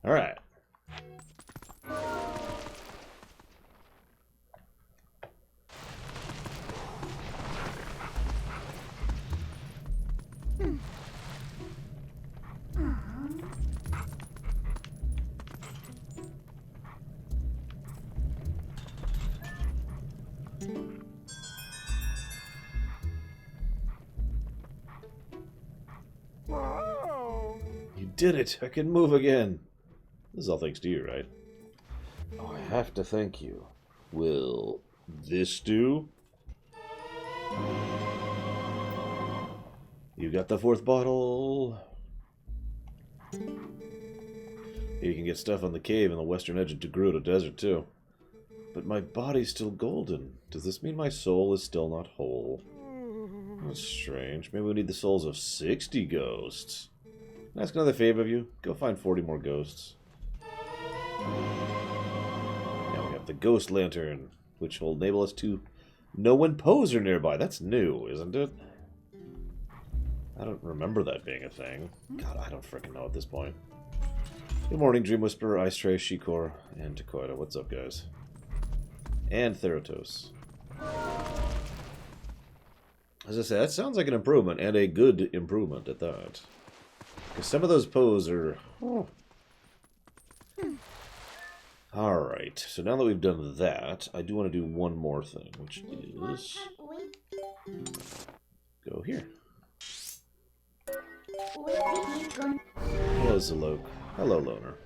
Alright. You did it! I can move again! This is all thanks to you, right? Oh, I have to thank you. Will this do? You got the 4th bottle. You can get stuff on the cave on the western edge of Gerudo Desert, too. But my body's still golden. Does this mean my soul is still not whole? That's strange. Maybe we need the souls of 60 ghosts. Can I ask another favor of you? Go find 40 more ghosts. Now we have the Ghost Lantern, which will enable us to know when Poes are nearby. That's new, isn't it? I don't remember that being a thing. God, I don't frickin' know at this point. Good morning, Dream Whisperer, Ice Tray, Shikor, and Takoida. What's up, guys? And Theratos. As I say, that sounds like an improvement, and a good improvement at that. Because some of those Poes are... Oh. Alright, so now that we've done that, I do want to do one more thing, which is... Go here. Hello, Zalok. Hello, Loner.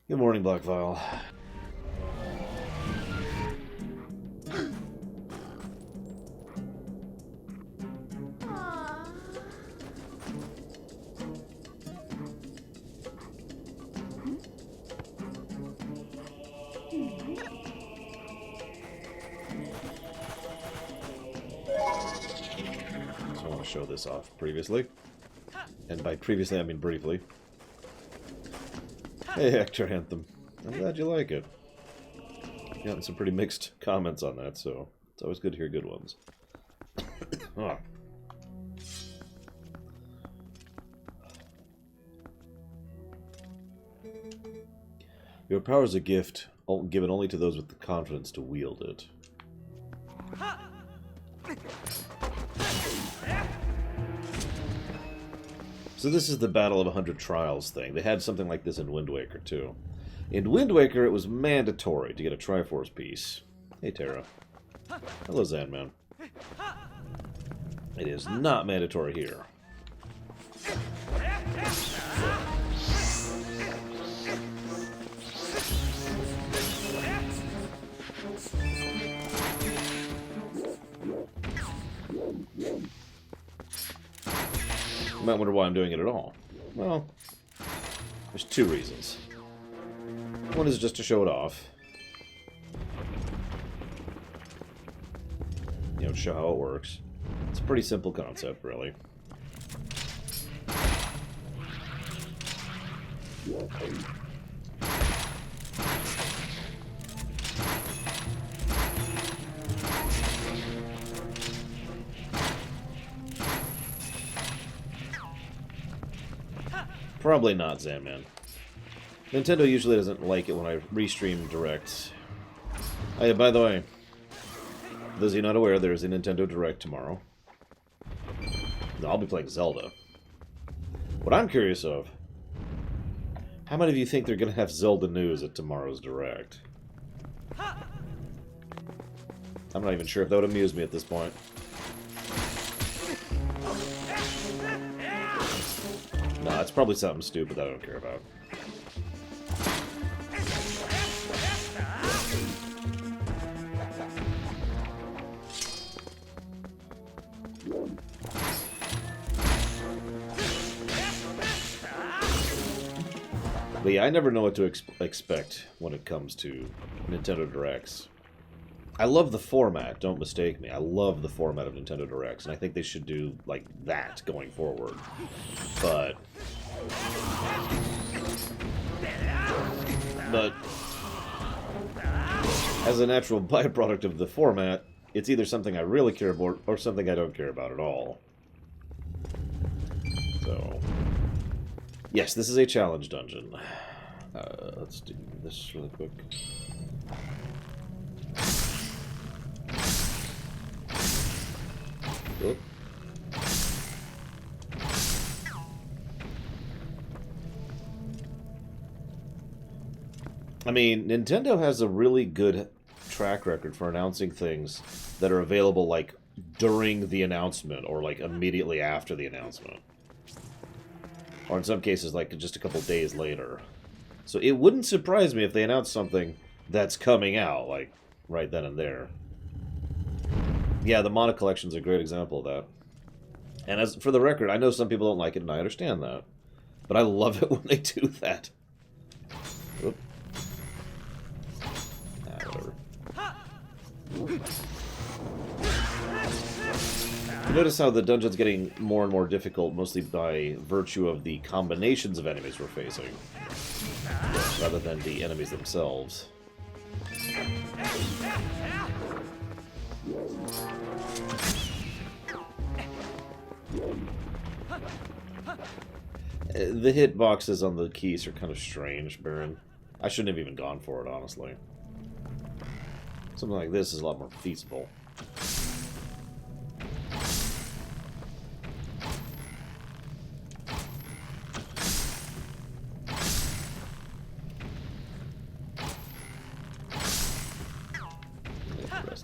Good morning, Black Vial. Show this off previously. And by previously, I mean briefly. Hey, Hector Anthem. I'm glad you like it. Gotten some pretty mixed comments on that, so it's always good to hear good ones. Oh. Your power is a gift, given only to those with the confidence to wield it. So this is the Battle of 100 Trials thing. They had something like this in Wind Waker, too. In Wind Waker, it was mandatory to get a Triforce piece. Hey, Terra. Hello, Zanman. It is not mandatory here. You might wonder why I'm doing it at all. Well, there's 2 reasons. One is just to show it off. You know, show how it works. It's a pretty simple concept, really. Probably not, Zanman. Nintendo usually doesn't like it when I restream Direct. Oh yeah, by the way, those of you not aware, there's a Nintendo Direct tomorrow. I'll be playing Zelda. What I'm curious of, how many of you think they're going to have Zelda news at tomorrow's Direct? I'm not even sure if that would amuse me at this point. No, it's probably something stupid that I don't care about. But yeah, I never know what to expect when it comes to Nintendo Directs. I love the format, don't mistake me. I love the format of Nintendo Directs, and I think they should do, like, that going forward. But as a natural byproduct of the format, it's either something I really care about or something I don't care about at all. So, yes, this is a challenge dungeon. Let's do this really quick. Oop. I mean, Nintendo has a really good track record for announcing things that are available, like, during the announcement, or, like, immediately after the announcement. Or in some cases, like, just a couple days later. So it wouldn't surprise me if they announced something that's coming out, like, right then and there. Yeah, the Mana Collection's a great example of that. And as for the record, I know some people don't like it, and I understand that. But I love it when they do that. Oop. You notice how the dungeon's getting more and more difficult, mostly by virtue of the combinations of enemies we're facing, rather than the enemies themselves. The hitboxes on the keys are kind of strange, Baron. I shouldn't have even gone for it, honestly. Something like this is a lot more feasible.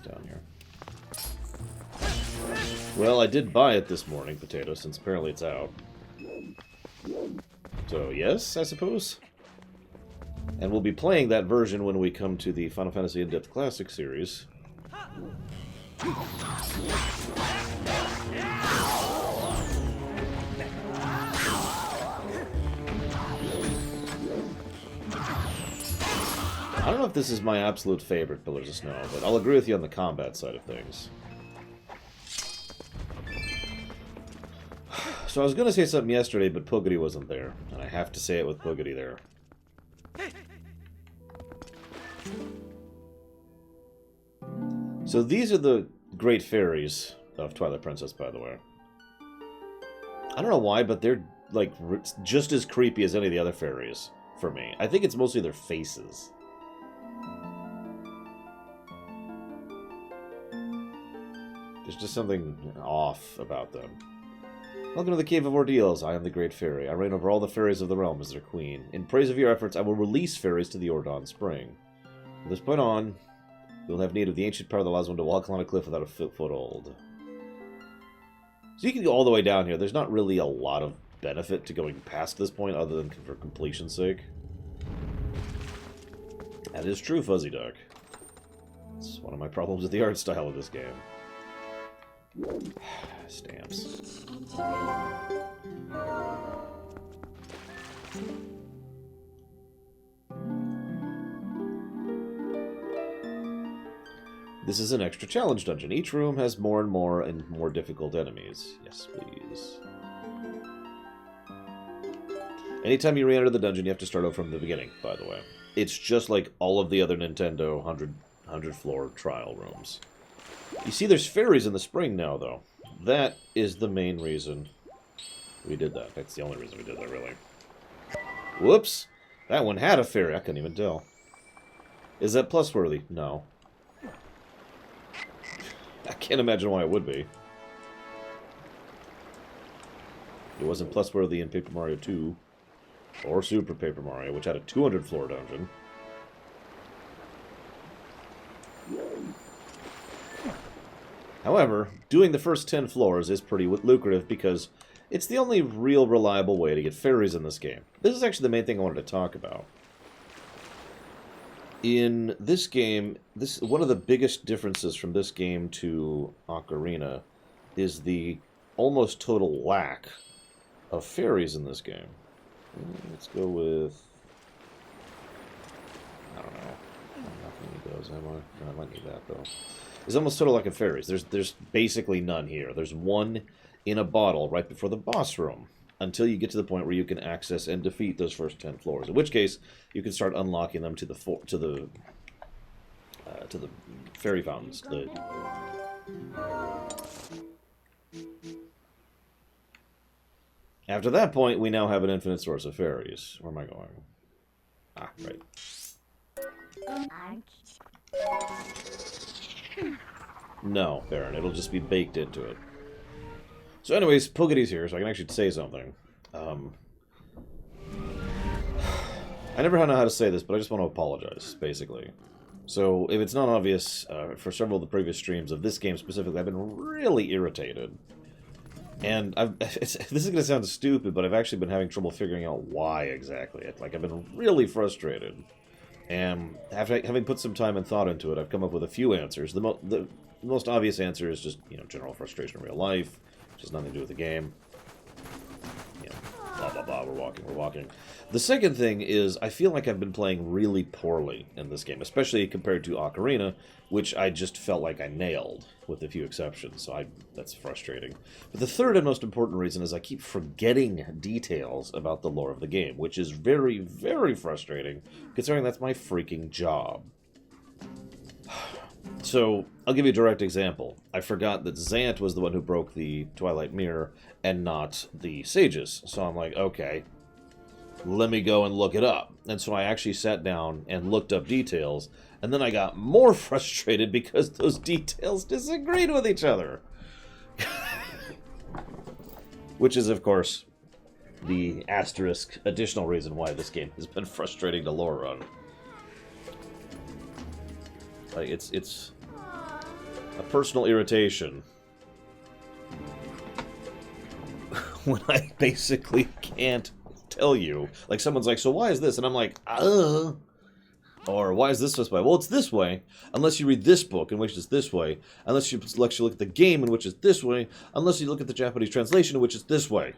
Down here. Well, I did buy it this morning, Potato, since apparently it's out. So, yes, I suppose. And we'll be playing that version when we come to the Final Fantasy In-Depth Classic series. I don't know if this is my absolute favorite Pillars of Snow, but I'll agree with you on the combat side of things. So I was going to say something yesterday, but Poogity wasn't there, and I have to say it with Poogity there. So these are the Great Fairies of Twilight Princess, by the way. I don't know why, but they're like just as creepy as any of the other fairies for me. I think it's mostly their faces. There's just something off about them. Welcome to the Cave of Ordeals. I am the Great Fairy. I reign over all the fairies of the realm as their queen. In praise of your efforts, I will release fairies to the Ordon Spring. From this point on, you will have need of the ancient power that allows one to walk along a cliff without a foothold. So you can go all the way down here. There's not really a lot of benefit to going past this point other than for completion's sake. That is true, Fuzzy Duck. It's one of my problems with the art style of this game. Stamps. This is an extra challenge dungeon. Each room has more and more difficult enemies. Yes, please. Anytime you re-enter the dungeon, you have to start over from the beginning, by the way. It's just like all of the other Nintendo 100 floor trial rooms. You see there's fairies in the spring now, though. That is the main reason we did that. That's the only reason we did that, really. Whoops! That one had a fairy. I couldn't even tell. Is that plus worthy? No. I can't imagine why it would be. It wasn't plus worthy in Paper Mario 2. Or Super Paper Mario, which had a 200 floor dungeon. However, doing the first 10 floors is pretty lucrative because it's the only real reliable way to get fairies in this game. This is actually the main thing I wanted to talk about. In this game, one of the biggest differences from this game to Ocarina is the almost total lack of fairies in this game. Let's go with... I don't know. I'm not going to need those, am I? No, I might need that, though. There's almost total lack of fairies. There's basically none here. There's one in a bottle right before the boss room, until you get to the point where you can access and defeat those first 10 floors. In which case, you can start unlocking them to the fairy fountains. After that point, we now have an infinite source of fairies. Where am I going? Ah, right. No, Baron, it'll just be baked into it. So anyways, Poogady's here, so I can actually say something. I never know how to say this, but I just want to apologize, basically. So, if it's not obvious, for several of the previous streams of this game specifically, I've been really irritated. And this is going to sound stupid, but I've actually been having trouble figuring out why exactly. Like, I've been really frustrated. And after having put some time and thought into it, I've come up with a few answers. The most obvious answer is just, general frustration in real life, which has nothing to do with the game. Blah, blah, blah, we're walking. The second thing is, I feel like I've been playing really poorly in this game, especially compared to Ocarina, which I just felt like I nailed, with a few exceptions, so that's frustrating. But the third and most important reason is I keep forgetting details about the lore of the game, which is very, very frustrating, considering that's my freaking job. So, I'll give you a direct example. I forgot that Zant was the one who broke the Twilight Mirror, and not the sages. So I'm like, okay, let me go and look it up. And so I actually sat down and looked up details, and then I got more frustrated because those details disagreed with each other. Which is, of course, the asterisk additional reason why this game has been frustrating to Lorerun. Like, it's a personal irritation when I basically can't tell you. Like, someone's like, so why is this? And I'm like, Or, why is this way? Well, it's this way, unless you read this book, in which it's this way. Unless you look at the game, in which it's this way. Unless you look at the Japanese translation, in which it's this way.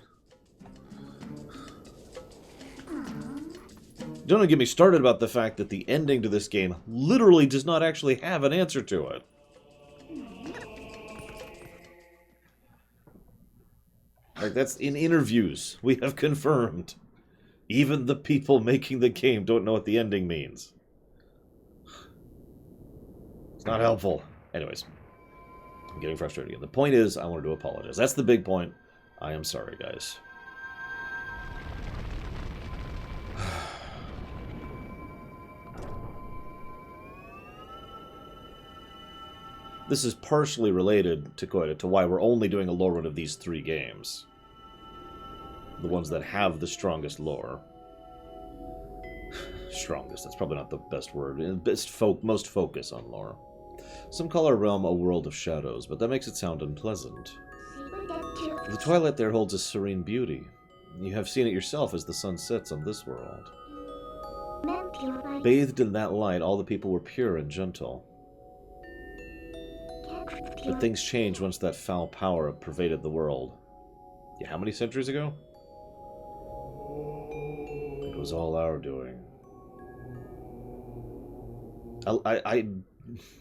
Don't get me started about the fact that the ending to this game literally does not actually have an answer to it. Like, that's in interviews. We have confirmed. Even the people making the game don't know what the ending means. It's not helpful. Anyways, I'm getting frustrated again. The point is, I wanted to apologize. That's the big point. I am sorry, guys. This is partially related to why we're only doing a lore run of these 3 games. The ones that have the strongest lore. Strongest, that's probably not the best word. Most focus on lore. Some call our realm a world of shadows, but that makes it sound unpleasant. The twilight there holds a serene beauty. You have seen it yourself as the sun sets on this world. Bathed in that light, all the people were pure and gentle. But things changed once that foul power pervaded the world. Yeah, how many centuries ago? It was all our doing.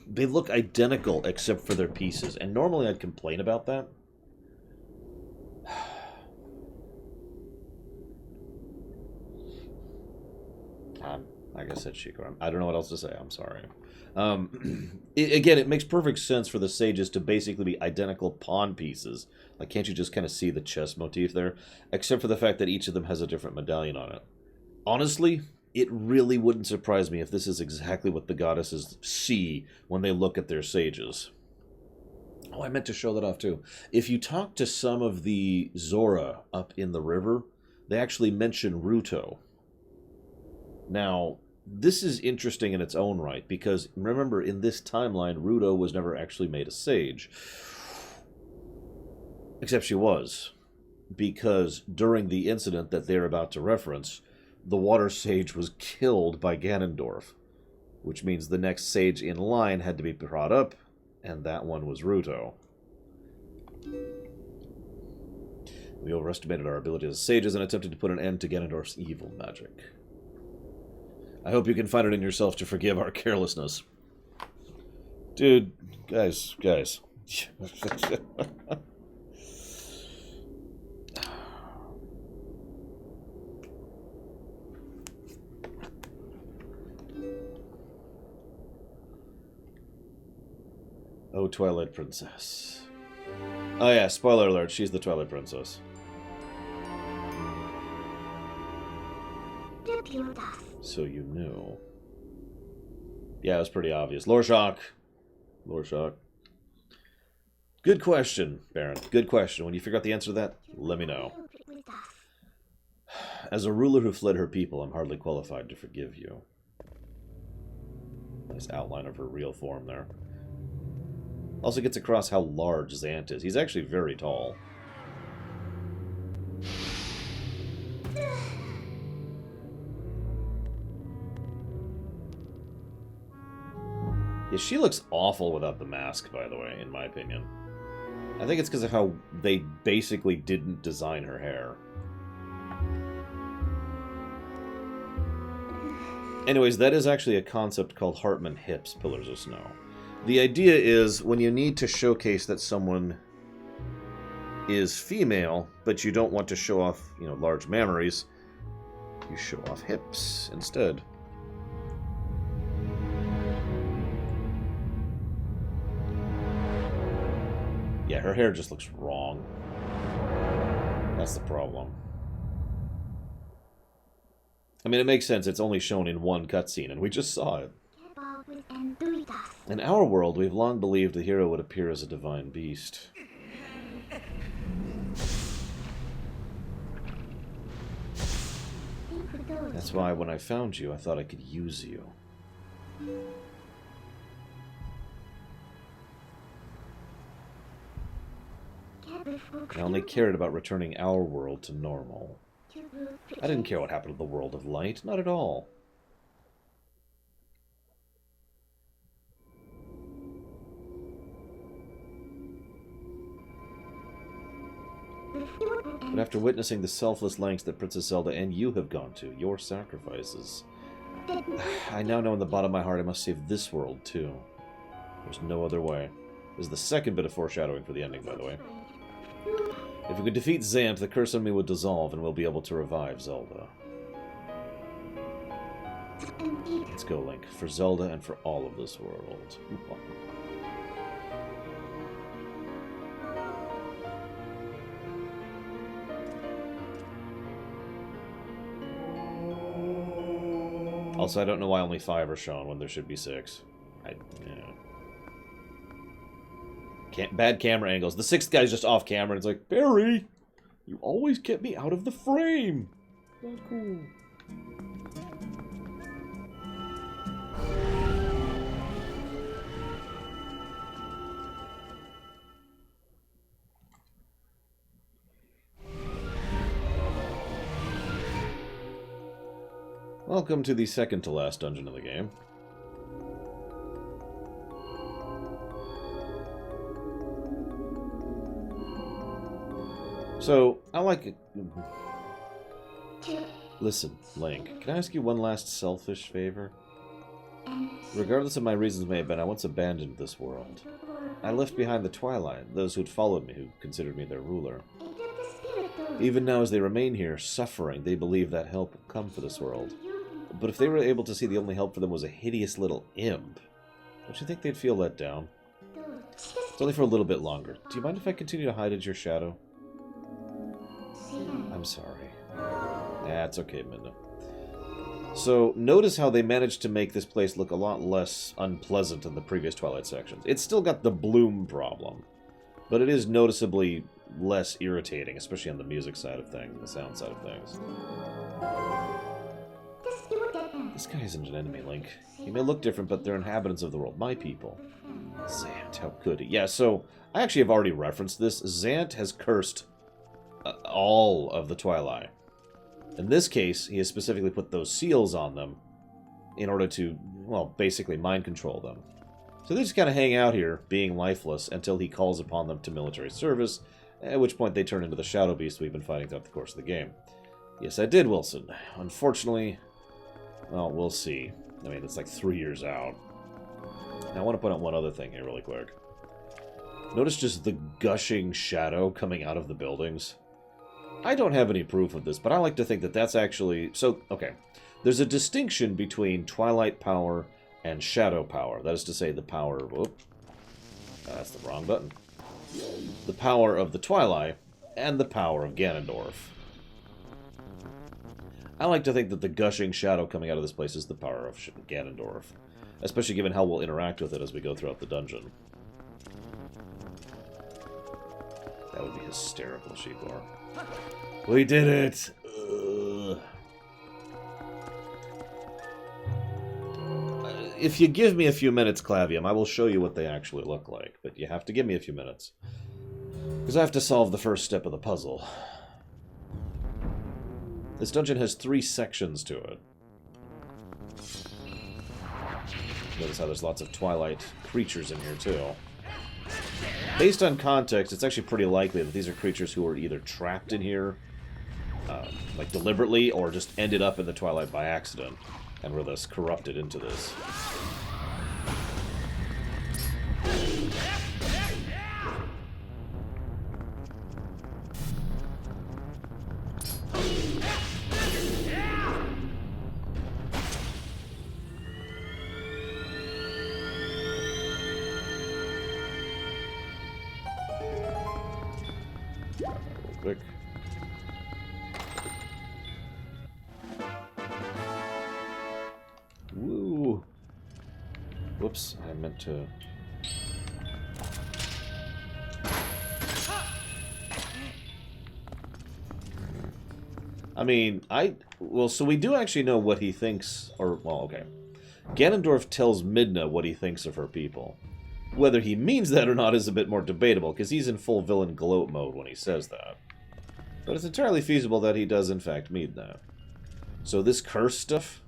They look identical except for their pieces, and normally I'd complain about that. Like I said, Shikar, I don't know what else to say. I'm sorry. Again, it makes perfect sense for the sages to basically be identical pawn pieces. Like, can't you just kind of see the chess motif there? Except for the fact that each of them has a different medallion on it. Honestly, it really wouldn't surprise me if this is exactly what the goddesses see when they look at their sages. Oh, I meant to show that off too. If you talk to some of the Zora up in the river, they actually mention Ruto. Now, this is interesting in its own right, because remember, in this timeline, Ruto was never actually made a sage. Except she was. Because during the incident that they're about to reference, the water sage was killed by Ganondorf. Which means the next sage in line had to be brought up, and that one was Ruto. We overestimated our ability as sages and attempted to put an end to Ganondorf's evil magic. I hope you can find it in yourself to forgive our carelessness. Dude, guys. Oh, Twilight Princess. Oh yeah, spoiler alert, she's the Twilight Princess. So you knew. Yeah, it was pretty obvious. Lore shock. Lore shock. Good question, Baron. Good question. When you figure out the answer to that, let me know. As a ruler who fled her people, I'm hardly qualified to forgive you. Nice outline of her real form there. Also gets across how large Zant is. He's actually very tall. Yeah, she looks awful without the mask, by the way, in my opinion. I think it's because of how they basically didn't design her hair. Anyways, that is actually a concept called Hartman Hips, Pillars of Snow. The idea is when you need to showcase that someone is female, but you don't want to show off, you know, large mammaries, you show off hips instead. Yeah, her hair just looks wrong. That's the problem. I mean, it makes sense. It's only shown in one cutscene, and we just saw it. In our world, we've long believed the hero would appear as a divine beast. That's why when I found you, I thought I could use you. I only cared about returning our world to normal. I didn't care what happened to the world of light, not at all. But after witnessing the selfless lengths that Princess Zelda and you have gone to, your sacrifices, I now know in the bottom of my heart I must save this world too. There's no other way. This is the second bit of foreshadowing for the ending, by the way. If we could defeat Zant, the curse on me would dissolve and we'll be able to revive Zelda. Let's go, Link. For Zelda and for all of this world. Also, I don't know why only 5 are shown when there should be 6. Bad camera angles. The 6th guy's just off camera and it's like, Barry, you always kept me out of the frame. Not cool. Welcome to the second to last dungeon of the game. So, I like it. Listen, Link, can I ask you one last selfish favor? Regardless of my reasons may have been, I once abandoned this world. I left behind the Twilight, those who'd followed me, who considered me their ruler. Even now as they remain here, suffering, they believe that help will come for this world. But if they were able to see the only help for them was a hideous little imp, don't you think they'd feel let down? It's only for a little bit longer. Do you mind if I continue to hide as your shadow? I'm sorry. Yeah, it's okay, Midna. So, notice how they managed to make this place look a lot less unpleasant than the previous Twilight sections. It's still got the bloom problem, but it is noticeably less irritating, especially on the music side of things, the sound side of things. This guy isn't an enemy, Link. He may look different, but they're inhabitants of the world. My people. Zant, how could he? Yeah, so, I actually have already referenced this. Zant has cursed all of the Twilight. In this case, he has specifically put those seals on them in order to, well, basically mind control them. So they just kind of hang out here, being lifeless, until he calls upon them to military service, at which point they turn into the Shadow Beast we've been fighting throughout the course of the game. Yes, I did, Wilson. Unfortunately, well, we'll see. I mean, it's like 3 years out. Now, I want to point out one other thing here really quick. Notice just the gushing shadow coming out of the buildings. I don't have any proof of this, but I like to think that that's actually... So, okay. There's a distinction between Twilight power and Shadow power. That is to say, the power... Whoop. That's the wrong button. The power of the Twilight and the power of Ganondorf. I like to think that the gushing shadow coming out of this place is the power of Ganondorf. Especially given how we'll interact with it as we go throughout the dungeon. That would be hysterical, Shikor. We did it! Ugh. If you give me a few minutes, Clavium, I will show you what they actually look like. But you have to give me a few minutes. Because I have to solve the first step of the puzzle. This dungeon has 3 sections to it. Notice how there's lots of Twilight creatures in here, too. Based on context, it's actually pretty likely that these are creatures who were either trapped in here, like deliberately, or just ended up in the Twilight by accident, and were thus corrupted into this. Quick. Woo! Whoops, I meant to... I mean, well, so we do actually know what he thinks, or, well, okay. Ganondorf tells Midna what he thinks of her people. Whether he means that or not is a bit more debatable, because he's in full villain gloat mode when he says that. But it's entirely feasible that he does, in fact, mean that. So this curse stuff,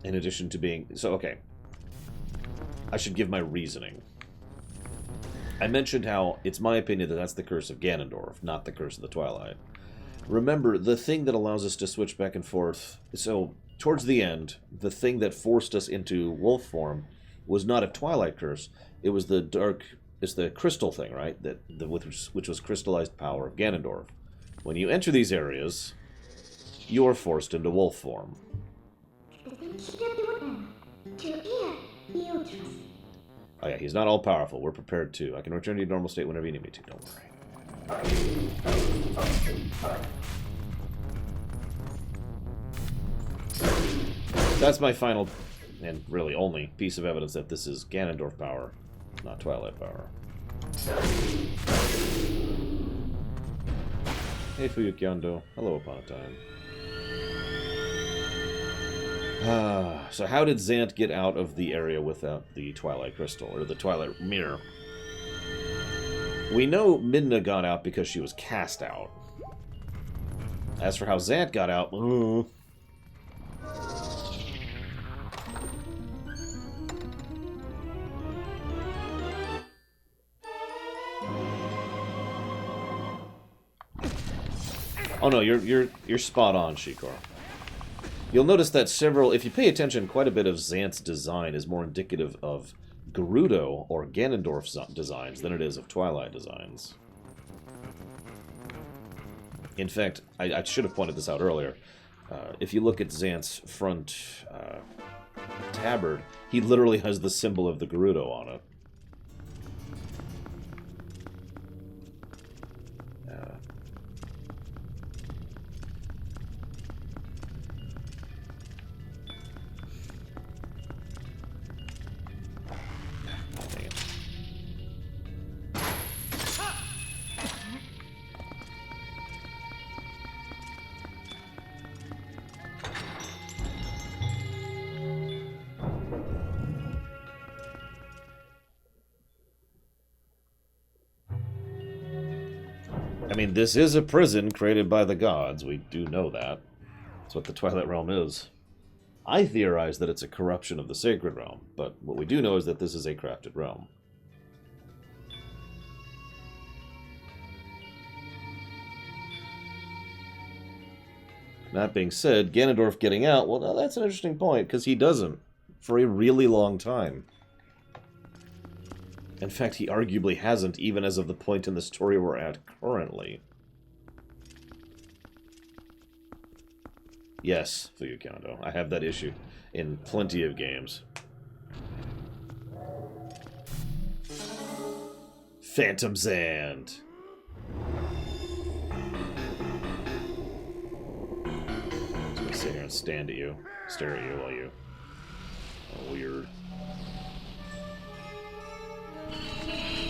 in addition to being... So, okay. I should give my reasoning. I mentioned how it's my opinion that that's the curse of Ganondorf, not the curse of the Twilight. Remember, the thing that allows us to switch back and forth... So, towards the end, the thing that forced us into wolf form was not a Twilight curse. It was the dark... It's the crystal thing, right? Which was crystallized power of Ganondorf. When you enter these areas, you are forced into wolf form. Oh yeah, he's not all-powerful. We're prepared too. I can return to your normal state whenever you need me to. Don't worry. That's my final, and really only, piece of evidence that this is Ganondorf power, not Twilight power. Hey, Fuyukyondo. Hello upon a time. So how did Zant get out of the area without the Twilight Crystal, or the Twilight Mirror? We know Midna got out because she was cast out. As for how Zant got out... Oh no, you're spot on, Shikor. You'll notice that if you pay attention, quite a bit of Zant's design is more indicative of Gerudo or Ganondorf's designs than it is of Twilight designs. In fact, I should have pointed this out earlier. If you look at Zant's front tabard, he literally has the symbol of the Gerudo on it. I mean, this is a prison created by the gods. We do know that. That's what the Twilight Realm is. I theorize that it's a corruption of the Sacred Realm, but what we do know is that this is a crafted realm. That being said, Ganondorf getting out, well, now that's an interesting point, because he doesn't, for a really long time. In fact, he arguably hasn't, even as of the point in the story we're at currently. Yes, Fuyukyondo, I have that issue in plenty of games. Phantom Zant! sit here and stare at you while you... Oh, weird.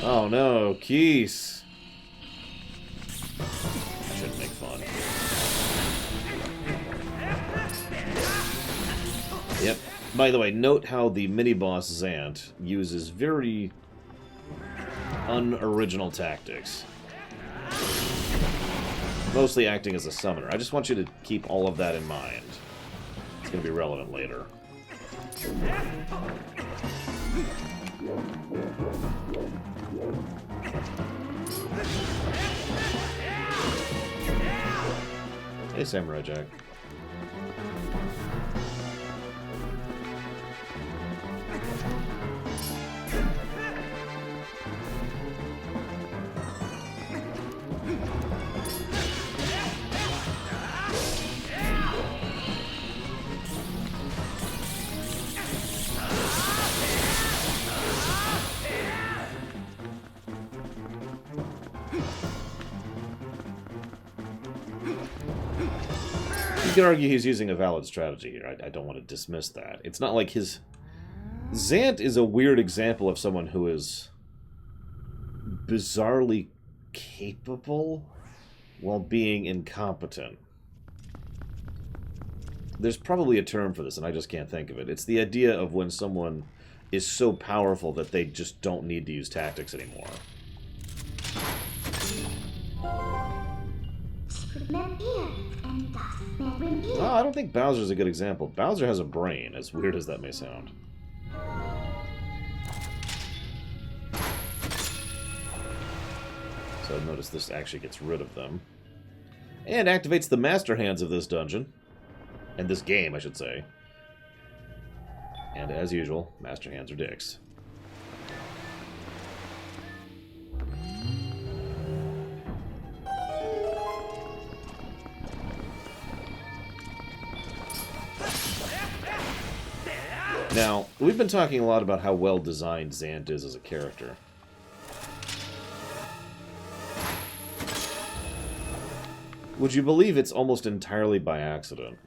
Oh no, Keys! Shouldn't make fun. Yep. By the way, note how the mini-boss Zant uses very unoriginal tactics. Mostly acting as a summoner. I just want you to keep all of that in mind. It's going to be relevant later. Hey, Samurai Jack. You could argue he's using a valid strategy here. I don't want to dismiss that. It's not like his... Zant is a weird example of someone who is bizarrely capable while being incompetent. There's probably a term for this, and I just can't think of it. It's the idea of when someone is so powerful that they just don't need to use tactics anymore. Oh, I don't think Bowser's a good example. Bowser has a brain, as weird as that may sound. So notice this actually gets rid of them. And activates the master hands of this dungeon. And this game, I should say. And as usual, master hands are dicks. Now, we've been talking a lot about how well designed Zant is as a character. Would you believe it's almost entirely by accident?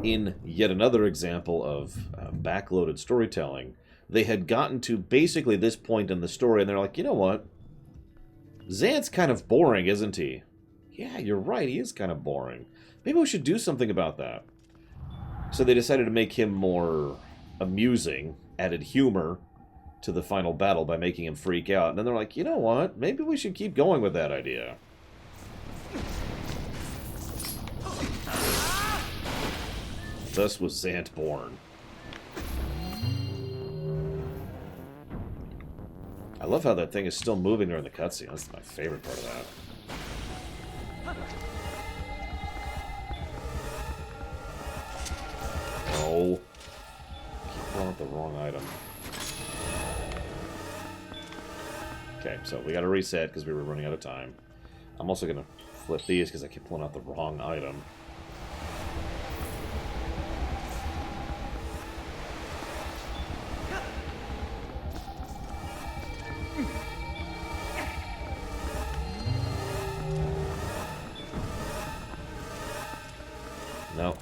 In yet another example of backloaded storytelling, they had gotten to basically this point in the story, and they're like, you know what? Zant's kind of boring, isn't he? Yeah, you're right, he is kind of boring. Maybe we should do something about that. So they decided to make him more amusing, added humor to the final battle by making him freak out. And then they're like, you know what? Maybe we should keep going with that idea. Thus was Zant born. I love how that thing is still moving during the cutscene. That's my favorite part of that. No. Keep pulling out the wrong item. Okay, so we gotta reset because we were running out of time. I'm also gonna flip these because I keep pulling out the wrong item. No.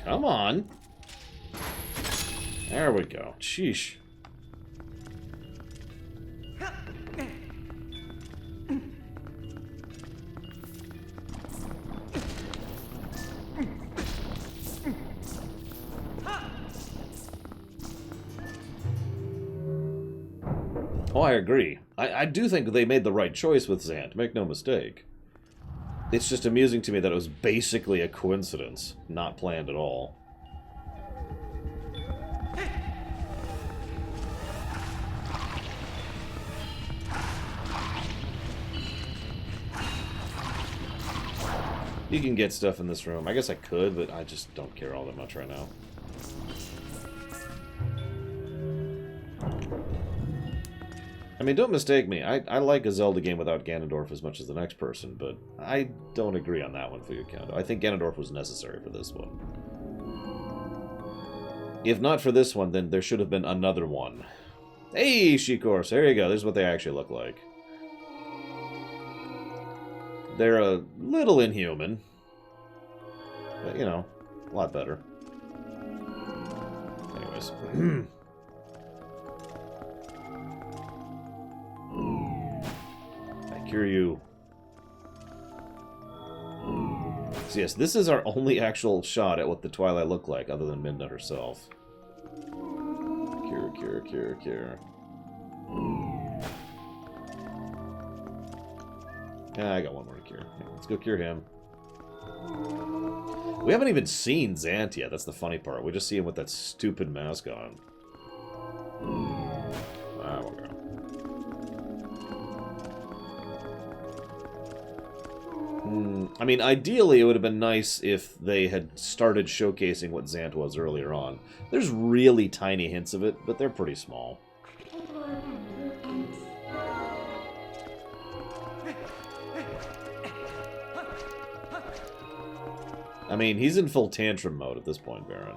Come on. There we go. Sheesh. Oh, I agree. I do think they made the right choice with Zant, make no mistake. It's just amusing to me that it was basically a coincidence, not planned at all. You can get stuff in this room. I guess I could, but I just don't care all that much right now. I mean, don't mistake me. I like a Zelda game without Ganondorf as much as the next person, but I don't agree on that one for your count. I think Ganondorf was necessary for this one. If not for this one, then there should have been another one. Hey, She-Course. There you go. This is what they actually look like. They're a little inhuman. But, you know, a lot better. Anyways. I cure you. So yes, this is our only actual shot at what the Twilight look like, other than Midna herself. Cure, cure, cure, cure. Yeah, I got one more to cure. Let's go cure him. We haven't even seen Zant yet. That's the funny part. We just see him with that stupid mask on. Ah, we'll go. I mean, ideally, it would have been nice if they had started showcasing what Zant was earlier on. There's really tiny hints of it, but they're pretty small. I mean, he's in full tantrum mode at this point, Baron.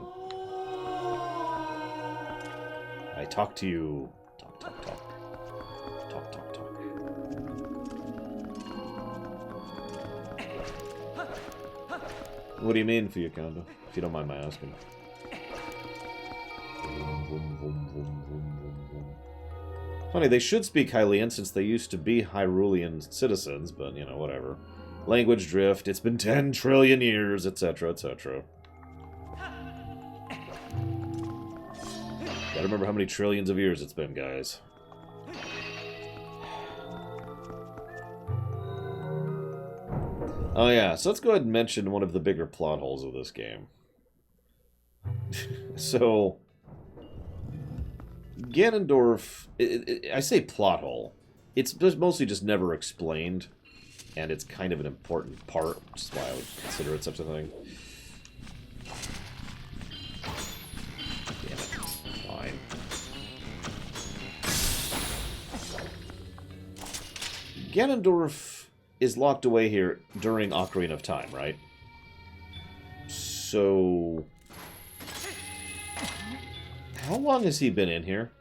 I talk to you. Talk, talk, talk. Talk, talk, talk. What do you mean, Fuyukondo? If you don't mind my asking. Funny, they should speak Hylian since they used to be Hyrulean citizens, but, you know, whatever. Language drift, it's been 10 trillion years, etc., etc. Gotta remember how many trillions of years it's been, guys. Oh yeah, so let's go ahead and mention one of the bigger plot holes of this game. So, Ganondorf, I say plot hole. It's mostly just never explained, and it's kind of an important part, which is why I would consider it such a thing. Damn it. Fine. Ganondorf is locked away here during Ocarina of Time, right? So, how long has he been in here?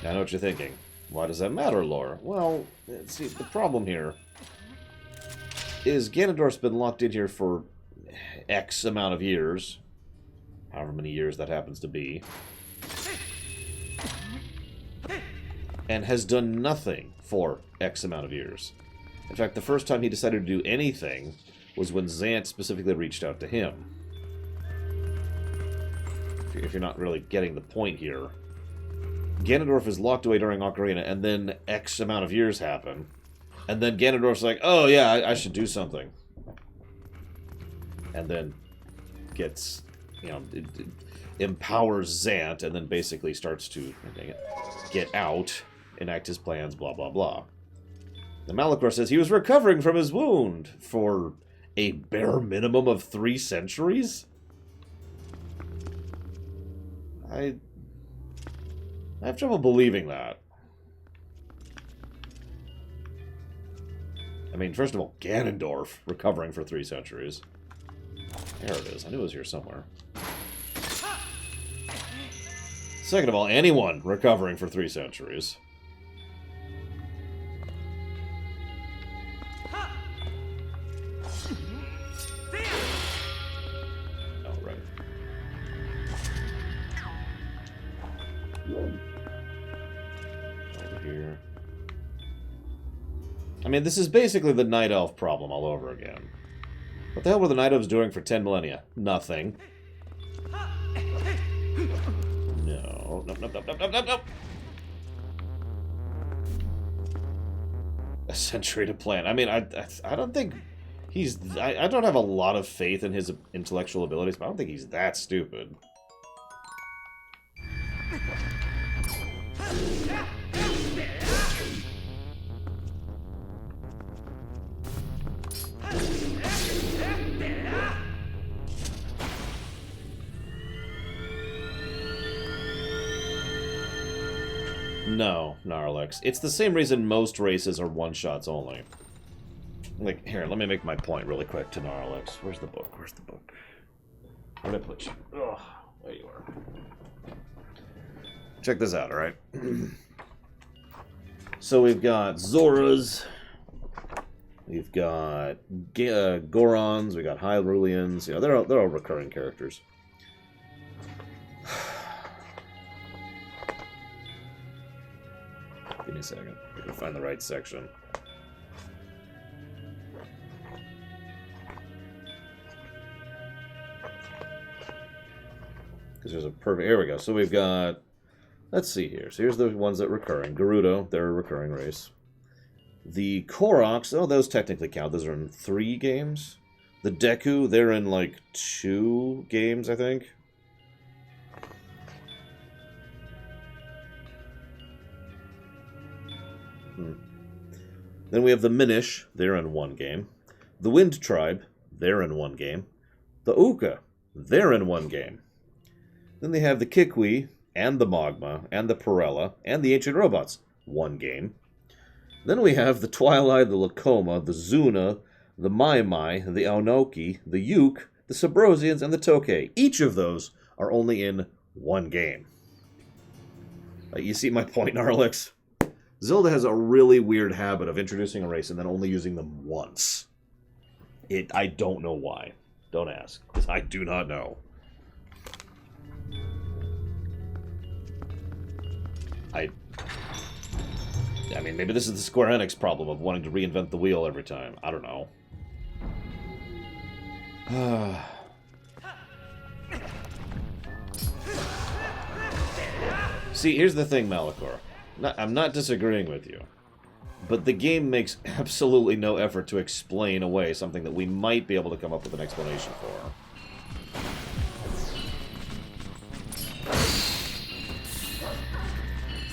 I know what you're thinking. Why does that matter, Lore? Well, see, the problem here is Ganondorf's been locked in here for X amount of years, however many years that happens to be, and has done nothing for X amount of years. In fact, the first time he decided to do anything was when Zant specifically reached out to him. If you're not really getting the point here, Ganondorf is locked away during Ocarina, and then X amount of years happen, and then Ganondorf's like, oh yeah, I should do something. And then gets, you know, empowers Zant, and then basically starts to get out, enact his plans, blah, blah, blah. The Malachor says he was recovering from his wound for a bare minimum of 3 centuries? I have trouble believing that. I mean, first of all, Ganondorf recovering for 3 centuries. There it is. I knew it was here somewhere. Second of all, anyone recovering for 3 centuries. Here. I mean, this is basically the Night Elf problem all over again. What the hell were the Night Elves doing for 10 millennia? Nothing. No. Nope, nope, nope, nope, nope, nope, nope. A century to plan. I mean, I don't think he's... I don't have a lot of faith in his intellectual abilities, but I don't think he's that stupid. No, Gnarlex. It's the same reason most races are one-shots only. Like, here, let me make my point really quick to Gnarlex. Where's the book? Where's the book? Where'd I put you? Ugh, there you are. check this out, alright? So we've got Zoras, we've got Gorons, we've got Hyruleans, you know, they're all recurring characters. Give me a second. I can find the right section. Because there's a perfect... Here we go. So we've got... Let's see here. So here's the ones that are recurring. Gerudo, they're a recurring race. The Koroks, oh, those technically count. Those are in 3 games. The Deku, they're in, like, 2 games, I think. Then we have the Minish, they're in 1 game. The Wind Tribe, they're in 1 game. The Uka, they're in 1 game. Then they have the Kikwi, and the Magma, and the Perella, and the Ancient Robots, 1 game. Then we have the Twilight, the Lakoma, the Zuna, the Mai Mai, the Aonoki, the Yuk, the Sabrosians, and the Tokei. Each of those are only in 1 game. You see my point, Gnarlix? Zelda has a really weird habit of introducing a race and then only using them once. I don't know why. Don't ask, because I do not know. I mean, maybe this is the Square Enix problem of wanting to reinvent the wheel every time. I don't know. See, here's the thing, Malachor. I'm not disagreeing with you, but the game makes absolutely no effort to explain away something that we might be able to come up with an explanation for.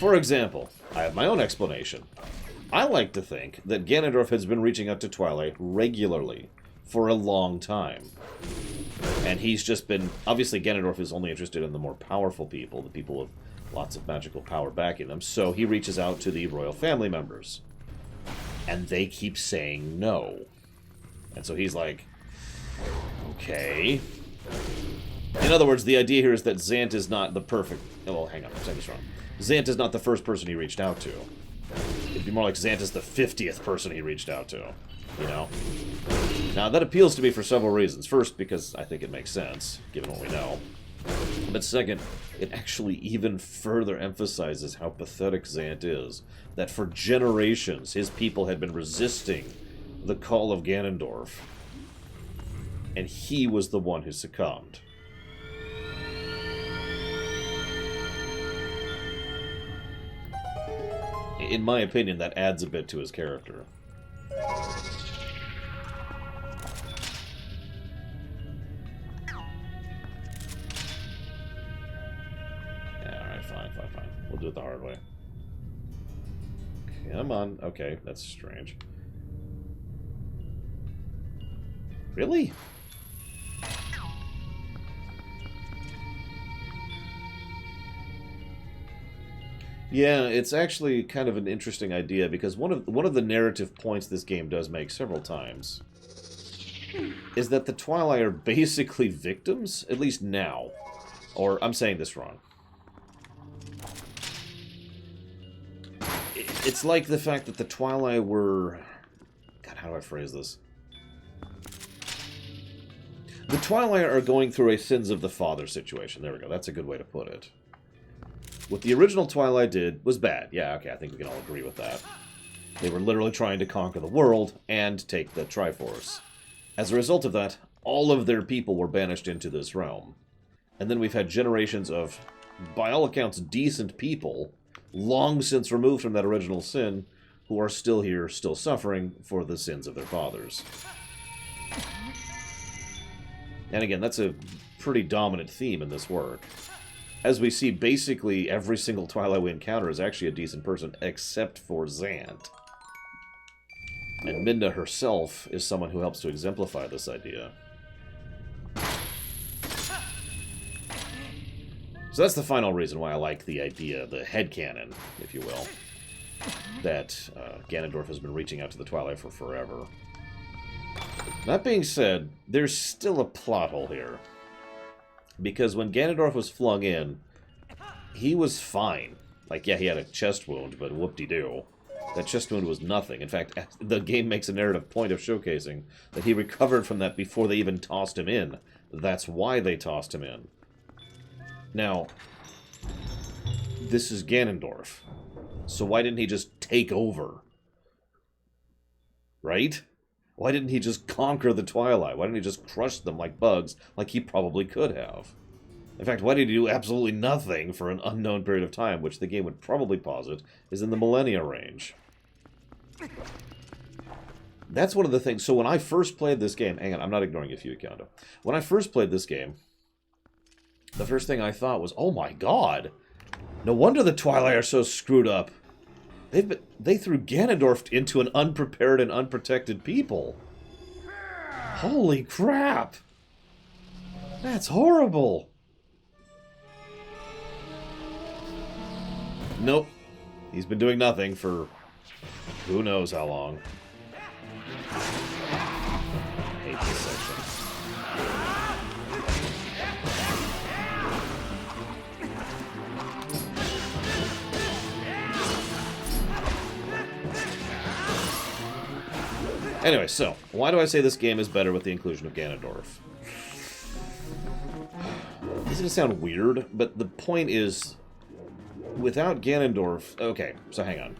For example, I have my own explanation. I like to think that Ganondorf has been reaching out to Twilight regularly for a long time. And he's just been... Obviously, Ganondorf is only interested in the more powerful people, the people with lots of magical power backing them, so he reaches out to the royal family members. And they keep saying no. And so he's like, okay. In other words, the idea here is that Zant is not the perfect... Well, hang on, I'm saying this wrong. Zant is not the first person he reached out to. It'd be more like Zant is the 50th person he reached out to. You know? Now, that appeals to me for several reasons. First, because I think it makes sense, given what we know. But second, it actually even further emphasizes how pathetic Zant is. That for generations, his people had been resisting the call of Ganondorf. And he was the one who succumbed. In my opinion, that adds a bit to his character. Fine. We'll do it the hard way. Come on. Okay, that's strange. Really? Yeah, it's actually kind of an interesting idea, because one of the narrative points this game does make several times is that the Twilight are basically victims, at least now. Or, I'm saying this wrong. It's like the fact that the Twilight were... God, how do I phrase this? The Twilight are going through a Sins of the Father situation. There we go. That's a good way to put it. What the original Twilight did was bad. Yeah, okay, I think we can all agree with that. They were literally trying to conquer the world and take the Triforce. As a result of that, all of their people were banished into this realm. And then we've had generations of, by all accounts, decent people, long since removed from that original sin, who are still here, still suffering for the sins of their fathers. And again, that's a pretty dominant theme in this work. As we see, basically every single Twilight we encounter is actually a decent person, except for Zant. And Midna herself is someone who helps to exemplify this idea. So that's the final reason why I like the idea, the headcanon, if you will, that Ganondorf has been reaching out to the Twilight for forever. That being said, there's still a plot hole here. Because when Ganondorf was flung in, he was fine. Like, yeah, he had a chest wound, but whoop-de-doo. That chest wound was nothing. In fact, the game makes a narrative point of showcasing that he recovered from that before they even tossed him in. That's why they tossed him in. Now, this is Ganondorf. So why didn't he just take over? Right? Why didn't he just conquer the Twilight? Why didn't he just crush them like bugs, like he probably could have? In fact, why did he do absolutely nothing for an unknown period of time, which the game would probably posit is in the millennia range? That's one of the things. So when I first played this game... Hang on, I'm not ignoring you, Fuikondo. When I first played this game, the first thing I thought was, oh my god! No wonder the Twilight are so screwed up. They threw Ganondorf into an unprepared and unprotected people. Holy crap! That's horrible! Nope. He's been doing nothing for who knows how long. I hate this section. Anyway, so, why do I say this game is better with the inclusion of Ganondorf? This is going to sound weird, but the point is, without Ganondorf... Okay, so hang on.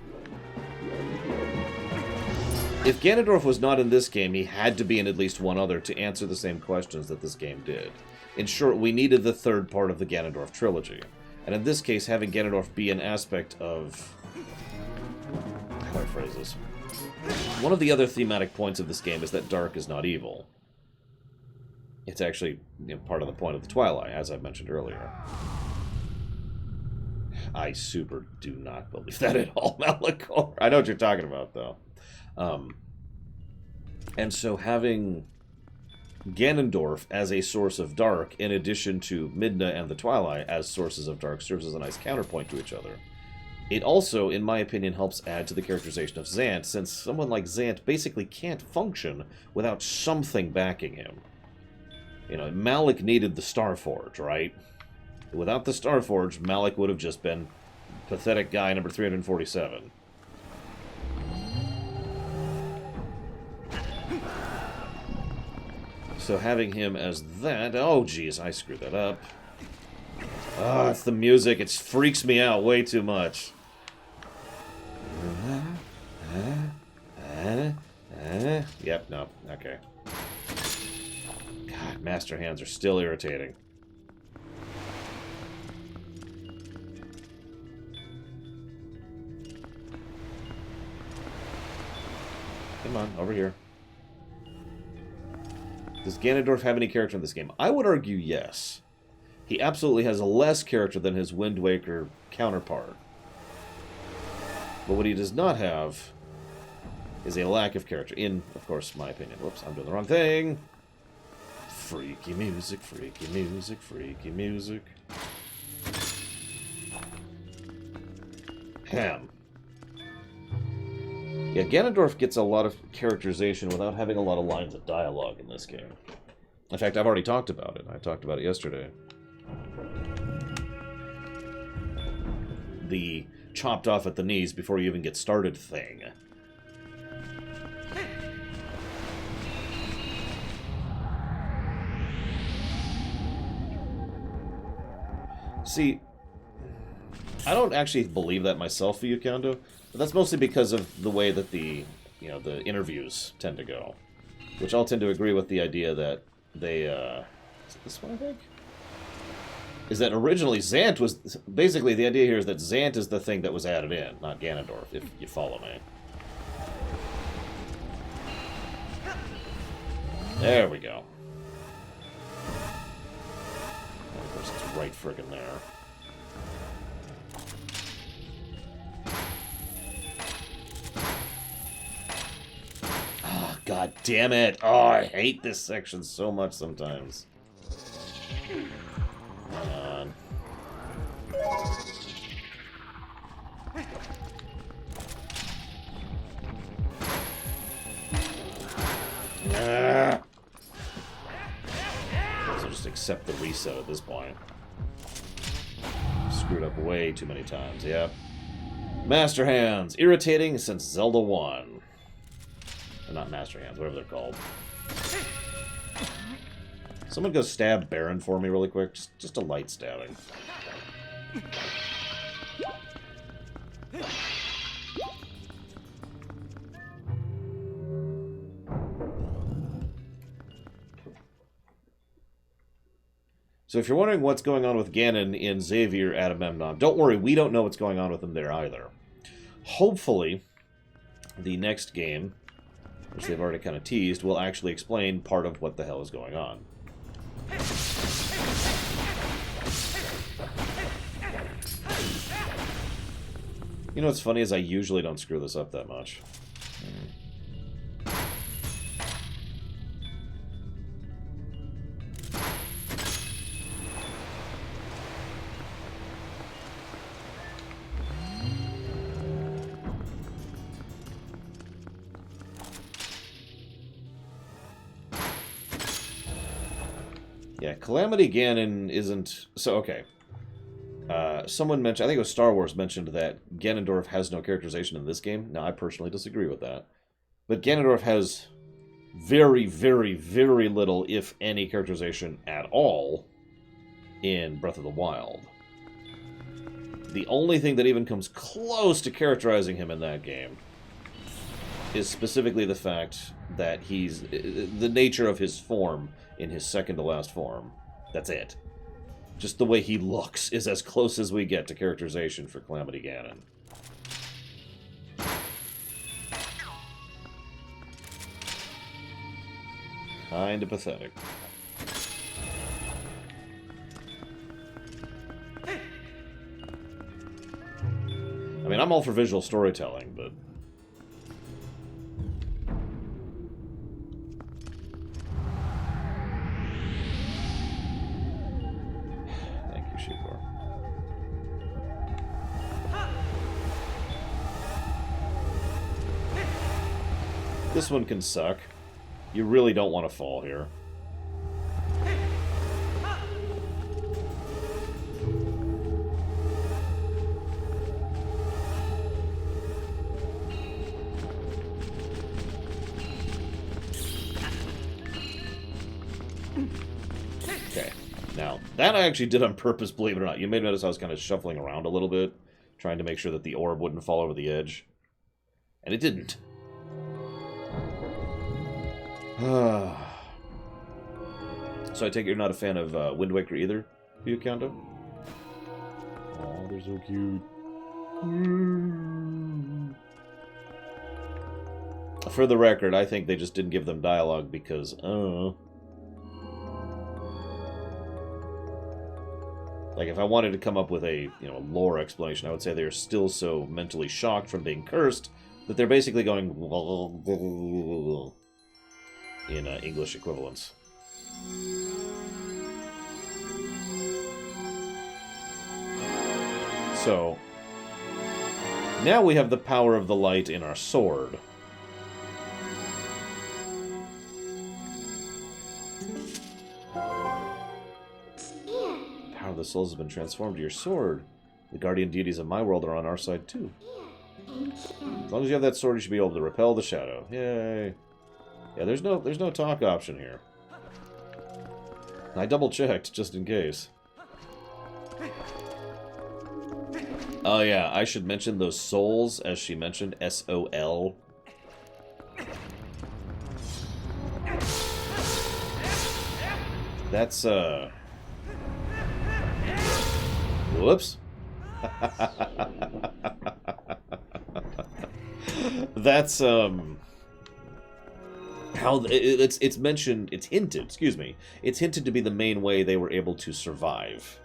If Ganondorf was not in this game, he had to be in at least one other to answer the same questions that this game did. In short, we needed the third part of the Ganondorf trilogy. And in this case, having Ganondorf be an aspect of... How do I phrase this? One of the other thematic points of this game is that dark is not evil. It's actually part of the point of the Twilight, as I've mentioned earlier. I super do not believe that at all, Malachor. I know what you're talking about, though. And so having Ganondorf as a source of dark, in addition to Midna and the Twilight as sources of dark, serves as a nice counterpoint to each other. It also, in my opinion, helps add to the characterization of Zant, since someone like Zant basically can't function without something backing him. You know, Malik needed the Starforge, right? Without the Starforge, Malik would have just been pathetic guy number 347. So having him as that... Oh, geez, I screwed that up. Ah, it's the music. It freaks me out way too much. Yep, no. Okay. God, master hands are still irritating. Come on, over here. Does Ganondorf have any character in this game? I would argue yes. He absolutely has less character than his Wind Waker counterpart. But what he does not have is a lack of character. In, of course, my opinion. Whoops, I'm doing the wrong thing. Freaky music, freaky music, freaky music. Ham. Yeah, Ganondorf gets a lot of characterization without having a lot of lines of dialogue in this game. In fact, I've already talked about it. I talked about it yesterday. The chopped off at the knees before you even get started thing. See, I don't actually believe that myself, Fuikondo, but that's mostly because of the way that the interviews tend to go. Which I'll tend to agree with the idea that they, is it this one, I think? Is that originally Zant was... Basically, the idea here is that Zant is the thing that was added in, not Ganondorf, if you follow me. There we go. Of course, it's right friggin' there. Oh, god damn it! Oh, I hate this section so much sometimes. Come on. So just accept the reset at this point. screwed up way too many times, yeah. Master Hands. Irritating since Zelda 1. Or not Master Hands, whatever they're called. Someone go stab Baron for me really quick. Just a light stabbing. So if you're wondering what's going on with Ganon in Xavier Agamemnon, don't worry, we don't know what's going on with him there either. Hopefully, the next game, which they've already kind of teased, will actually explain part of what the hell is going on. You know what's funny is I usually don't screw this up that much. Yeah, Calamity Ganon isn't... So, okay. Someone mentioned... I think it was Star Wars mentioned that Ganondorf has no characterization in this game. Now, I personally disagree with that. But Ganondorf has very, very, very little, if any, characterization at all in Breath of the Wild. The only thing that even comes close to characterizing him in that game is specifically the fact that he's... the nature of his form in his second-to-last form. That's it. Just the way he looks is as close as we get to characterization for Calamity Ganon. Kinda pathetic. I mean, I'm all for visual storytelling, but... This one can suck. You really don't want to fall here. Okay. Now, that I actually did on purpose, believe it or not. You may notice I was kind of shuffling around a little bit, trying to make sure that the orb wouldn't fall over the edge. And it didn't. So I take it you're not a fan of Wind Waker either, Byakundo? Oh, they're so cute. For the record, I think they just didn't give them dialogue because, like, if I wanted to come up with a, lore explanation, I would say they're still so mentally shocked from being cursed that they're basically going in English equivalents. So, now we have the power of the light in our sword. The power of the souls has been transformed to your sword. The guardian deities of my world are on our side too. As long as you have that sword, you should be able to repel the shadow. Yay! Yeah, there's no talk option here. I double-checked, just in case. Oh yeah, I should mention those souls, as she mentioned, S-O-L. That's, whoops. That's, how it's mentioned, it's hinted, excuse me, it's hinted to be the main way they were able to survive.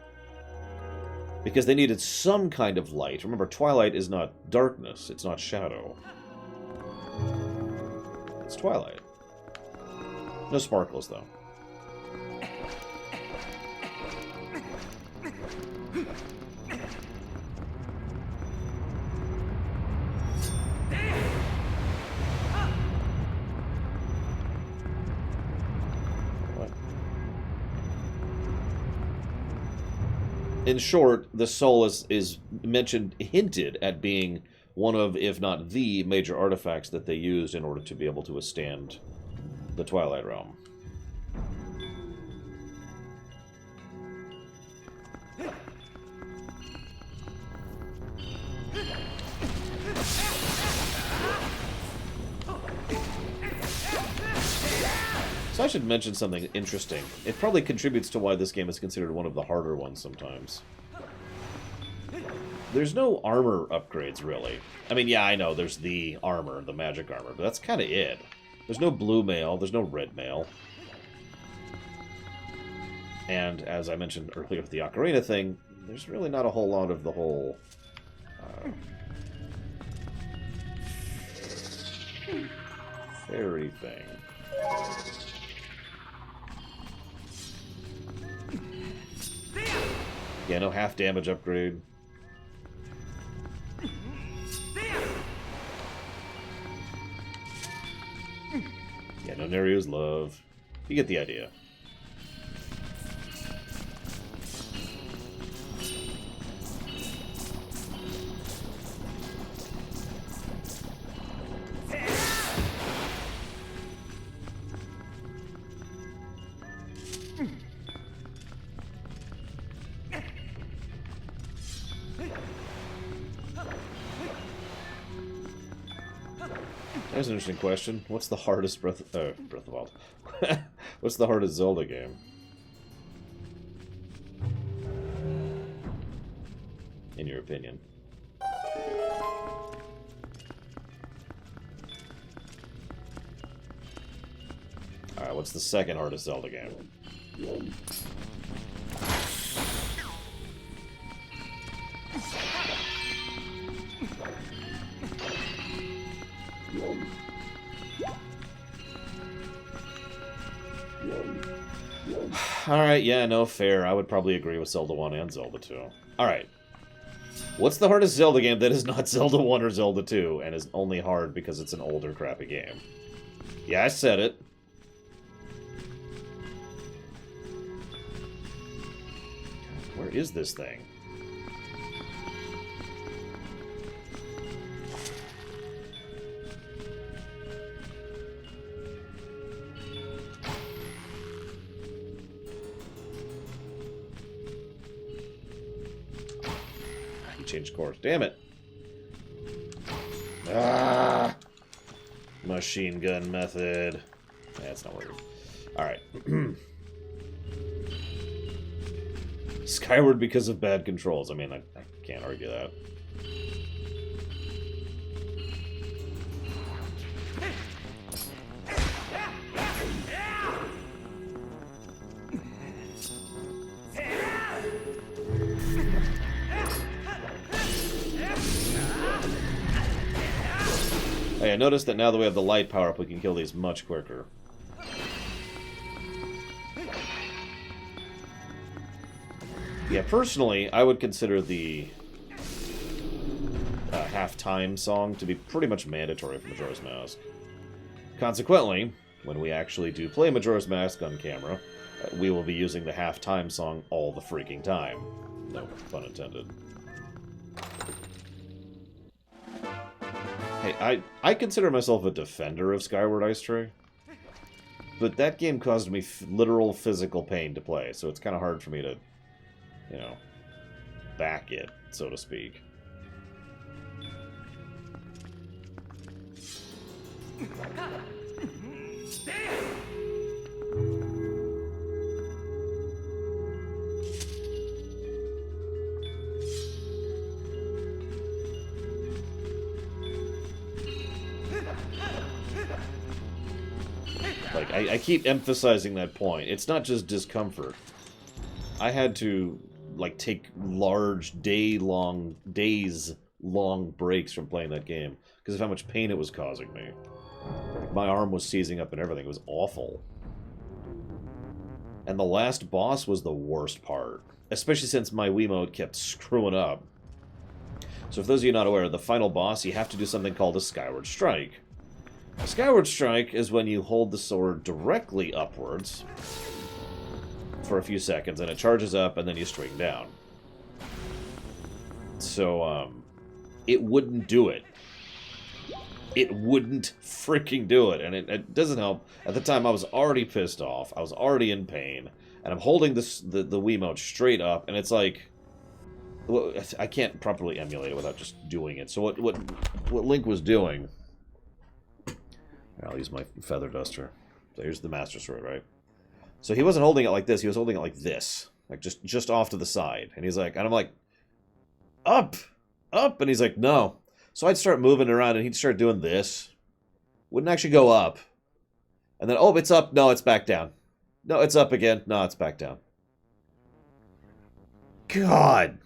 Because they needed some kind of light. Remember, Twilight is not darkness, it's not shadow. It's Twilight. No sparkles, though. In short, the soul is mentioned, hinted at being one of, if not the, major artifacts that they used in order to be able to withstand the Twilight Realm. So I should mention something interesting. It probably contributes to why this game is considered one of the harder ones sometimes. There's no armor upgrades, really. I mean, yeah, I know, there's the armor, the magic armor, but that's kind of it. There's no blue mail, there's no red mail. And as I mentioned earlier with the Ocarina thing, there's really not a whole lot of the whole... fairy thing. Yeah, no half damage upgrade. Yeah, no Neryu's love. You get the idea. That's an interesting question. What's the hardest Breath of the Wild? What's the hardest Zelda game? In your opinion? Alright, what's the second hardest Zelda game? Alright, yeah, no, fair. I would probably agree with Zelda 1 and Zelda 2. Alright. What's the hardest Zelda game that is not Zelda 1 or Zelda 2, and is only hard because it's an older, crappy game? Yeah, I said it. Where is this thing? Change course. Damn it. Ah! Machine gun method. That's not working. Alright. Skyward because of bad controls. I mean, I can't argue that. I noticed that now that we have the light power up, we can kill these much quicker. Yeah, personally, I would consider the half-time song to be pretty much mandatory for Majora's Mask. Consequently, when we actually do play Majora's Mask on camera, we will be using the half-time song all the freaking time. No pun intended. Hey, I consider myself a defender of Skyward Ice Tree, but that game caused me literal physical pain to play, so it's kind of hard for me to, you know, back it, so to speak. Like, I keep emphasizing that point. It's not just discomfort. I had to, like, take large days-long breaks from playing that game because of how much pain it was causing me. My arm was seizing up and everything. It was awful. And the last boss was the worst part, especially since my Wiimote kept screwing up. So for those of you not aware, the final boss, you have to do something called a Skyward Strike. A Skyward Strike is when you hold the sword directly upwards for a few seconds, and it charges up, and then you swing down. So, it wouldn't do it. It wouldn't freaking do it, and it doesn't help. At the time, I was already pissed off. I was already in pain, and I'm holding the Wiimote straight up, and it's like, well, I can't properly emulate it without just doing it. So what Link was doing, I'll use my feather duster. So here's the Master Sword, right? So he wasn't holding it like this. He was holding it like this, like just off to the side. And he's like, and I'm like, up, and he's like, no. So I'd start moving around, and he'd start doing this. Wouldn't actually go up. And then, oh, it's up. No, it's back down. No, it's up again. No, it's back down. God.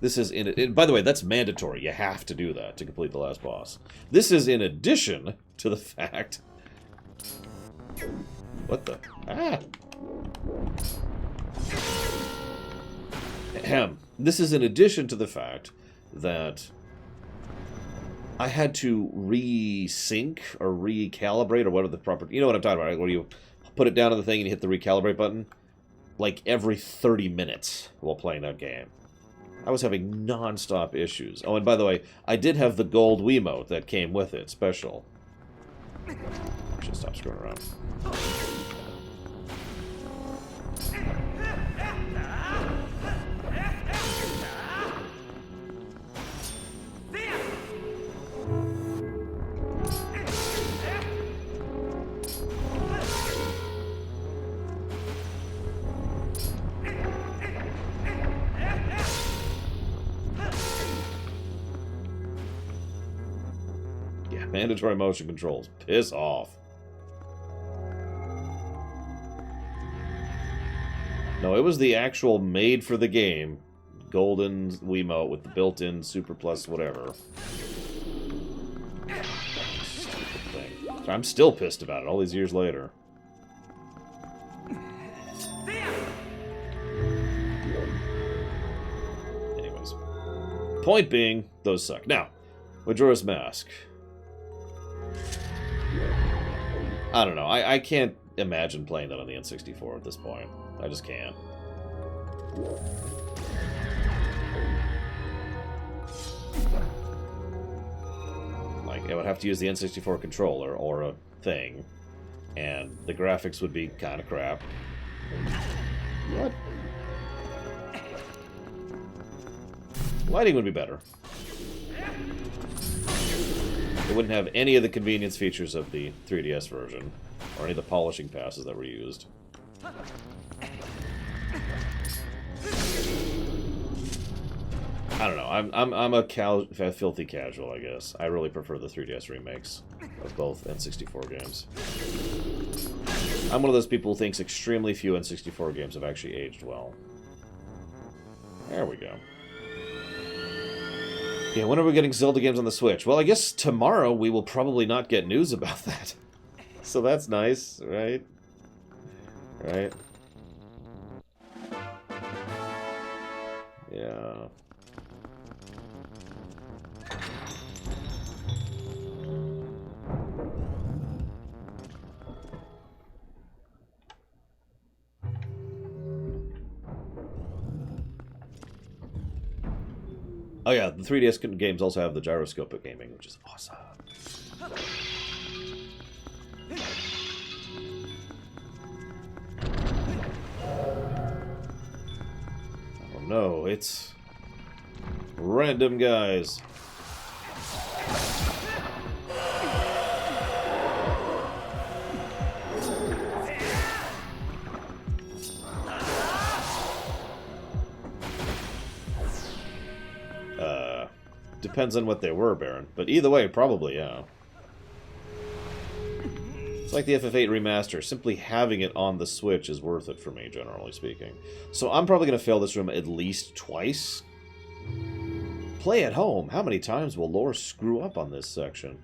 This is in it. By the way, that's mandatory. You have to do that to complete the last boss. This is in addition to the fact... What the... Ah! Ahem. This is in addition to the fact that I had to resync or recalibrate or whatever the proper... You know what I'm talking about, right? Where you put it down on the thing and you hit the recalibrate button? Like every 30 minutes while playing that game. I was having non-stop issues. Oh, and by the way, I did have the gold Wiimote that came with it, special. I should stop screwing around. Mandatory motion controls. Piss off. No, it was the actual made-for-the-game golden Wiimote with the built-in Super Plus whatever. Stupid thing. I'm still pissed about it all these years later. Anyways. Point being, those suck. Now, Majora's Mask. I don't know. I can't imagine playing that on the N64 at this point. I just can't. Like, I would have to use the N64 controller or a thing, and the graphics would be kind of crap. What? Lighting would be better. It wouldn't have any of the convenience features of the 3DS version, or any of the polishing passes that were used. I don't know. I'm a filthy casual, I guess. I really prefer the 3DS remakes of both N64 games. I'm one of those people who thinks extremely few N64 games have actually aged well. There we go. Yeah, when are we getting Zelda games on the Switch? Well, I guess tomorrow we will probably not get news about that. So that's nice, right? Right? Yeah. Oh yeah, the 3DS games also have the gyroscopic gaming, which is awesome. Oh no, it's random guys. Depends on what they were, Baron. But either way, probably, yeah. It's like the FF8 remaster. Simply having it on the Switch is worth it for me, generally speaking. So I'm probably going to fail this room at least twice. Play at home. How many times will lore screw up on this section?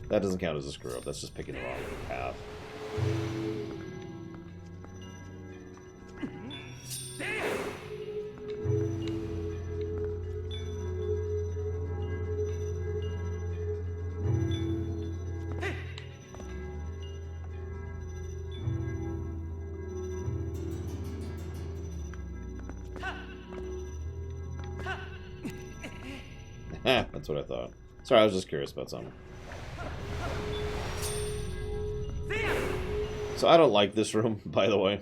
That doesn't count as a screw up. That's just picking the wrong path. That's what I thought. Sorry, I was just curious about something. So I don't like this room, by the way.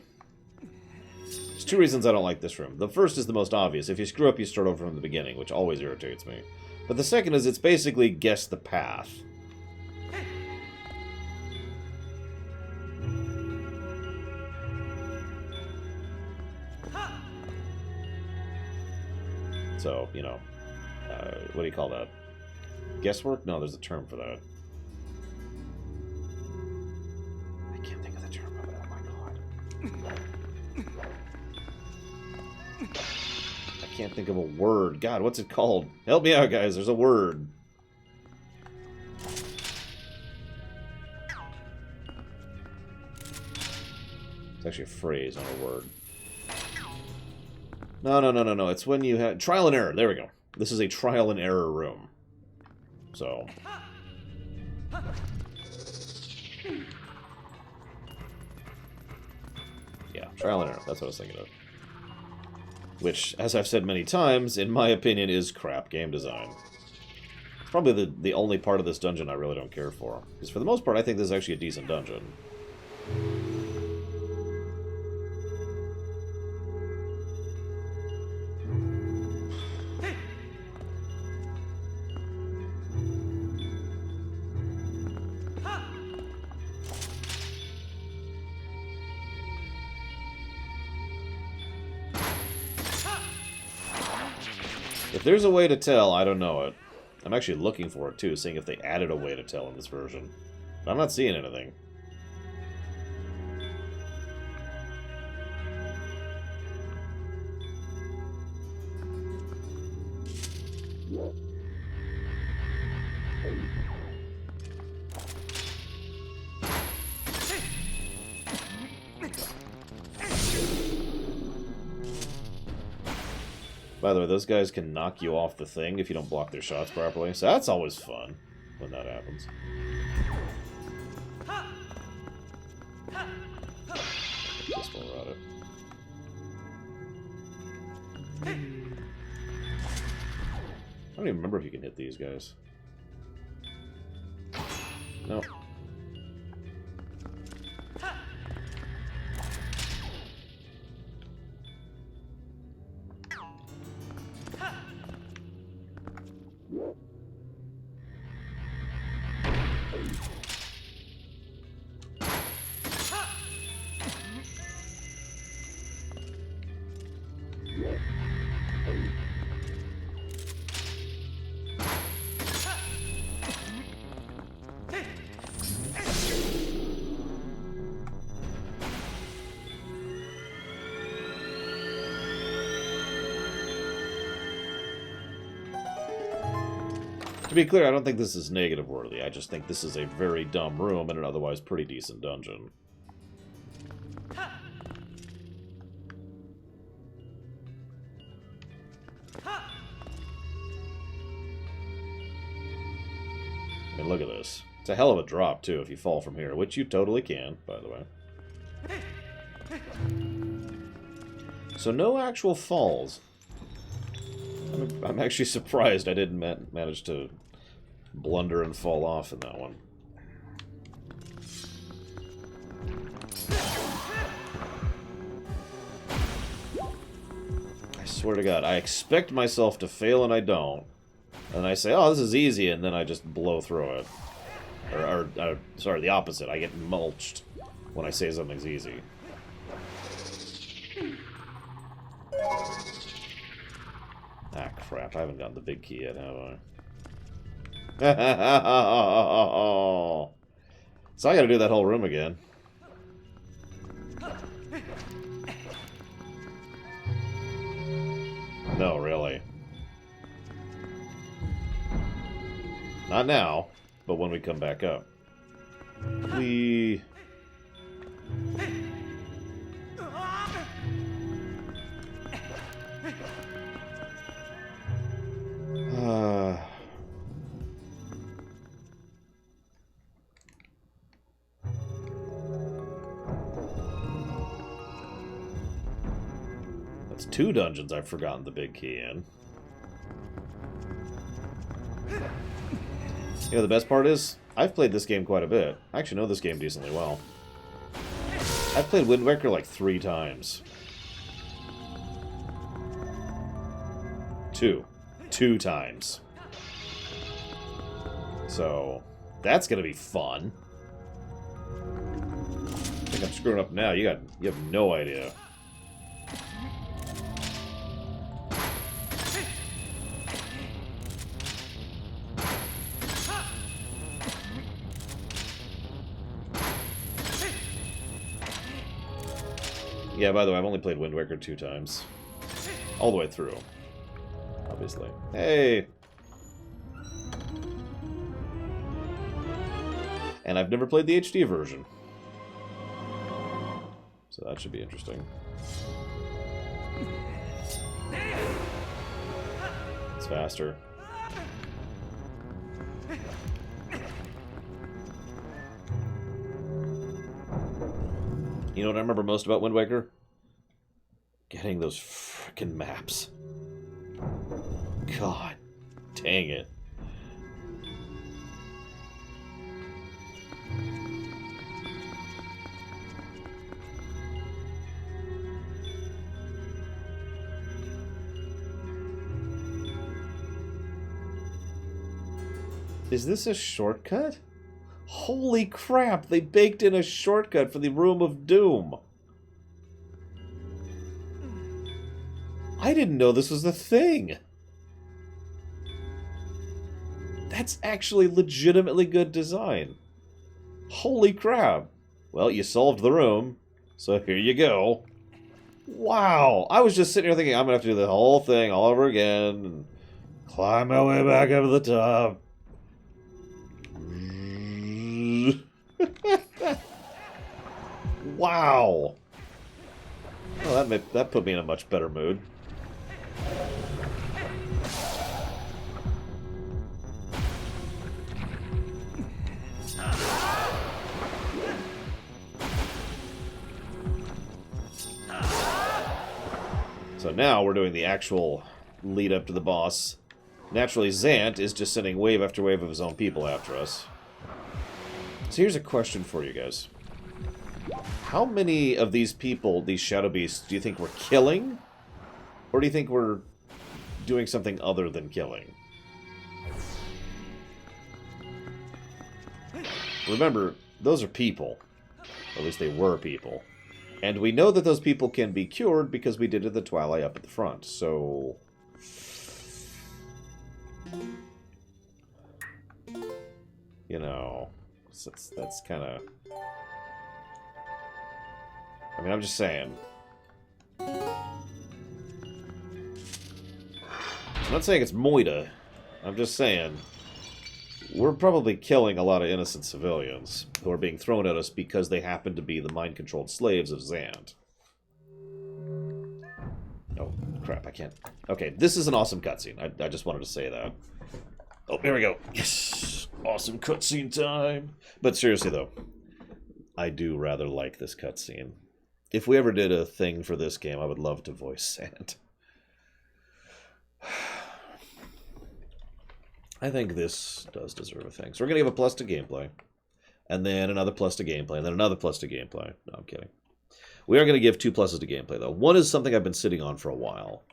There's two reasons I don't like this room. The first is the most obvious. If you screw up, you start over from the beginning, which always irritates me. But the second is it's basically guess the path. So, you know, what do you call that? Guesswork? No, there's a term for that. I can't think of the term of it. Oh my god. I can't think of a word. God, what's it called? Help me out, guys. There's a word. It's actually a phrase, not a word. No. It's when you have... Trial and error. There we go. This is a trial and error room. So... yeah, trial and error. That's what I was thinking of. Which, as I've said many times, in my opinion, is crap game design. It's probably the only part of this dungeon I really don't care for. Because for the most part, I think this is actually a decent dungeon. If there's a way to tell, I don't know it. I'm actually looking for it, too, seeing if they added a way to tell in this version. But I'm not seeing anything. By the way, those guys can knock you off the thing if you don't block their shots properly. So that's always fun when that happens. This will route it. I don't even remember if you can hit these guys. No. To be clear, I don't think this is negative worthy. I just think this is a very dumb room in an otherwise pretty decent dungeon. I mean, look at this. It's a hell of a drop, too, if you fall from here, which you totally can, by the way. So no actual falls. I'm actually surprised I didn't manage to blunder and fall off in that one. I swear to God, I expect myself to fail and I don't. And I say, oh, this is easy, and then I just blow through it. Or sorry, the opposite. I get mulched when I say something's easy. Ah, crap. I haven't gotten the big key yet, have I? So I gotta do that whole room again. No, really. Not now, but when we come back up. We... That's two dungeons I've forgotten the big key in. You know, the best part is, I've played this game quite a bit. I actually know this game decently well. I've played Wind Waker like 3 times. 2 times. So, that's gonna be fun. I think I'm screwing up now. You have no idea. Yeah, by the way, I've only played Wind Waker 2 times. All the way through. Obviously. Hey! And I've never played the HD version. So that should be interesting. It's faster. You know what I remember most about Wind Waker? Getting those frickin' maps. God dang it. Is this a shortcut? Holy crap, they baked in a shortcut for the Room of Doom. I didn't know this was a thing. That's actually legitimately good design. Holy crap. Well, you solved the room, so here you go. Wow. I was just sitting here thinking, I'm going to have to do the whole thing all over again. And climb my way back up to the top. Wow. Well, that put me in a much better mood. So now we're doing the actual lead up to the boss. Naturally, Zant is just sending wave after wave of his own people after us. So here's a question for you guys. How many of these people, these shadow beasts, do you think we're killing? Or do you think we're doing something other than killing? Remember, those are people. At least they were people. And we know that those people can be cured because we did it the Twilight up at the front, so... You know, that's kind of... I mean, I'm just saying. I'm not saying it's Moida. I'm just saying... We're probably killing a lot of innocent civilians who are being thrown at us because they happen to be the mind-controlled slaves of Zant. Oh, crap, I can't... Okay, this is an awesome cutscene. I just wanted to say that. Oh, here we go. Yes! Awesome cutscene time! But seriously, though, I do rather like this cutscene. If we ever did a thing for this game, I would love to voice Zant. I think this does deserve a thing. So we're going to give a plus to gameplay. And then another plus to gameplay. And then another plus to gameplay. No, I'm kidding. We are going to give 2 pluses to gameplay, though. One is something I've been sitting on for a while.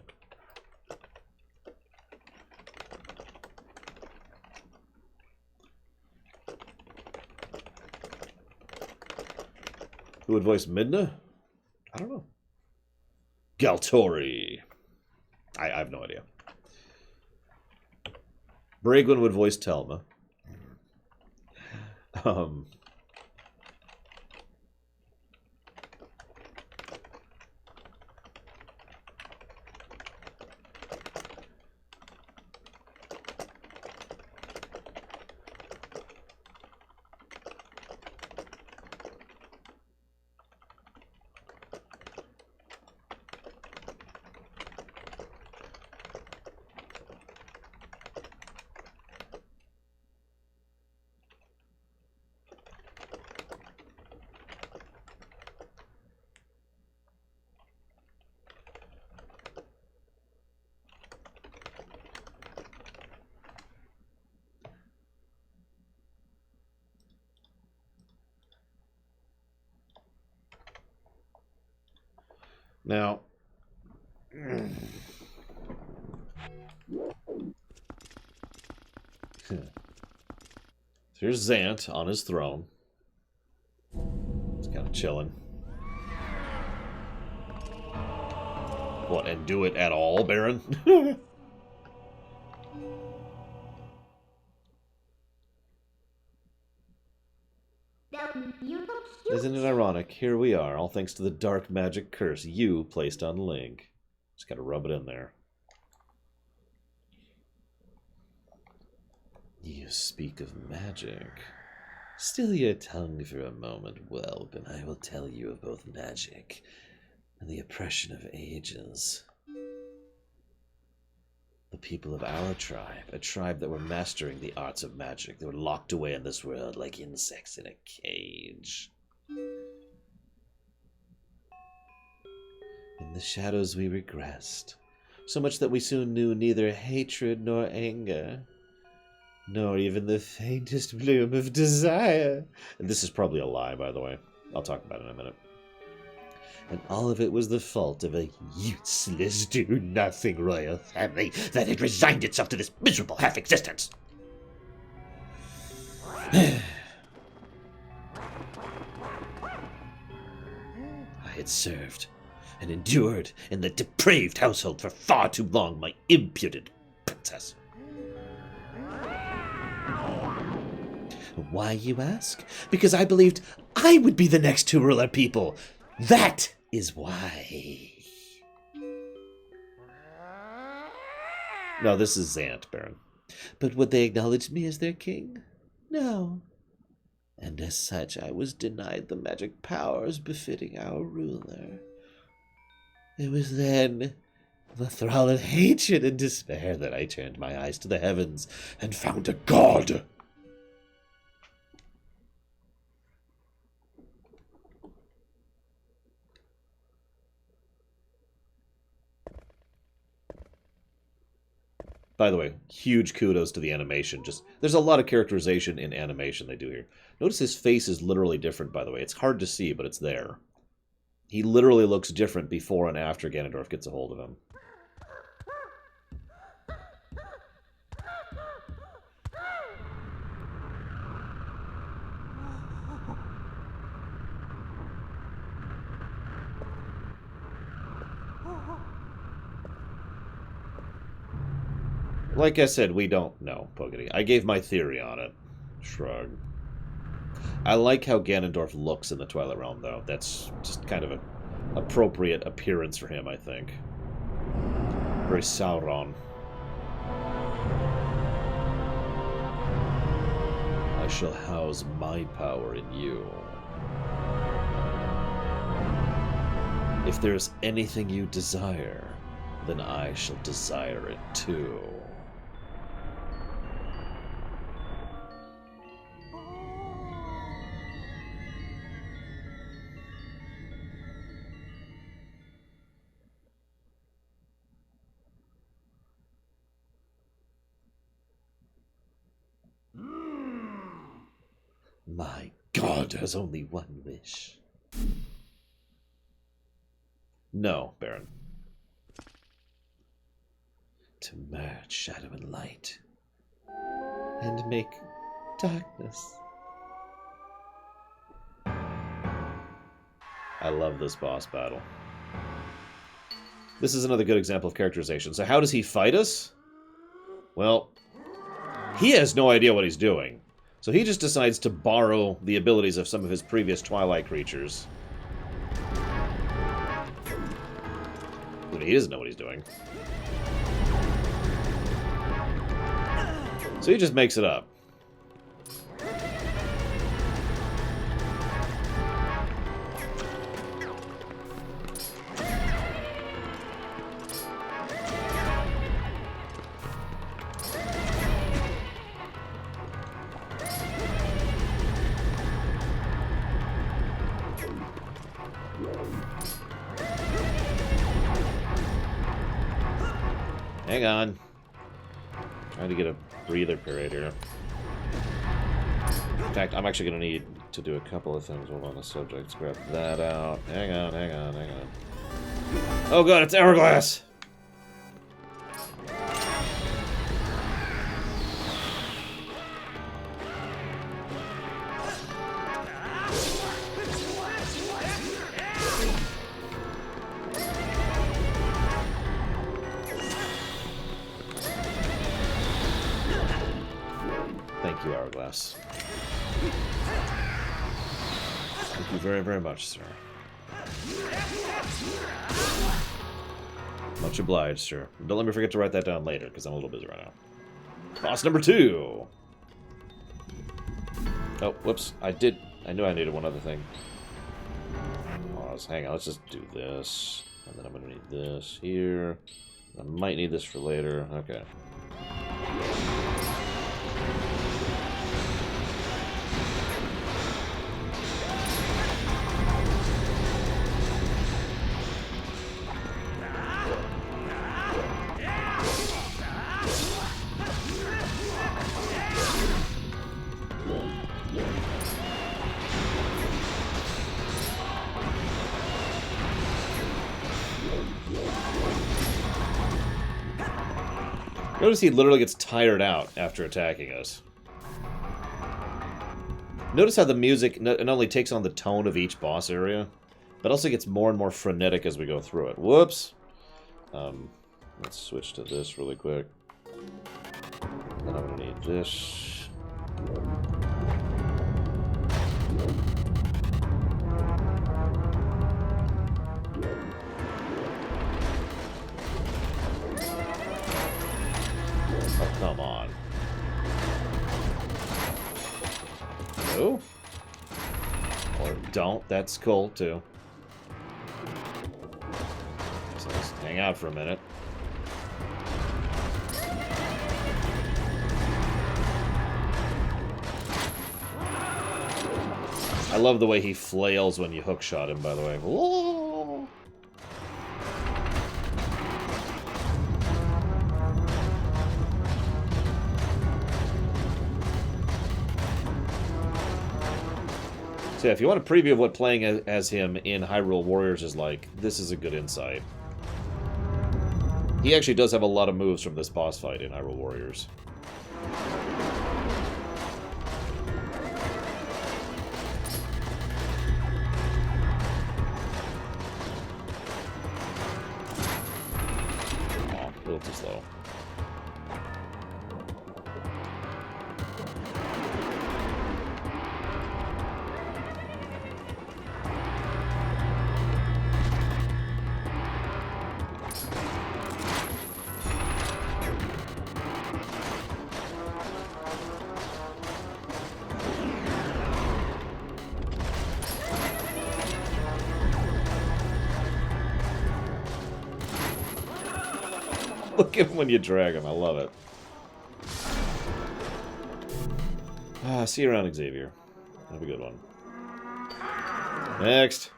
Who would voice Midna? I don't know. Galtori. I have no idea. Bragwin would voice Telma. Now, here's Zant on his throne. He's kind of chilling. What, and do it at all, Baron? Isn't it ironic? Here we are, all thanks to the dark magic curse you placed on Link. Just gotta rub it in there. You speak of magic. Still your tongue for a moment, whelp, and I will tell you of both magic and the oppression of ages. The people of our tribe, a tribe that were mastering the arts of magic, they were locked away in this world like insects in a cage. In the shadows we regressed, so much that we soon knew neither hatred nor anger, nor even the faintest bloom of desire. And this is probably a lie, by the way. I'll talk about it in a minute. And all of it was the fault of a useless, do-nothing royal family that had resigned itself to this miserable half-existence. I had served and endured in the depraved household for far too long, my impudent princess. Why, you ask? Because I believed I would be the next to rule our people. That is why. No, this is Zant, Baron. But would they acknowledge me as their king? No. And as such, I was denied the magic powers befitting our ruler. It was then, the thrall of hatred and despair, that I turned my eyes to the heavens and found a god. By the way, huge kudos to the animation. There's a lot of characterization in animation they do here. Notice his face is literally different, by the way. It's hard to see, but it's there. He literally looks different before and after Ganondorf gets a hold of him. Like I said, we don't know, Pogity. I gave my theory on it. Shrug. I like how Ganondorf looks in the Twilight Realm, though. That's just kind of an appropriate appearance for him, I think. Very Sauron. I shall house my power in you. If there is anything you desire, then I shall desire it too. My god has only one wish. No, Baron. To merge shadow and light. And make darkness. I love this boss battle. This is another good example of characterization. So how does he fight us? Well, he has no idea what he's doing. So he just decides to borrow the abilities of some of his previous Twilight creatures. I mean, he doesn't know what he's doing. So he just makes it up. Hang on. Trying to get a breather period here. In fact, I'm actually going to need to do a couple of things while on the subject. Let's grab that out. Hang on, hang on, hang on. Oh god, it's Hourglass! Thank you, Hourglass. Thank you very, very much, sir. Much obliged, sir. Don't let me forget to write that down later, because I'm a little busy right now. Boss number 2! Oh, whoops. I knew I needed one other thing. Pause. Hang on, let's just do this. And then I'm going to need this here. I might need this for later. Okay. Notice he literally gets tired out after attacking us. Notice how the music not only takes on the tone of each boss area, but also gets more and more frenetic as we go through it. Whoops! Let's switch to this really quick. Then I'm gonna need this. Oh, come on. No? Or don't, that's cool too. So let's hang out for a minute. I love the way he flails when you hookshot him, by the way. Whoa! So yeah, if you want a preview of what playing as him in Hyrule Warriors is like, this is a good insight. He actually does have a lot of moves from this boss fight in Hyrule Warriors. Oh, a little too slow. Look at him when you drag him. I love it. See you around, Xavier. Have a good one. Next.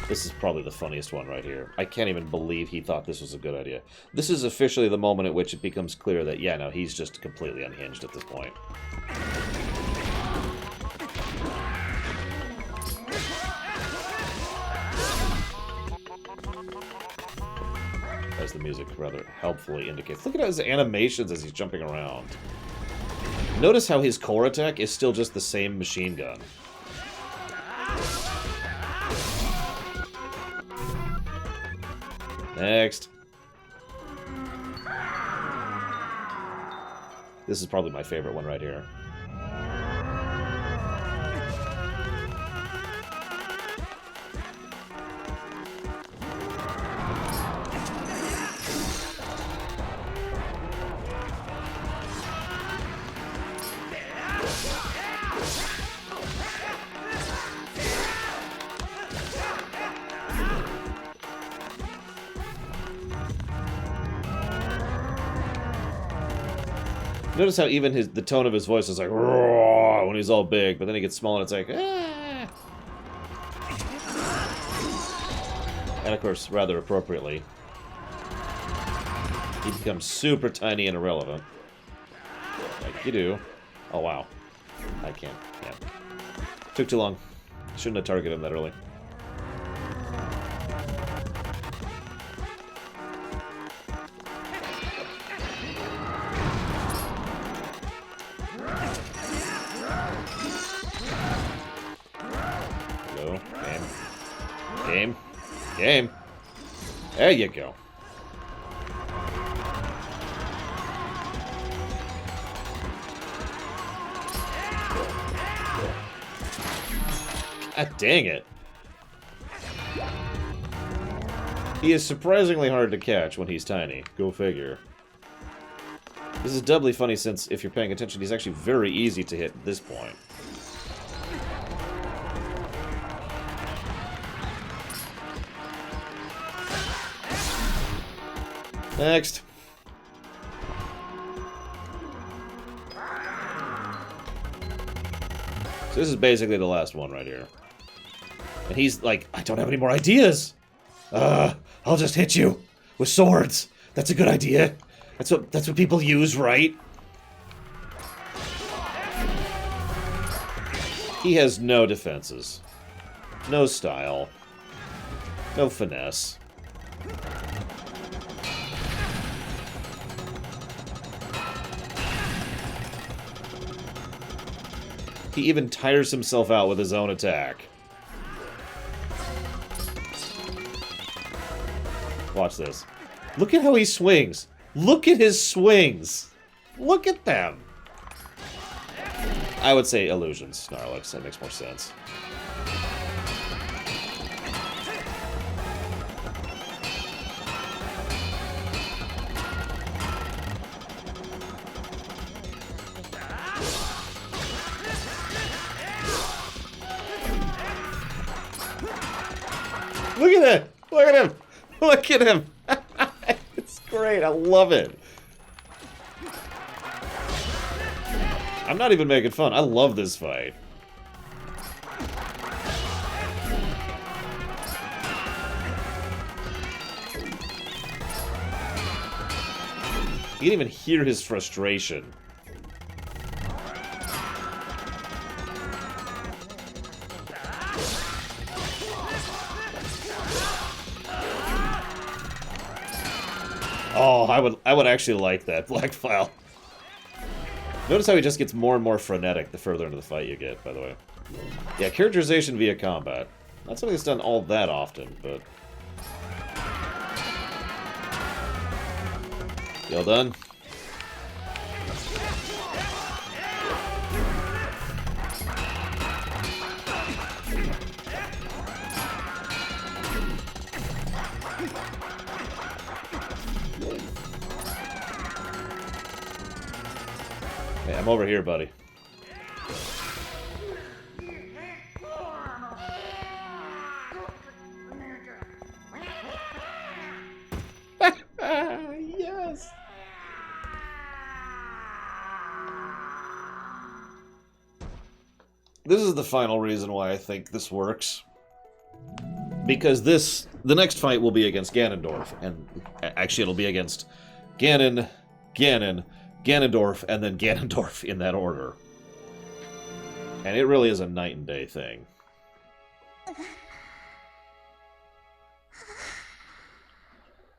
This is probably the funniest one right here. I can't even believe he thought this was a good idea. This is officially the moment at which it becomes clear that, yeah, no, he's just completely unhinged at this point. As the music rather helpfully indicates. Look at his animations as he's jumping around. Notice how his core attack is still just the same machine gun. Next. This is probably my favorite one right here. Notice how even the tone of his voice is like roar when he's all big, but then he gets small and it's like ah. And of course, rather appropriately, he becomes super tiny and irrelevant. Like you do. Oh wow. I can't. Yeah. Took too long. Shouldn't have targeted him that early. Game. Game. There you go. God dang it. He is surprisingly hard to catch when he's tiny. Go figure. This is doubly funny since, if you're paying attention, he's actually very easy to hit at this point. Next. So this is basically the last one right here. And he's like, I don't have any more ideas! I'll just hit you with swords. That's a good idea. That's what people use, right? He has no defenses. No style. No finesse. He even tires himself out with his own attack. Watch this. Look at how he swings. Look at his swings. Look at them. I would say illusions, Snarlix. That makes more sense. Look at it! Look at him! Look at him! It's great, I love it. I'm not even making fun. I love this fight. You can even hear his frustration. Oh, I would actually like that, Black File. Notice how he just gets more and more frenetic the further into the fight you get, by the way. Yeah, characterization via combat. Not something that's done all that often, but... You all done? Hey, I'm over here, buddy. Yes! This is the final reason why I think this works. Because the next fight will be against Ganondorf, and actually it'll be against Ganon, Ganondorf, and then Ganondorf in that order. And it really is a night and day thing.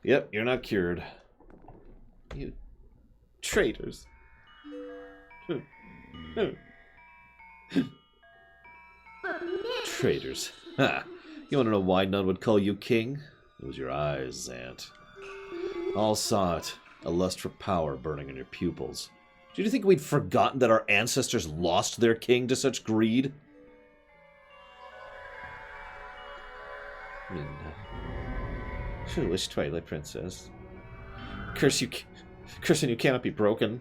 Yep, you're not cured. You traitors. Traitors. Ha! You want to know why none would call you king? It was your eyes, Zant. All saw it. A lust for power burning in your pupils. Did you think we'd forgotten that our ancestors lost their king to such greed? Midna. Foolish Twilight Princess. Cursing you cannot be broken.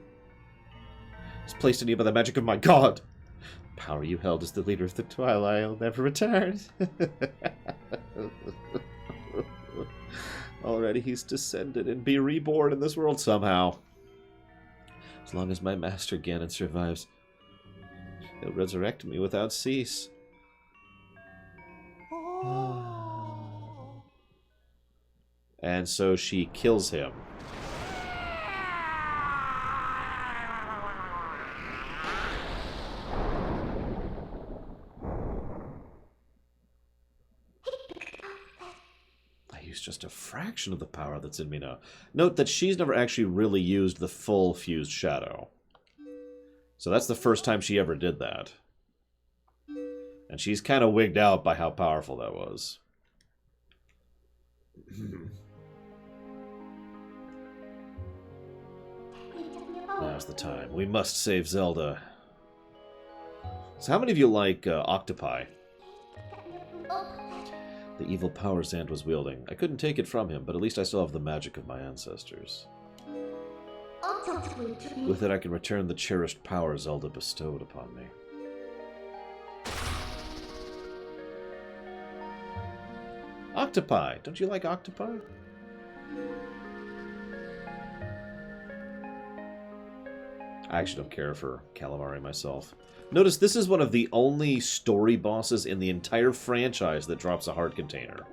It's placed in you by the magic of my god. The power you held as the leader of the Twilight will never return. Already he's descended and be reborn in this world somehow. As long as my master Ganon survives, he'll resurrect me without cease. And so she kills him. Just a fraction of the power that's in me now. Note that she's never actually really used the full fused shadow. So that's the first time she ever did that. And she's kind of wigged out by how powerful that was. Now's the time. We must save Zelda. So how many of you like Octopi? The evil power Zant was wielding. I couldn't take it from him, but at least I still have the magic of my ancestors. With it I can return the cherished power Zelda bestowed upon me. Octopi! Don't you like octopi? I actually don't care for calamari myself. Notice this is one of the only story bosses in the entire franchise that drops a heart container.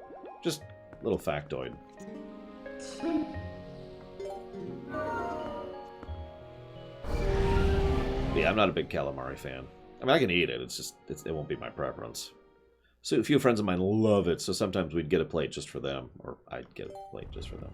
Just a little factoid. Yeah, I'm not a big calamari fan. I mean, I can eat it. It's just, it won't be my preference. So a few friends of mine love it, so sometimes we'd get a plate just for them. Or I'd get a plate just for them.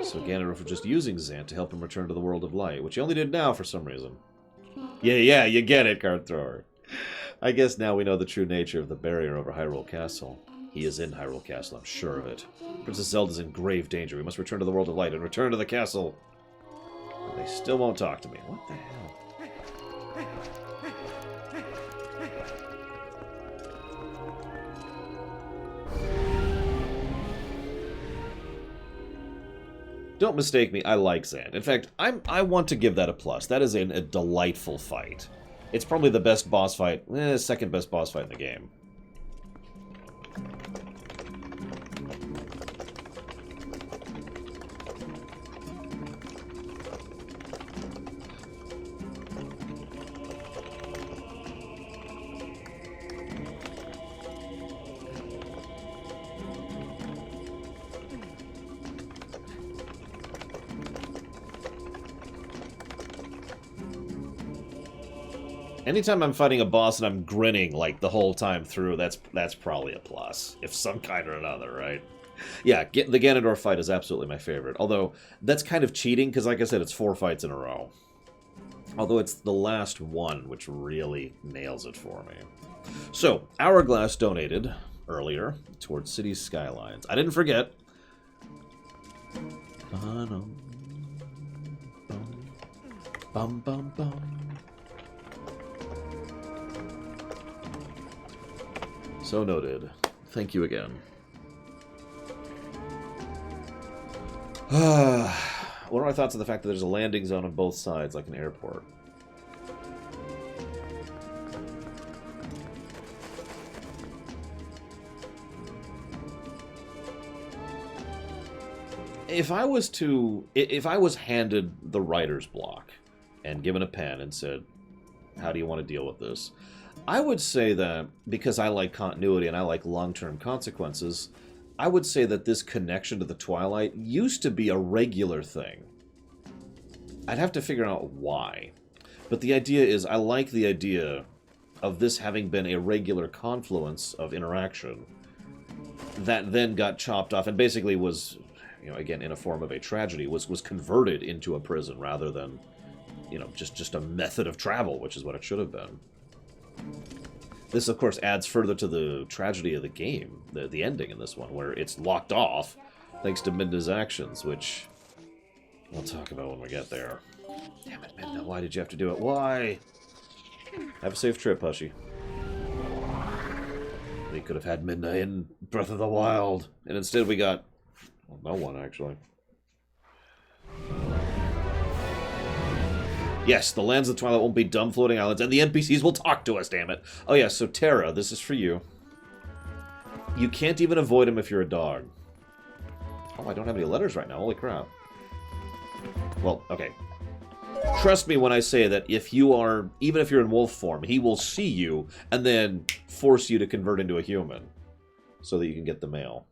So Ganondorf was just using Zant to help him return to the world of light, which he only did now for some reason. Yeah, you get it, card thrower. I guess now we know the true nature of the barrier over Hyrule Castle. He is in Hyrule Castle, I'm sure of it. Princess Zelda's in grave danger. We must return to the world of light and return to the castle. And they still won't talk to me. What the hell? Don't mistake me, I like Zant. In fact, I want to give that a plus. That is a delightful fight. It's probably the best boss fight, second best boss fight in the game. Anytime I'm fighting a boss and I'm grinning like the whole time through, that's probably a plus, if some kind or another, right? Yeah, the Ganondorf fight is absolutely my favorite. Although that's kind of cheating because, like I said, it's 4 fights in a row. Although it's the last one which really nails it for me. So Hourglass donated earlier towards City Skylines. I didn't forget. Bum bum bum. So noted. Thank you again. What are my thoughts on the fact that there's a landing zone on both sides, like an airport? If I was handed the writer's block and given a pen and said, how do you want to deal with this? I would say that, because I like continuity and I like long-term consequences, I would say that this connection to the Twilight used to be a regular thing. I'd have to figure out why. But the idea is, I like the idea of this having been a regular confluence of interaction that then got chopped off and basically was, you know, again, in a form of a tragedy, was converted into a prison rather than, you know, just a method of travel, which is what it should have been. This, of course, adds further to the tragedy of the game, the ending in this one, where it's locked off thanks to Midna's actions, which we'll talk about when we get there. Damn it, Midna, why did you have to do it? Why? Have a safe trip, Hushy. We could have had Midna in Breath of the Wild, and instead we got, well, no one, actually. Yes, the lands of the Twilight won't be dumb floating islands, and the NPCs will talk to us, damn it. Oh yeah, so Terra, this is for you. You can't even avoid him if you're a dog. Oh, I don't have any letters right now, holy crap. Well, okay. Trust me when I say that if you are, even if you're in wolf form, he will see you and then force you to convert into a human so that you can get the mail.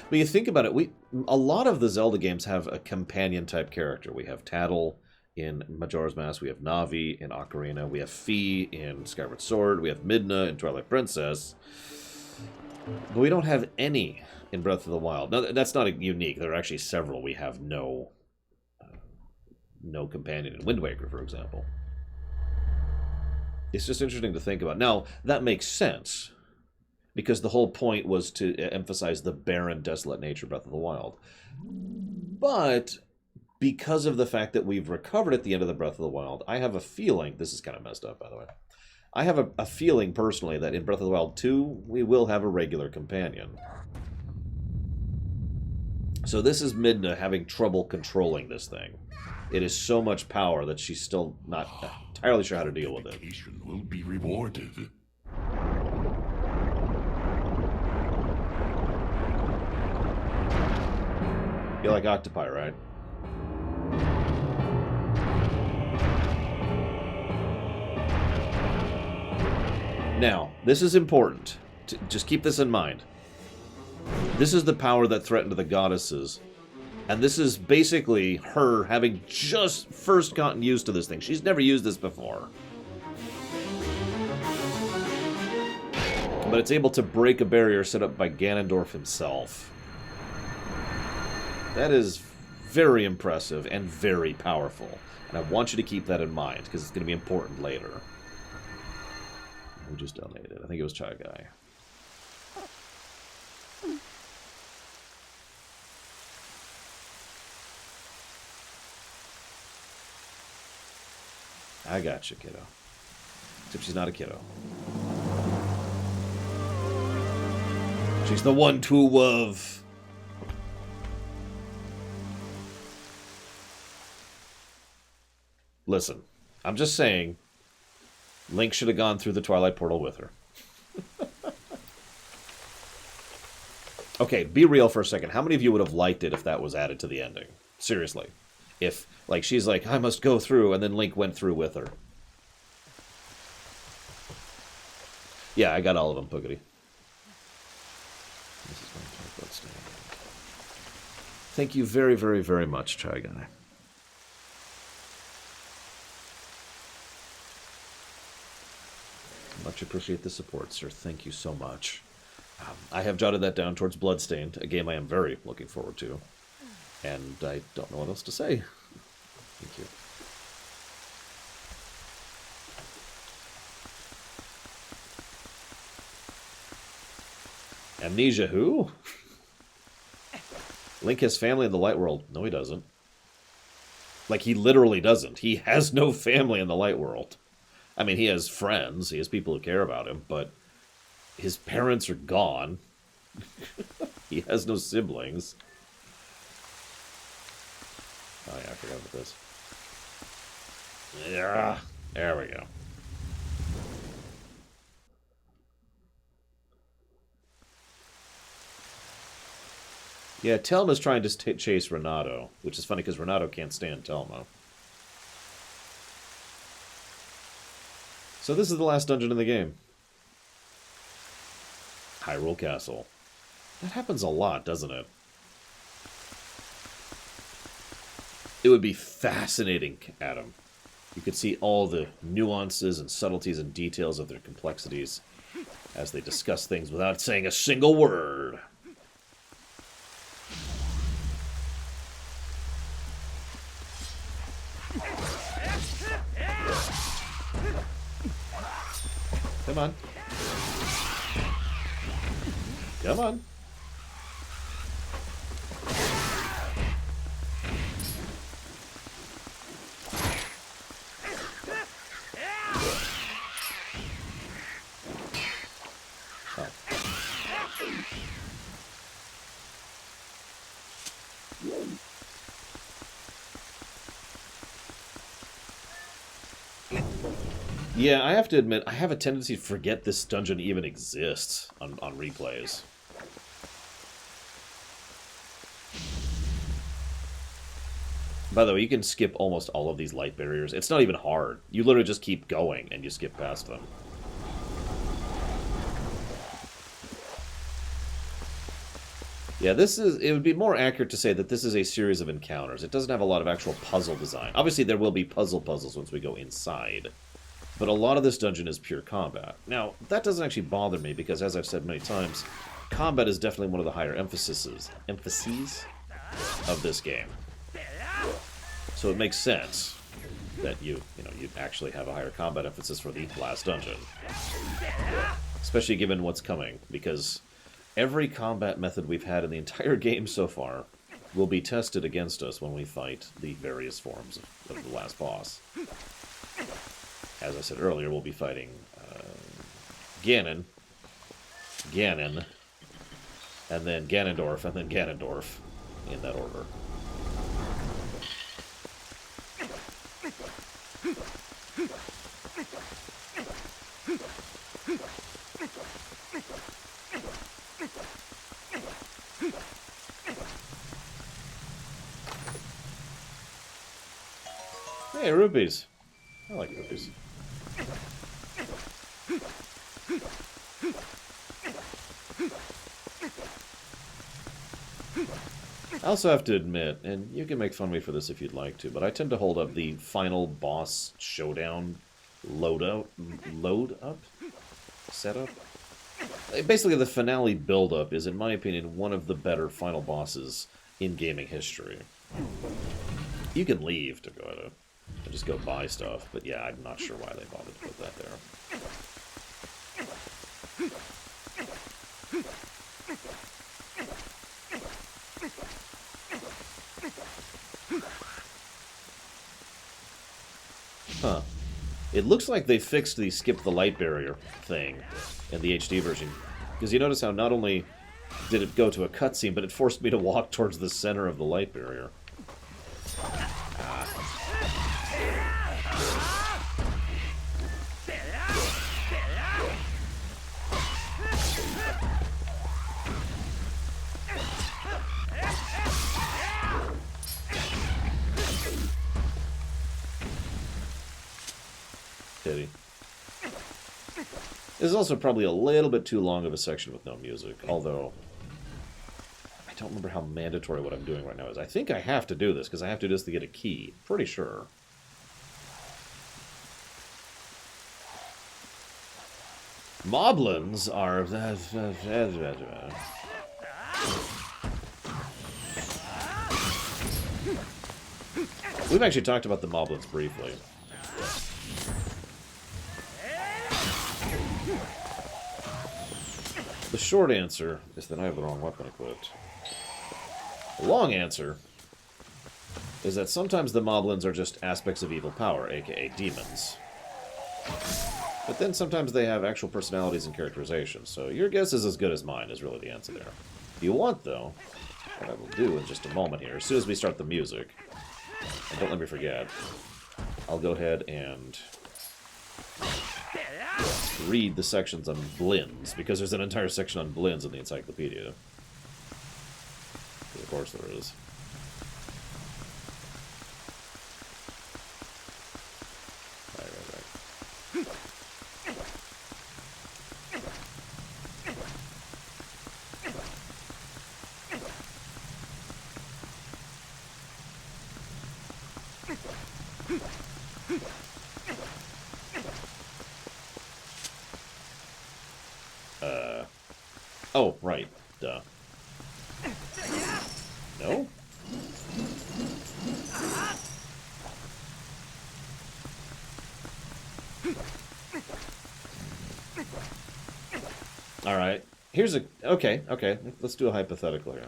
But you think about it, a lot of the Zelda games have a companion-type character. We have Tattle in Majora's Mask. We have Navi in Ocarina. We have Fi in Skyward Sword. We have Midna in Twilight Princess. But we don't have any in Breath of the Wild. Now, that's not unique. There are actually several we have no companion in Wind Waker, for example. It's just interesting to think about. Now, that makes sense, because the whole point was to emphasize the barren, desolate nature of Breath of the Wild. But because of the fact that we've recovered at the end of the Breath of the Wild, I have a feeling, this is kind of messed up, by the way, I have a feeling, personally, that in Breath of the Wild 2, we will have a regular companion. So this is Midna having trouble controlling this thing. It is so much power that she's still not entirely sure how to deal with it. Dedication will be rewarded. You like octopi, right? Now, this is important. Just keep this in mind. This is the power that threatened the goddesses. And this is basically her having just first gotten used to this thing. She's never used this before. But it's able to break a barrier set up by Ganondorf himself. That is very impressive and very powerful. And I want you to keep that in mind, because it's going to be important later. Who just donated? I think it was Chai Guy. I got you, kiddo. Except she's not a kiddo. She's the one to love. Listen, I'm just saying, Link should have gone through the Twilight Portal with her. Okay, be real for a second. How many of you would have liked it if that was added to the ending? Seriously. If, like, she's like, I must go through, and then Link went through with her. Yeah, I got all of them, Poogity. This is my stand. Thank you very, very, very much, Chai Guy. Much appreciate the support, sir. Thank you so much. I have jotted that down towards Bloodstained, a game I am very looking forward to. And I don't know what else to say. Thank you. Amnesia who? Link has family in the Light World. No, he doesn't. Like, he literally doesn't. He has no family in the Light World. I mean, he has friends. He has people who care about him, but his parents are gone. He has no siblings. Oh, yeah, I forgot about this. Yeah, there we go. Yeah, Telma's trying to chase Renato, which is funny because Renato can't stand Telma. So this is the last dungeon in the game. Hyrule Castle. That happens a lot, doesn't it? It would be fascinating, Adam. You could see all the nuances and subtleties and details of their complexities as they discuss things without saying a single word. Come on. Come on. Oh. Yeah, I have to admit, I have a tendency to forget this dungeon even exists on replays. By the way, you can skip almost all of these light barriers. It's not even hard. You literally just keep going and you skip past them. Yeah, it would be more accurate to say that this is a series of encounters. It doesn't have a lot of actual puzzle design. Obviously, there will be puzzles once we go inside. But a lot of this dungeon is pure combat. Now, that doesn't actually bother me, because as I've said many times, combat is definitely one of the higher emphases of this game. So it makes sense that you'd actually have a higher combat emphasis for the last dungeon. Especially given what's coming, because every combat method we've had in the entire game so far will be tested against us when we fight the various forms of the last boss. As I said earlier, we'll be fighting Ganon, and then Ganondorf, and then Ganondorf, in that order. Hey, rupees. I like rupees. I also have to admit, and you can make fun of me for this if you'd like to, but I tend to hold up the final boss showdown setup. Basically, the finale build-up is, in my opinion, one of the better final bosses in gaming history. You can leave to go to and just go buy stuff, but yeah, I'm not sure why they bothered to put that there. Huh. It looks like they fixed the skip the light barrier thing in the HD version. Because you notice how not only did it go to a cutscene, but it forced me to walk towards the center of the light barrier. Pity. This is also probably a little bit too long of a section with no music, although I don't remember how mandatory what I'm doing right now is. I think I have to do this, because I have to do this to get a key. Pretty sure. Moblins are... We've actually talked about the Moblins briefly. The short answer is that I have the wrong weapon equipped. The long answer is that sometimes the Moblins are just aspects of evil power, aka demons. But then sometimes they have actual personalities and characterizations, so your guess is as good as mine, is really the answer there. If you want, though, what I will do in just a moment here, as soon as we start the music, and don't let me forget, I'll go ahead and read the sections on blins, because there's an entire section on blins in the encyclopedia. Of course there is. Right. Oh, right. Duh. No? Alright. Here's a... Okay. Let's do a hypothetical here.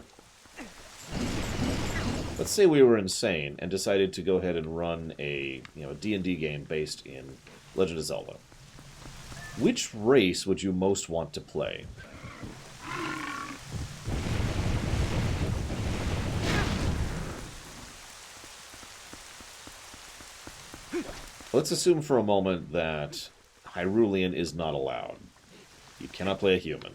Let's say we were insane and decided to go ahead and run a D&D game based in Legend of Zelda. Which race would you most want to play? Let's assume for a moment that Hyrulean is not allowed. You cannot play a human.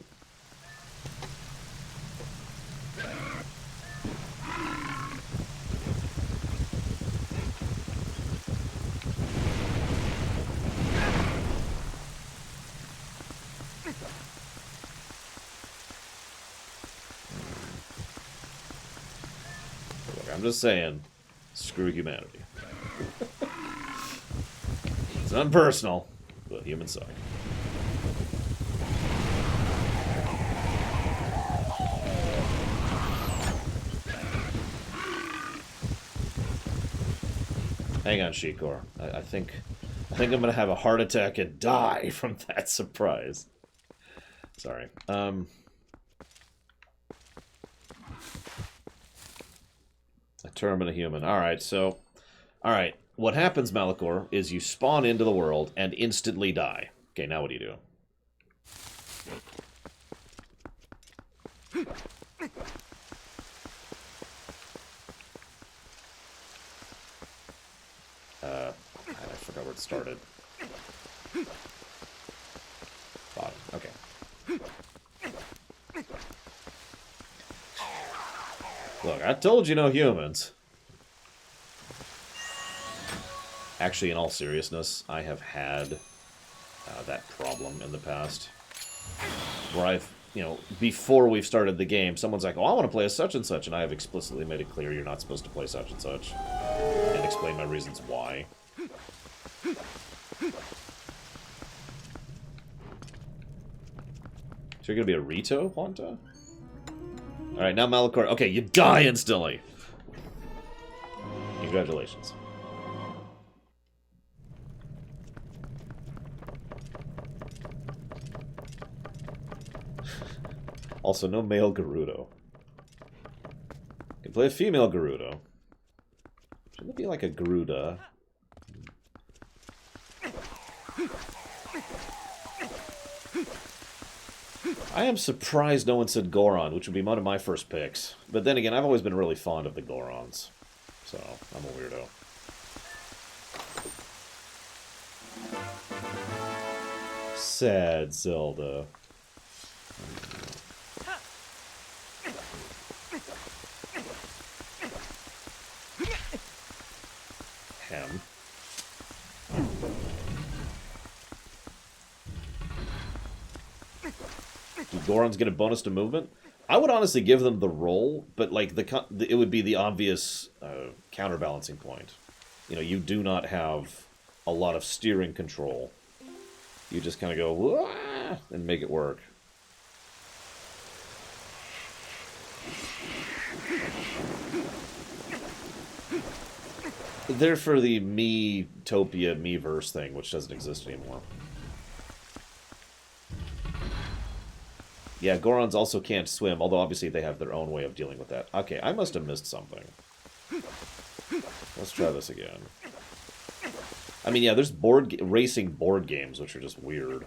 Look, I'm just saying, screw humanity. It's not personal, but humans suck. Hang on, Shikor. I think I'm gonna have a heart attack and die from that surprise. Sorry. A term and a human. Alright, so... Alright, what happens, Malachor, is you spawn into the world and instantly die. Okay, now what do you do? I forgot where it started. Bottom, okay. Look, I told you no humans. Actually, in all seriousness, I have had that problem in the past. Where I've, before we've started the game, someone's like, oh, I want to play as such and such, and I have explicitly made it clear you're not supposed to play such and such. And explain my reasons why. So you're gonna be a Rito, Ponta? Alright, now Malachor. Okay, you die instantly! Congratulations. Also, no male Gerudo. You can play a female Gerudo. Shouldn't it be like a Garuda? I am surprised no one said Goron, which would be one of my first picks. But then again, I've always been really fond of the Gorons. So, I'm a weirdo. Sad Zelda. Hem. Do Gorons get a bonus to movement? I would honestly give them the roll, but like it would be the obvious counterbalancing point. You do not have a lot of steering control. You just kind of go wah, and make it work. They're for the Me-topia, Me-verse thing, which doesn't exist anymore. Yeah, Gorons also can't swim, although obviously they have their own way of dealing with that. Okay, I must have missed something. Let's try this again. I mean, yeah, there's racing board games, which are just weird.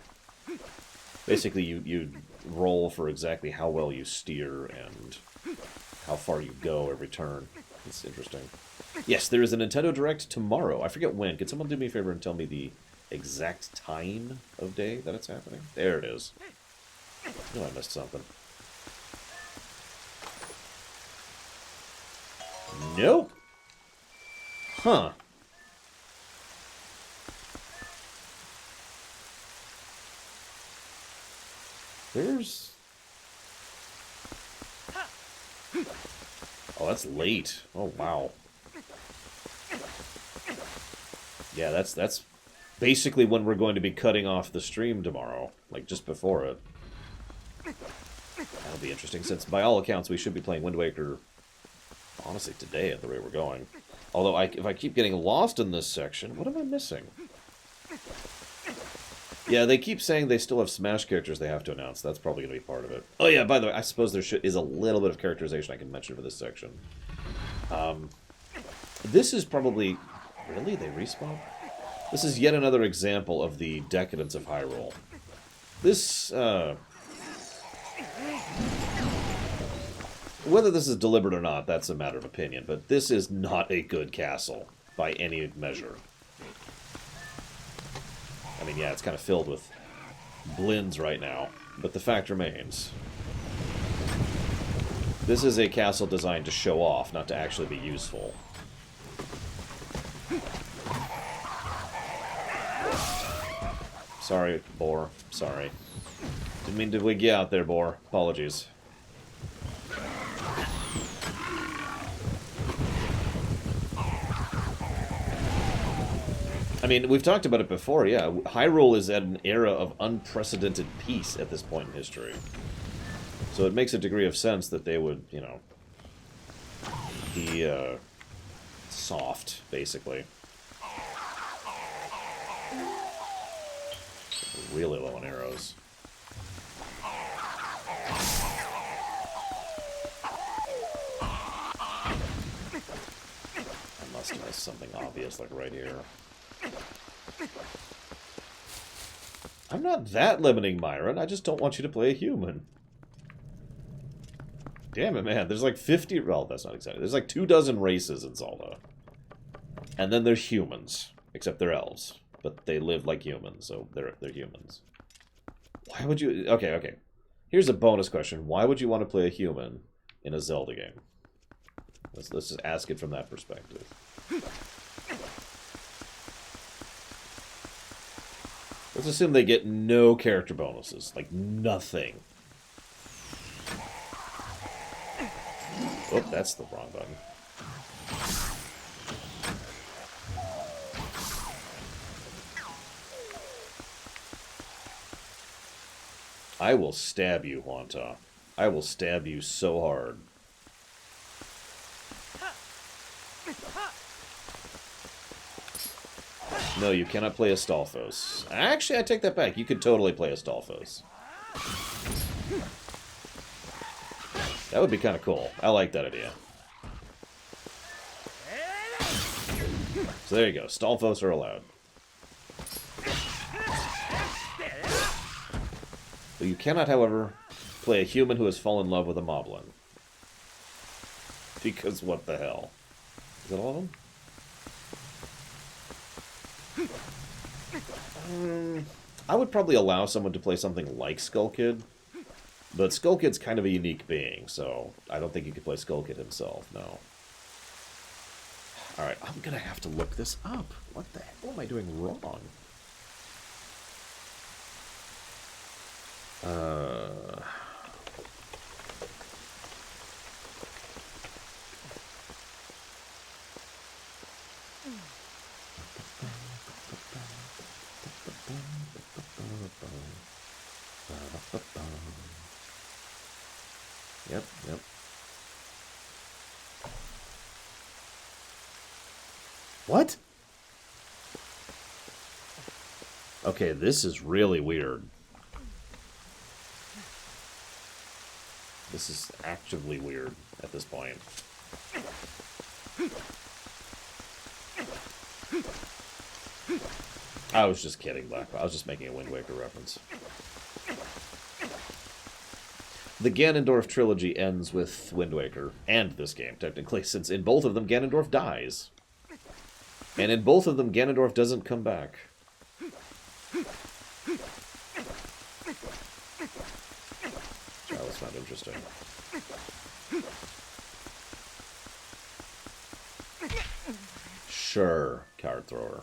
Basically, you roll for exactly how well you steer and how far you go every turn. It's interesting. Yes, there is a Nintendo Direct tomorrow. I forget when. Can someone do me a favor and tell me the exact time of day that it's happening? There it is. I knew I missed something. Nope. Huh. There's... Oh, that's late. Oh, wow. Yeah, that's basically when we're going to be cutting off the stream tomorrow. Like, just before it. That'll be interesting, since by all accounts we should be playing Wind Waker, honestly, today at the rate we're going. Although, if I keep getting lost in this section, what am I missing? Yeah, they keep saying they still have Smash characters they have to announce. That's probably going to be part of it. Oh yeah, by the way, I suppose there is a little bit of characterization I can mention for this section. This is probably... Really? They respawn? This is yet another example of the decadence of Hyrule. This, whether this is deliberate or not, that's a matter of opinion, but this is not a good castle, by any measure. I mean, yeah, it's kind of filled with blins right now, but the fact remains. This is a castle designed to show off, not to actually be useful. Sorry, Boar. Sorry. Didn't mean to wig you out there, Boar. Apologies. I mean, we've talked about it before, yeah. Hyrule is at an era of unprecedented peace at this point in history. So it makes a degree of sense that they would, you know, be soft, basically. Really low on arrows. I must have missed something obvious, like right here. I'm not that limiting, Myron. I just don't want you to play a human. Damn it, man. There's like 50... Well, that's not exactly. There's like 24 races in Zelda. And then there's humans. Except they're elves. But they live like humans, so they're humans. Why would you... Okay. Here's a bonus question. Why would you want to play a human in a Zelda game? Let's just ask it from that perspective. Let's assume they get no character bonuses. Like, nothing. Oh, that's the wrong button. I will stab you, Huanta. I will stab you so hard. No, you cannot play Astolfos. Actually, I take that back. You could totally play Astolfos. That would be kind of cool. I like that idea. So there you go. Astolfos are allowed. But you cannot, however, play a human who has fallen in love with a moblin. Because what the hell? Is that all of them? I would probably allow someone to play something like Skull Kid. But Skull Kid's kind of a unique being, so I don't think you could play Skull Kid himself, no. Alright, I'm gonna have to look this up. What the hell am I doing wrong? Yep. What? Okay, this is really weird. This is actively weird at this point. I was just kidding, Black. I was just making a Wind Waker reference. The Ganondorf trilogy ends with Wind Waker, and this game, technically, since in both of them, Ganondorf dies. And in both of them, Ganondorf doesn't come back. That was not interesting. Sure, card thrower.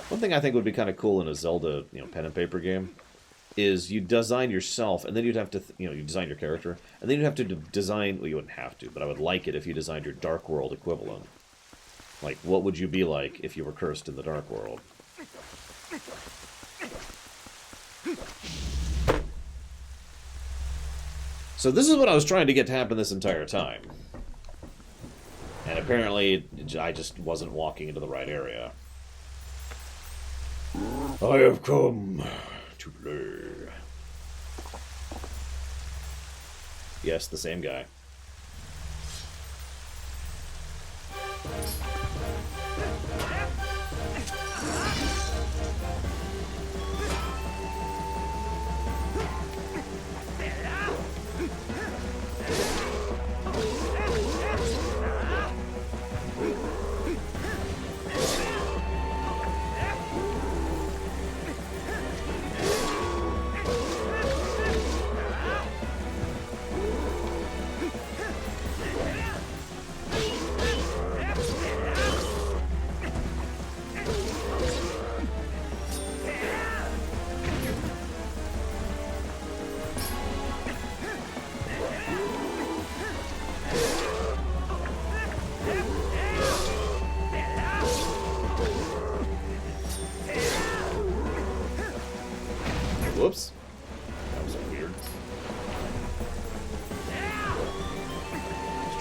One thing I think would be kind of cool in a Zelda, pen and paper game, is you design yourself, and then you'd have to, you design your character, and then you'd have to design, well, you wouldn't have to, but I would like it if you designed your Dark World equivalent. Like, what would you be like if you were cursed in the Dark World? So this is what I was trying to get to happen this entire time. And apparently, I just wasn't walking into the right area. I have come to play. Yes, the same guy.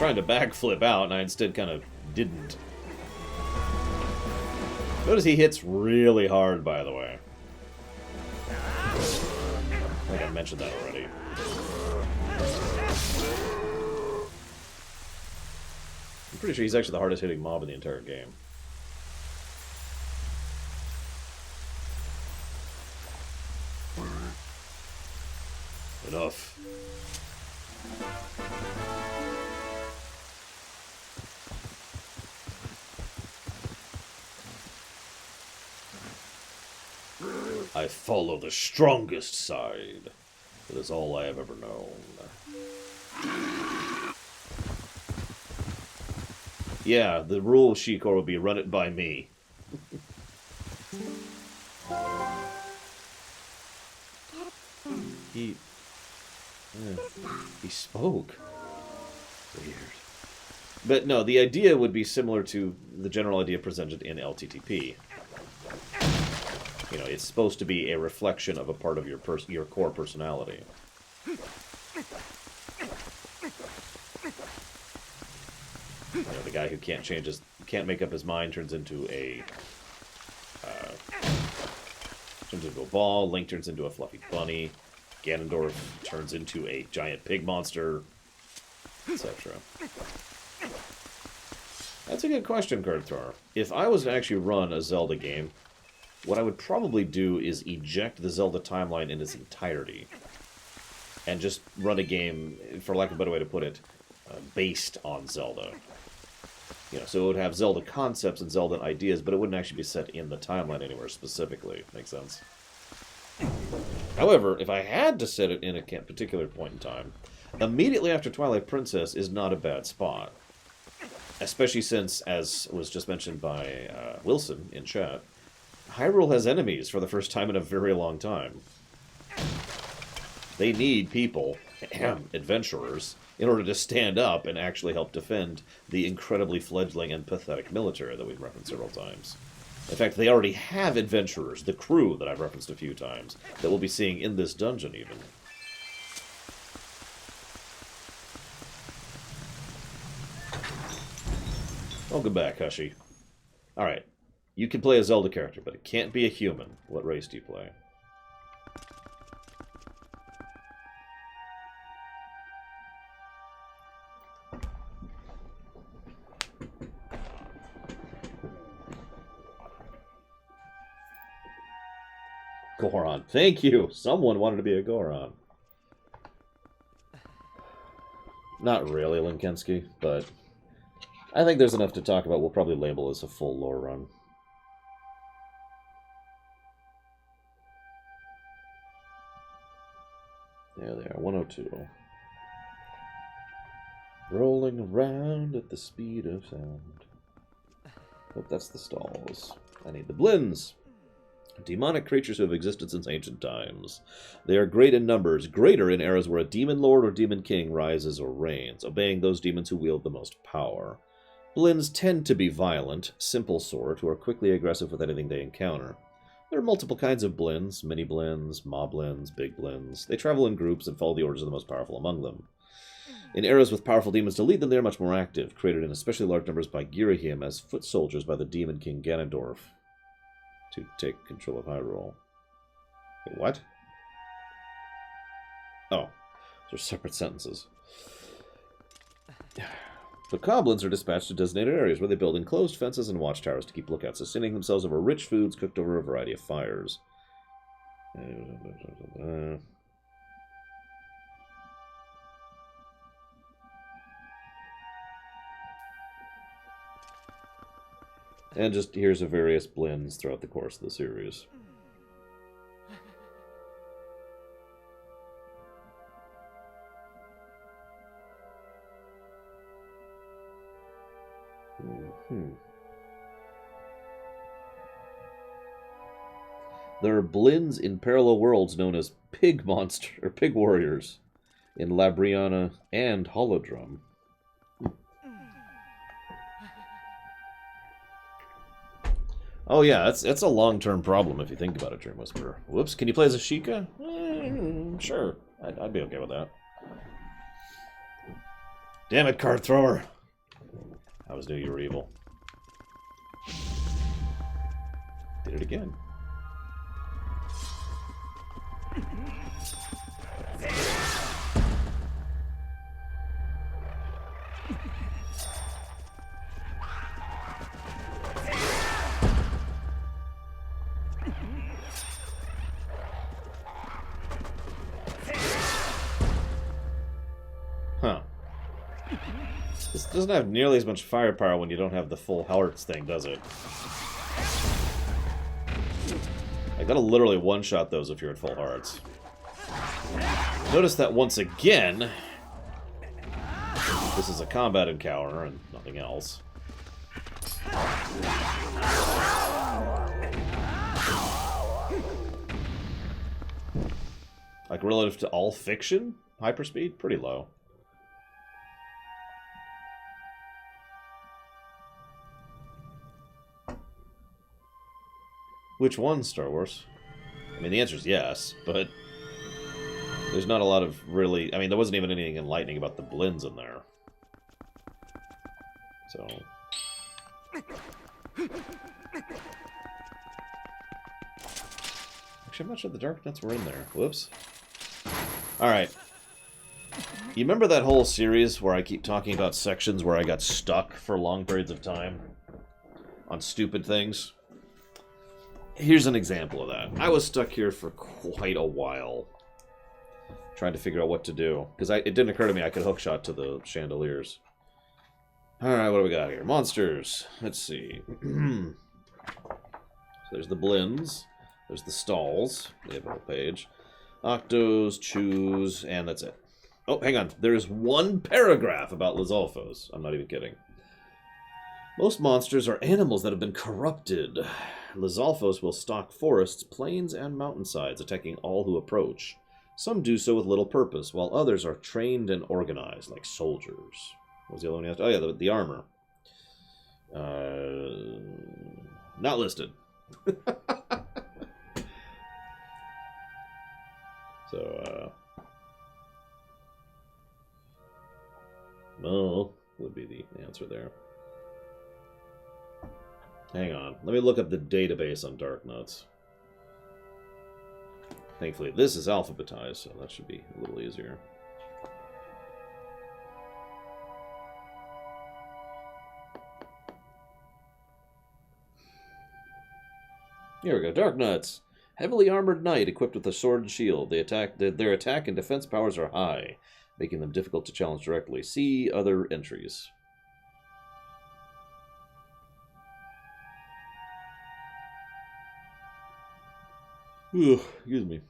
trying to backflip out, and I instead kind of didn't. Notice he hits really hard, by the way. I think I mentioned that already. I'm pretty sure he's actually the hardest hitting mob in the entire game. Enough. I follow the strongest side. That is all I have ever known. Yeah, the rule, Shikor, will be run it by me. He spoke. Weird. But no, the idea would be similar to the general idea presented in LTTP. You know, it's supposed to be a reflection of a part of your core personality. You know, the guy who can't make up his mind turns into a ball. Link turns into a fluffy bunny. Ganondorf turns into a giant pig monster, etc. That's a good question, Card Thrower. If I was to actually run a Zelda game, what I would probably do is eject the Zelda timeline in its entirety. And just run a game, for lack of a better way to put it, based on Zelda. You know, so it would have Zelda concepts and Zelda ideas, but it wouldn't actually be set in the timeline anywhere specifically. Makes sense? However, if I had to set it in a particular point in time, immediately after Twilight Princess is not a bad spot. Especially since, as was just mentioned by Wilson in chat, Hyrule has enemies for the first time in a very long time. They need people, adventurers, in order to stand up and actually help defend the incredibly fledgling and pathetic military that we've referenced several times. In fact, they already have adventurers, the crew that I've referenced a few times, that we'll be seeing in this dungeon even. Welcome back, Hushy. Alright, you can play a Zelda character, but it can't be a human. What race do you play? Goron. Thank you! Someone wanted to be a Goron. Not really, Linkensky, but I think there's enough to talk about. We'll probably label this a full lore run. There they are, 102. Rolling around at the speed of sound. Hope that's the stalls. I need the blins. Demonic creatures who have existed since ancient times. They are great in numbers, greater in eras where a demon lord or demon king rises or reigns, obeying those demons who wield the most power. Blins tend to be violent, simple sort, who are quickly aggressive with anything they encounter. There are multiple kinds of blins, mini blins, mob blins, big blins. They travel in groups and follow the orders of the most powerful among them. In eras with powerful demons to lead them, they are much more active, created in especially large numbers by Girahim as foot soldiers by the demon king Ganondorf to take control of Hyrule. Wait, what? Oh, those are separate sentences. The goblins are dispatched to designated areas where they build enclosed fences and watchtowers to keep lookouts, sustaining themselves over rich foods cooked over a variety of fires. And just here's a various blends throughout the course of the series. There are blins in parallel worlds known as pig monster or pig warriors in Labriana and Holodrum. Oh yeah, that's a long-term problem if you think about it, Dream Whisperer. Whoops, can you play as a Sheikah? Sure, I'd be okay with that. Damn it, card thrower! I always knew you were evil. Did it again. Huh. This doesn't have nearly as much firepower when you don't have the full hearts thing, does it? I gotta literally one-shot those if you're at full hearts. Notice that once again, this is a combat encounter and nothing else. Like, relative to all fiction, hyperspeed, pretty low. Which one, Star Wars? I mean, the answer is yes, but there's not a lot of really... I mean, there wasn't even anything enlightening about the blends in there. So... Actually, I'm not sure the Darknuts were in there. Whoops. Alright. You remember that whole series where I keep talking about sections where I got stuck for long periods of time? On stupid things? Here's an example of that. I was stuck here for quite a while. Trying to figure out what to do. Because it didn't occur to me I could hookshot to the chandeliers. Alright, what do we got here? Monsters. Let's see. So there's the blends. There's the stalls. They have a whole page. Octos, chews, and that's it. Oh, hang on. There's one paragraph about Lizalfos. I'm not even kidding. Most monsters are animals that have been corrupted. Lizalfos will stalk forests, plains, and mountainsides, attacking all who approach. Some do so with little purpose, while others are trained and organized, like soldiers. What was the other one you asked? Oh, yeah, the armor. Not listed. So, no, would be the answer there. Hang on. Let me look up the database on Darknuts. Thankfully, this is alphabetized, so that should be a little easier. Here we go. Darknuts. Heavily armored knight equipped with a sword and shield. Their attack and defense powers are high, making them difficult to challenge directly. See other entries. Ugh, excuse me.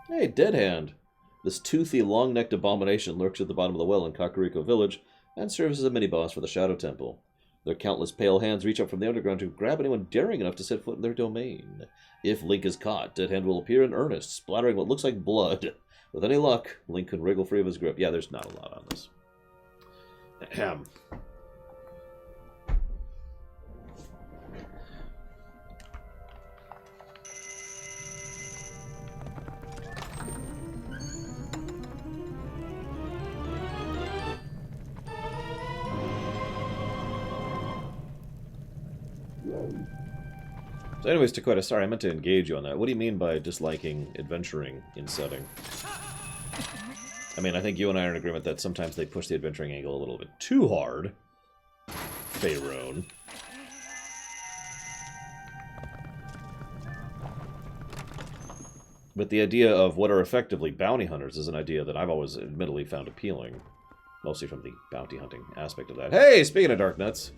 Hey, Dead Hand. This toothy, long-necked abomination lurks at the bottom of the well in Kakariko Village and serves as a mini-boss for the Shadow Temple. Their countless pale hands reach up from the underground to grab anyone daring enough to set foot in their domain. If Link is caught, Dead Hand will appear in earnest, splattering what looks like blood. With any luck, Link can wriggle free of his grip. Yeah, there's not a lot on this. Ahem. So anyways, Dakota, sorry, I meant to engage you on that. What do you mean by disliking adventuring in setting? I mean, I think you and I are in agreement that sometimes they push the adventuring angle a little bit too hard. Faerun. But the idea of what are effectively bounty hunters is an idea that I've always admittedly found appealing. Mostly from the bounty hunting aspect of that. Hey, speaking of Darknuts.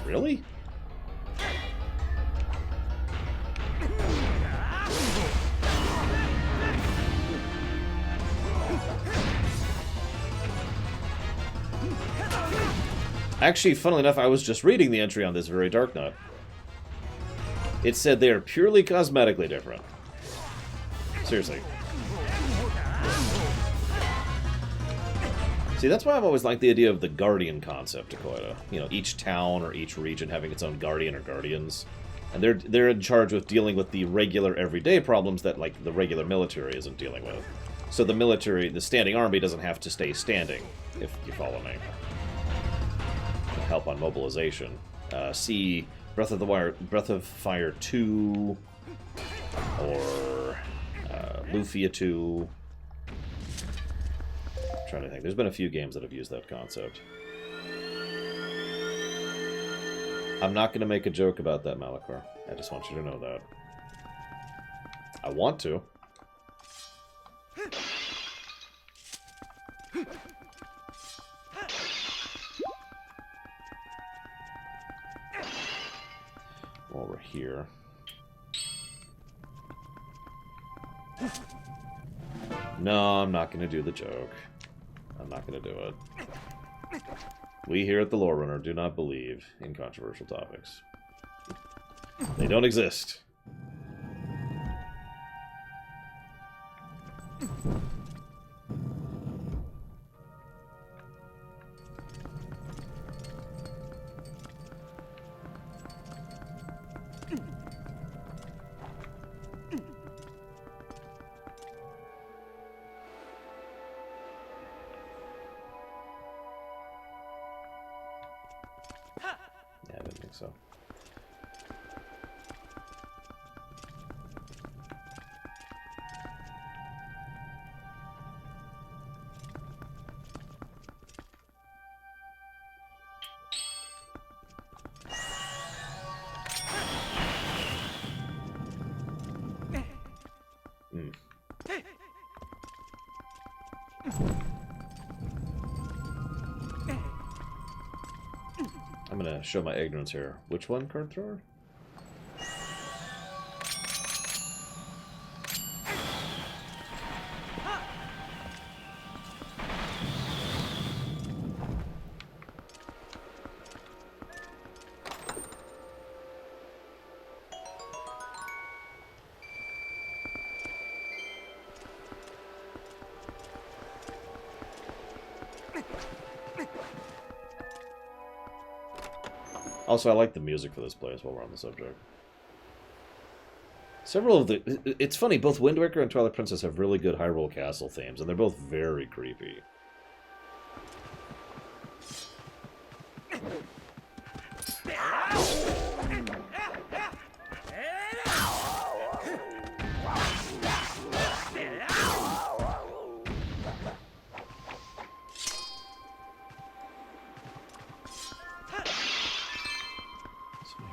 Really? Actually, funnily enough, I was just reading the entry on this very Darknut. It said they are purely cosmetically different. Seriously. See, that's why I've always liked the idea of the Guardian concept, Dakota. You know, each town or each region having its own Guardian or Guardians. And they're in charge with dealing with the regular, everyday problems that, like, the regular military isn't dealing with. So the military, the standing army, doesn't have to stay standing, if you follow me. Help on mobilization. See Breath of Fire 2, or Lufia 2. I'm trying to think. There's been a few games that have used that concept. I'm not going to make a joke about that, Malachor. I just want you to know that. I want to. While we're here. No, I'm not going to do the joke. I'm not going to do it. We here at the Lorerunner do not believe in controversial topics. They don't exist. Yeah, I didn't think so. I'm gonna show my ignorance here. Which one, card thrower? Also, I like the music for this place while we're on the subject. Several of the... It's funny, both Wind Waker and Twilight Princess have really good Hyrule Castle themes, and they're both very creepy.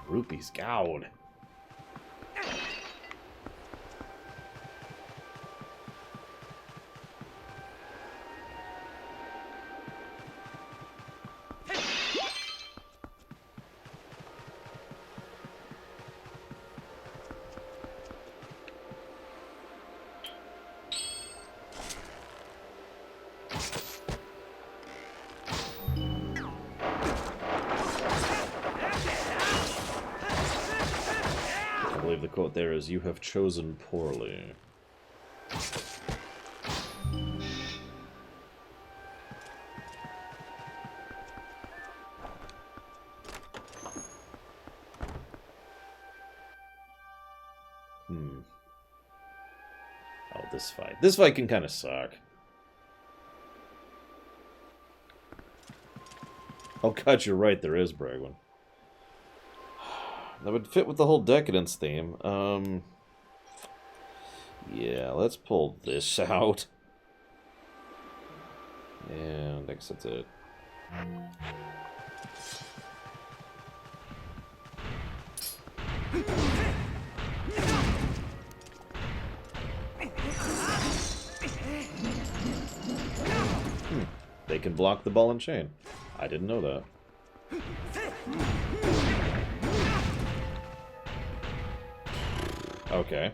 Rupees, goud. I believe the quote there is, "You have chosen poorly." Oh, this fight. This fight can kind of suck. Oh god, you're right, there is Bragwin. That would fit with the whole Decadence theme. Yeah, let's pull this out. And I guess that's it. They can block the ball and chain. I didn't know that. Okay.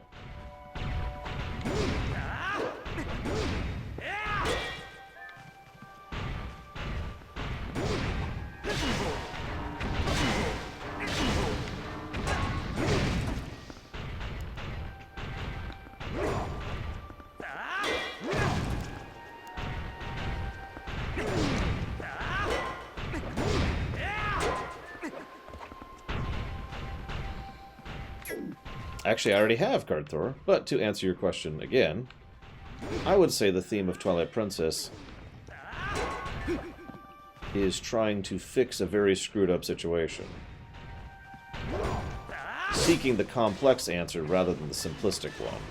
Actually, I already have card Thor, but to answer your question again, I would say the theme of Twilight Princess is trying to fix a very screwed up situation. Seeking the complex answer rather than the simplistic one.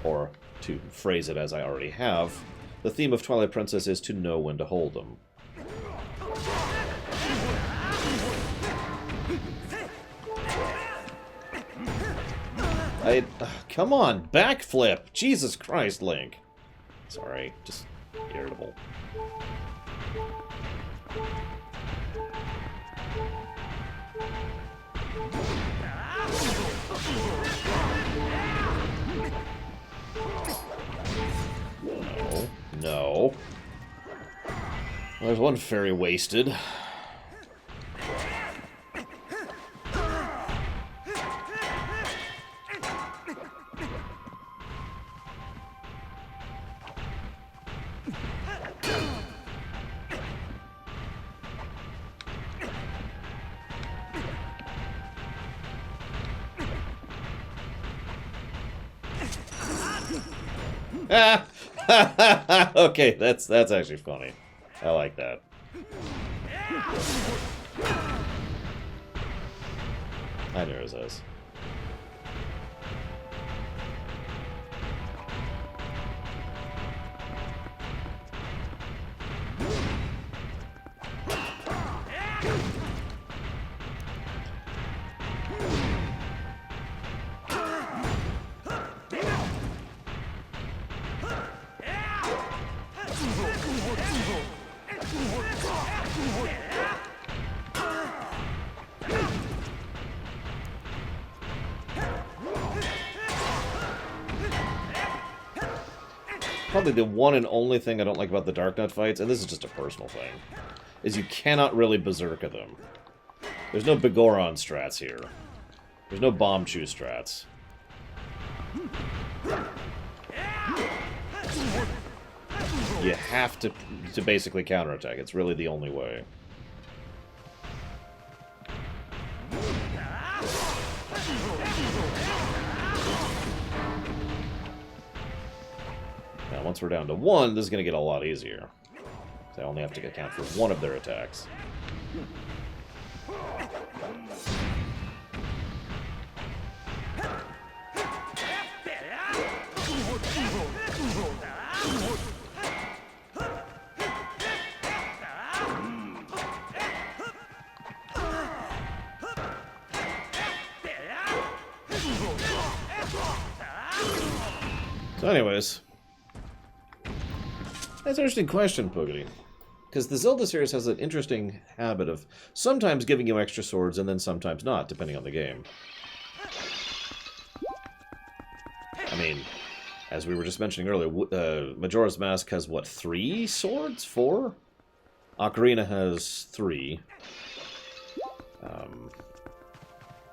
Or, to phrase it as I already have, the theme of Twilight Princess is to know when to hold them. Come on, backflip! Jesus Christ, Link. Sorry, just irritable. No, no. There's one fairy wasted. Okay, that's actually funny. I like that. I knew it was this. Probably the one and only thing I don't like about the Darknut fights, and this is just a personal thing, is you cannot really berserker them. There's no Begoron strats here. There's no Bomb Chew strats. You have to basically counterattack. It's really the only way. Now, once we're down to one, this is going to get a lot easier. So I only have to account for one of their attacks. So anyways, that's an interesting question, Poogity. Because the Zelda series has an interesting habit of sometimes giving you extra swords and then sometimes not, depending on the game. I mean, as we were just mentioning earlier, Majora's Mask has, what, 3 swords? 4? Ocarina has 3.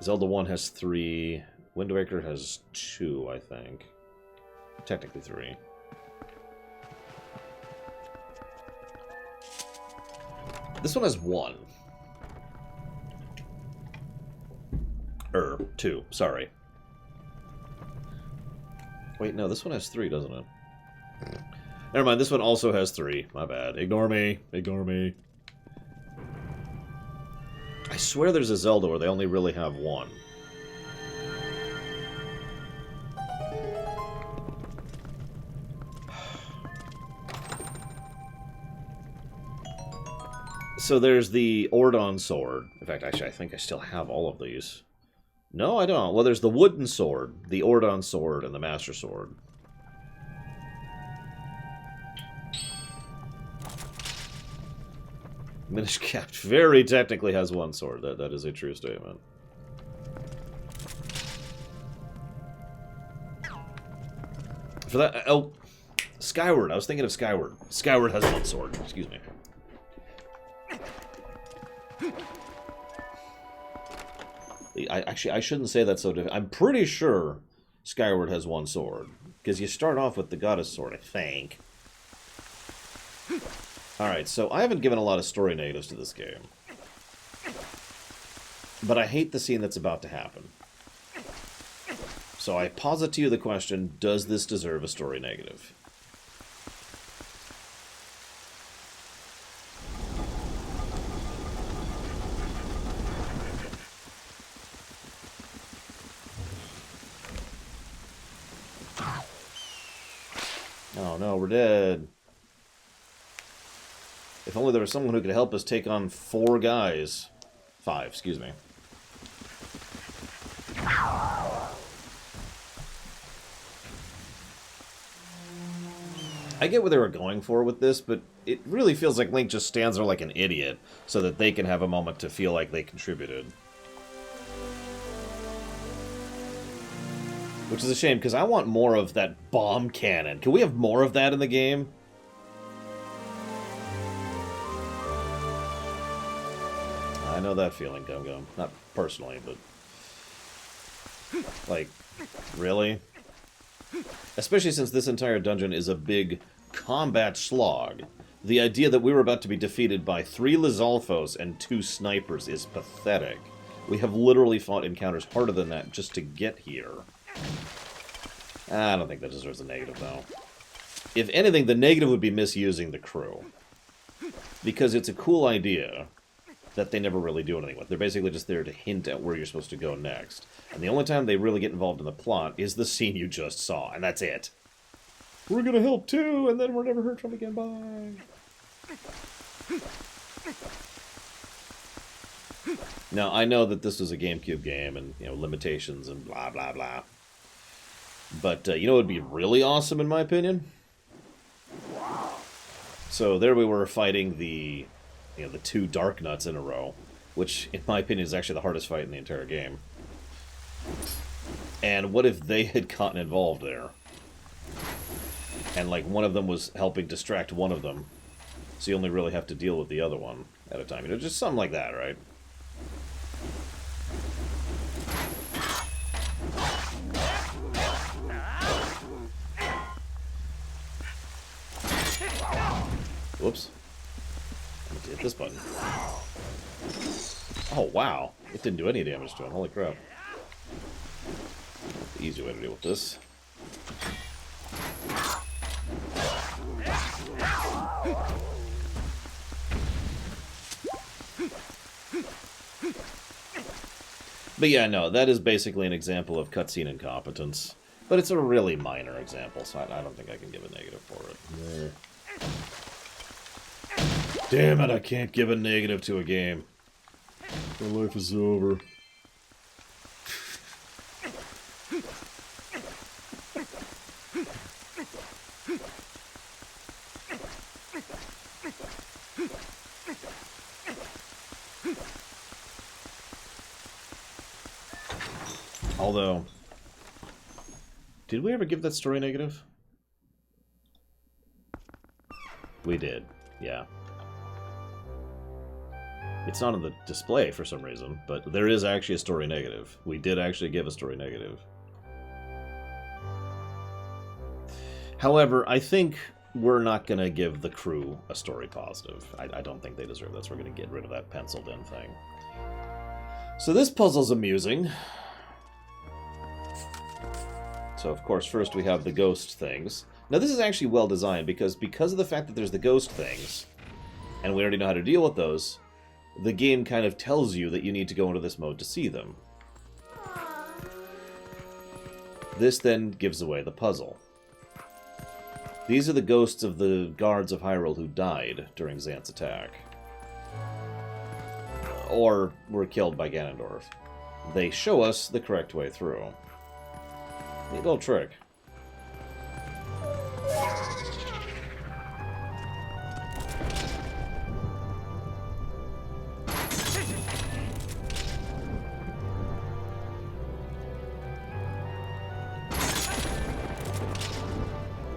Zelda 1 has 3. Wind Waker has 2, I think. Technically 3. This one has 1. 2, sorry. Wait, no, this one has 3, doesn't it? Never mind, this one also has 3. My bad. Ignore me. Ignore me. I swear there's a Zelda where they only really have 1. So there's the Ordon sword. In fact, actually, I think I still have all of these. No, I don't. Well, there's the wooden sword, the Ordon sword, and the Master Sword. Minish Cap very technically has 1 sword. That is a true statement. For that, oh, Skyward. I was thinking of Skyward. Skyward has 1 sword. Excuse me. I shouldn't say that so different. I'm pretty sure Skyward has 1 sword. Because you start off with the Goddess Sword, I think. Alright, so I haven't given a lot of story negatives to this game. But I hate the scene that's about to happen. So I posit to you the question, does this deserve a story negative? Oh no, we're dead. If only there was someone who could help us take on 4 guys. 5, excuse me. I get what they were going for with this, but it really feels like Link just stands there like an idiot so that they can have a moment to feel like they contributed. Which is a shame, because I want more of that bomb cannon. Can we have more of that in the game? I know that feeling, Gum Gum. Not personally, but... like, really? Especially since this entire dungeon is a big combat slog. The idea that we were about to be defeated by 3 Lizalfos and 2 snipers is pathetic. We have literally fought encounters harder than that just to get here. I don't think that deserves a negative, though. If anything, the negative would be misusing the crew. Because it's a cool idea that they never really do anything with. They're basically just there to hint at where you're supposed to go next. And the only time they really get involved in the plot is the scene you just saw, and that's it. We're gonna help too, and then we're never heard from again, bye. Now, I know that this was a GameCube game, and, you know, limitations and blah, blah, blah. But, you know what would be really awesome, in my opinion? So, there we were fighting the 2 Darknuts in a row, which, in my opinion, is actually the hardest fight in the entire game. And what if they had gotten involved there? And, like, one of them was helping distract one of them, so you only really have to deal with the other one at a time. You know, just something like that, right? Whoops. I need to hit this button. Oh, wow. It didn't do any damage to him. Holy crap. The easy way to deal with this. But yeah, no, that is basically an example of cutscene incompetence. But it's a really minor example, so I don't think I can give a negative for it. Damn it, I can't give a negative to a game. My life is over. Although, did we ever give that story negative? We did, yeah. It's not on the display for some reason, but there is actually a story negative. We did actually give a story negative. However, I think we're not going to give the crew a story positive. I don't think they deserve that, so we're going to get rid of that penciled-in thing. So this puzzle's amusing. So, of course, first we have the ghost things. Now, this is actually well designed because of the fact that there's the ghost things, and we already know how to deal with those, the game kind of tells you that you need to go into this mode to see them. This then gives away the puzzle. These are the ghosts of the guards of Hyrule who died during Zant's attack. Or were killed by Ganondorf. They show us the correct way through. Neat little trick.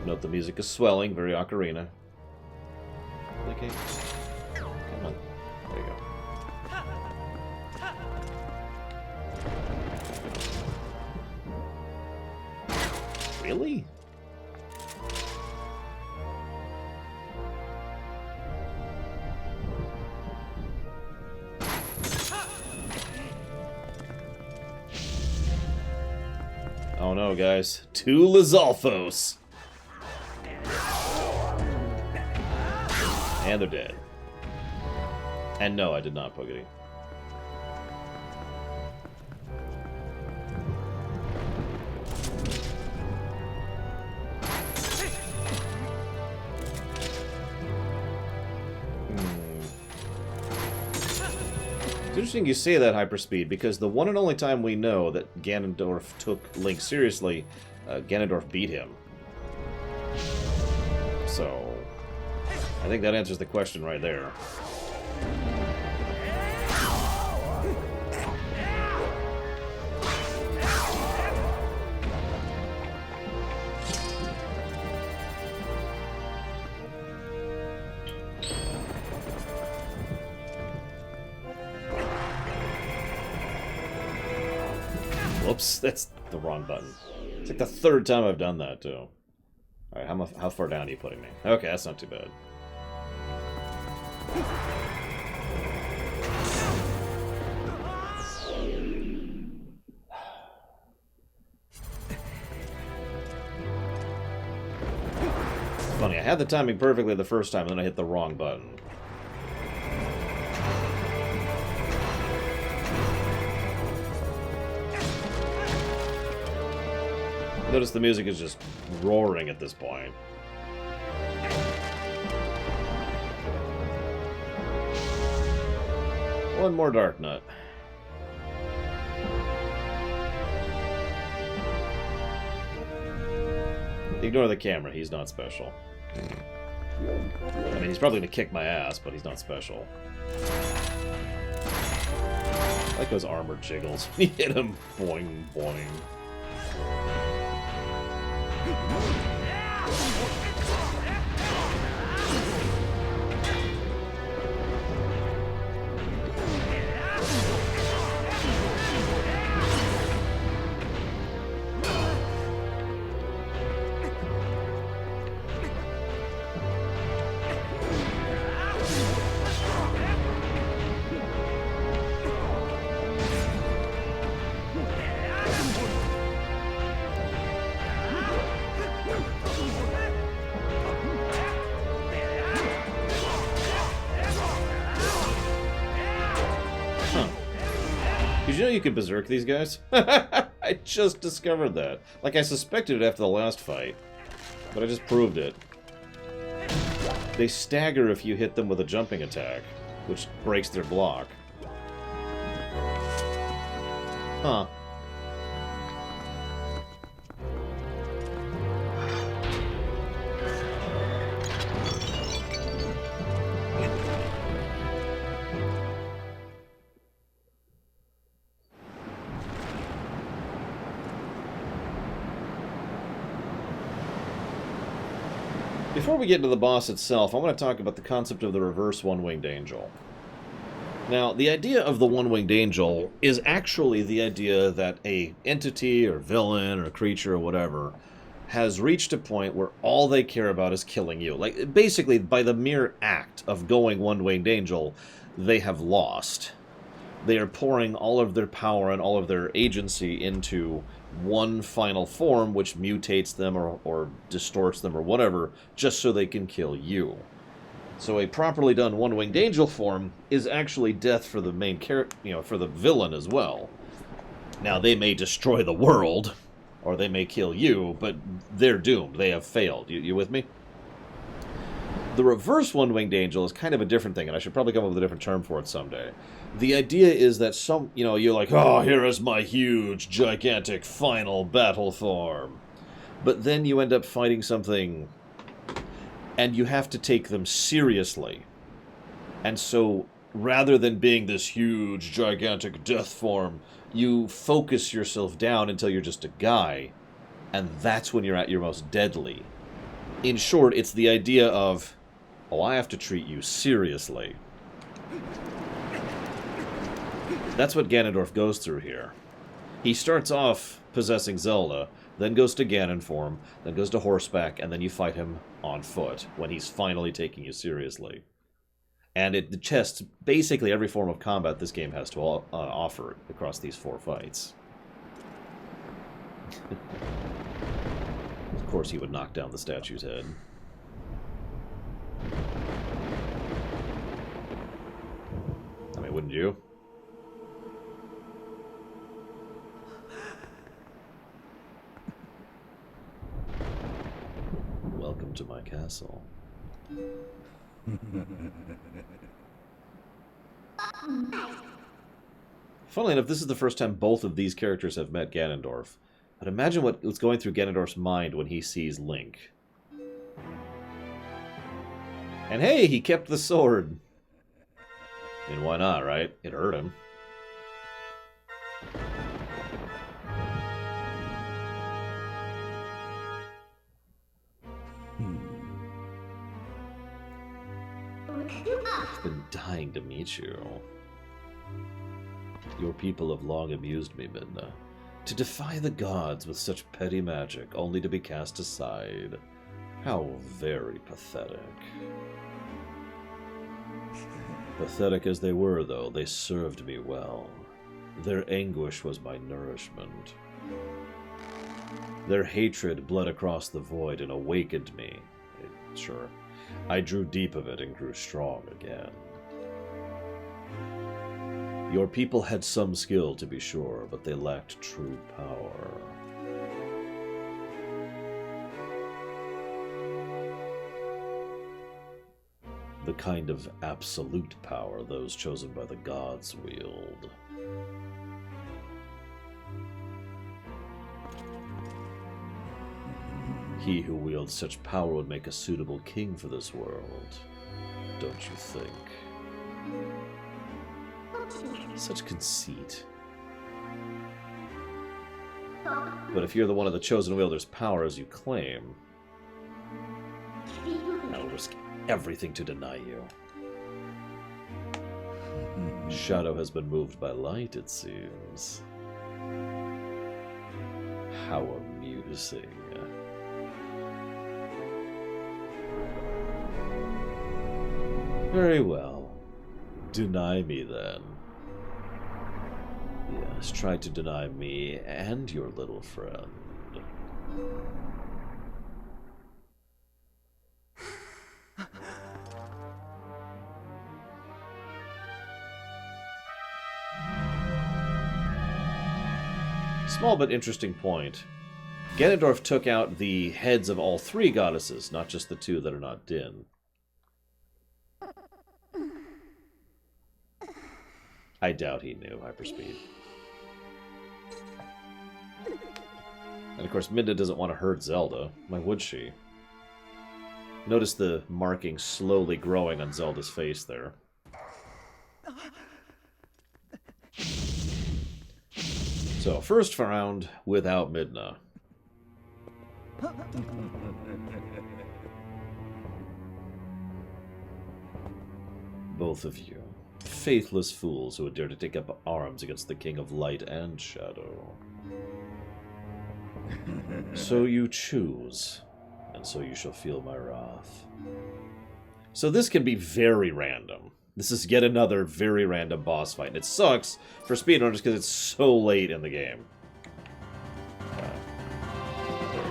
Note the music is swelling, very ocarina. Okay. Come on. There you go. Really? Oh no, guys. 2 Lizalfos! And they're dead. And no, I did not poke it. It's interesting you say that, Hyperspeed, because the one and only time we know that Ganondorf took Link seriously, Ganondorf beat him. So, I think that answers the question right there. Whoops, that's the wrong button. It's like the 3rd time I've done that, too. Alright, how far down are you putting me? Okay, that's not too bad. Funny, I had the timing perfectly the first time, and then I hit the wrong button. Notice the music is just roaring at this point. One more Darknut. Ignore the camera, he's not special. I mean, he's probably gonna kick my ass, but he's not special. I like those armor jiggles. You hit him, boing, boing. Did you know you could berserk these guys? I just discovered that. Like, I suspected it after the last fight, but I just proved it. They stagger if you hit them with a jumping attack, which breaks their block. Huh. Before we get into the boss itself, I want to talk about the concept of the reverse one-winged angel. Now, the idea of the one-winged angel is actually the idea that a entity or villain or creature or whatever has reached a point where all they care about is killing you. Like, basically, by the mere act of going one-winged angel, they have lost. They are pouring all of their power and all of their agency into one final form, which mutates them or distorts them or whatever, just so they can kill you. So a properly done one-winged angel form is actually death for the main character, for the villain as well. Now, they may destroy the world, or they may kill you, but they're doomed. They have failed. You with me? The reverse one-winged angel is kind of a different thing, and I should probably come up with a different term for it someday. The idea is that you're like, oh, here is my huge, gigantic, final battle form. But then you end up fighting something, and you have to take them seriously. And so, rather than being this huge, gigantic death form, you focus yourself down until you're just a guy, and that's when you're at your most deadly. In short, it's the idea of, oh, I have to treat you seriously. That's what Ganondorf goes through here. He starts off possessing Zelda, then goes to Ganon form, then goes to horseback, and then you fight him on foot when he's finally taking you seriously. And it tests basically every form of combat this game has to offer across these 4 fights. Of course he would knock down the statue's head. I mean, wouldn't you? Welcome to my castle. Funnily enough, this is the first time both of these characters have met Ganondorf. But imagine what's going through Ganondorf's mind when he sees Link. And hey, he kept the sword. I mean, why not, right? It hurt him. I've been dying to meet you. Your people have long amused me, Midna. To defy the gods with such petty magic, only to be cast aside. How very pathetic. Pathetic as they were, though, they served me well. Their anguish was my nourishment. Their hatred bled across the void and awakened me. Sure, I drew deep of it and grew strong again. Your people had some skill, to be sure, but they lacked true power. The kind of absolute power those chosen by the gods wield. He who wields such power would make a suitable king for this world, don't you think? Such conceit. But if you're the one of the chosen wielder's power as you claim, I will risk everything to deny you. Shadow has been moved by light, it seems. How amusing. Very well. Deny me, then. Yes, try to deny me and your little friend. Small but interesting point. Ganondorf took out the heads of all three goddesses, not just the two that are not Din. I doubt he knew hyperspeed. And of course, Midna doesn't want to hurt Zelda. Why would she? Notice the marking slowly growing on Zelda's face there. So, first round without Midna. Both of you. Faithless fools who would dare to take up arms against the King of Light and Shadow. So you choose, and so you shall feel my wrath. So this can be very random. This is yet another very random boss fight, and it sucks for speedrunners because it's so late in the game. There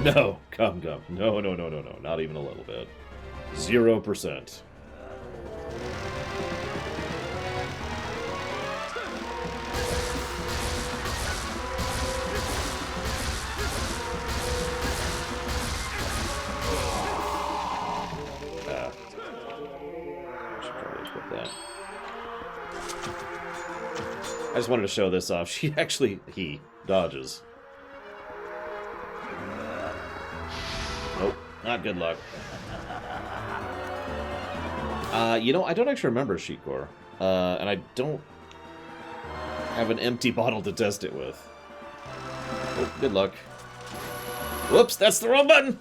we go. No, come. No, not even a little bit. 0%. I just wanted to show this off. He dodges. Nope, not good luck. You know, I don't actually remember Shikor. And I don't have an empty bottle to test it with. Oh, good luck. Whoops, that's the wrong button!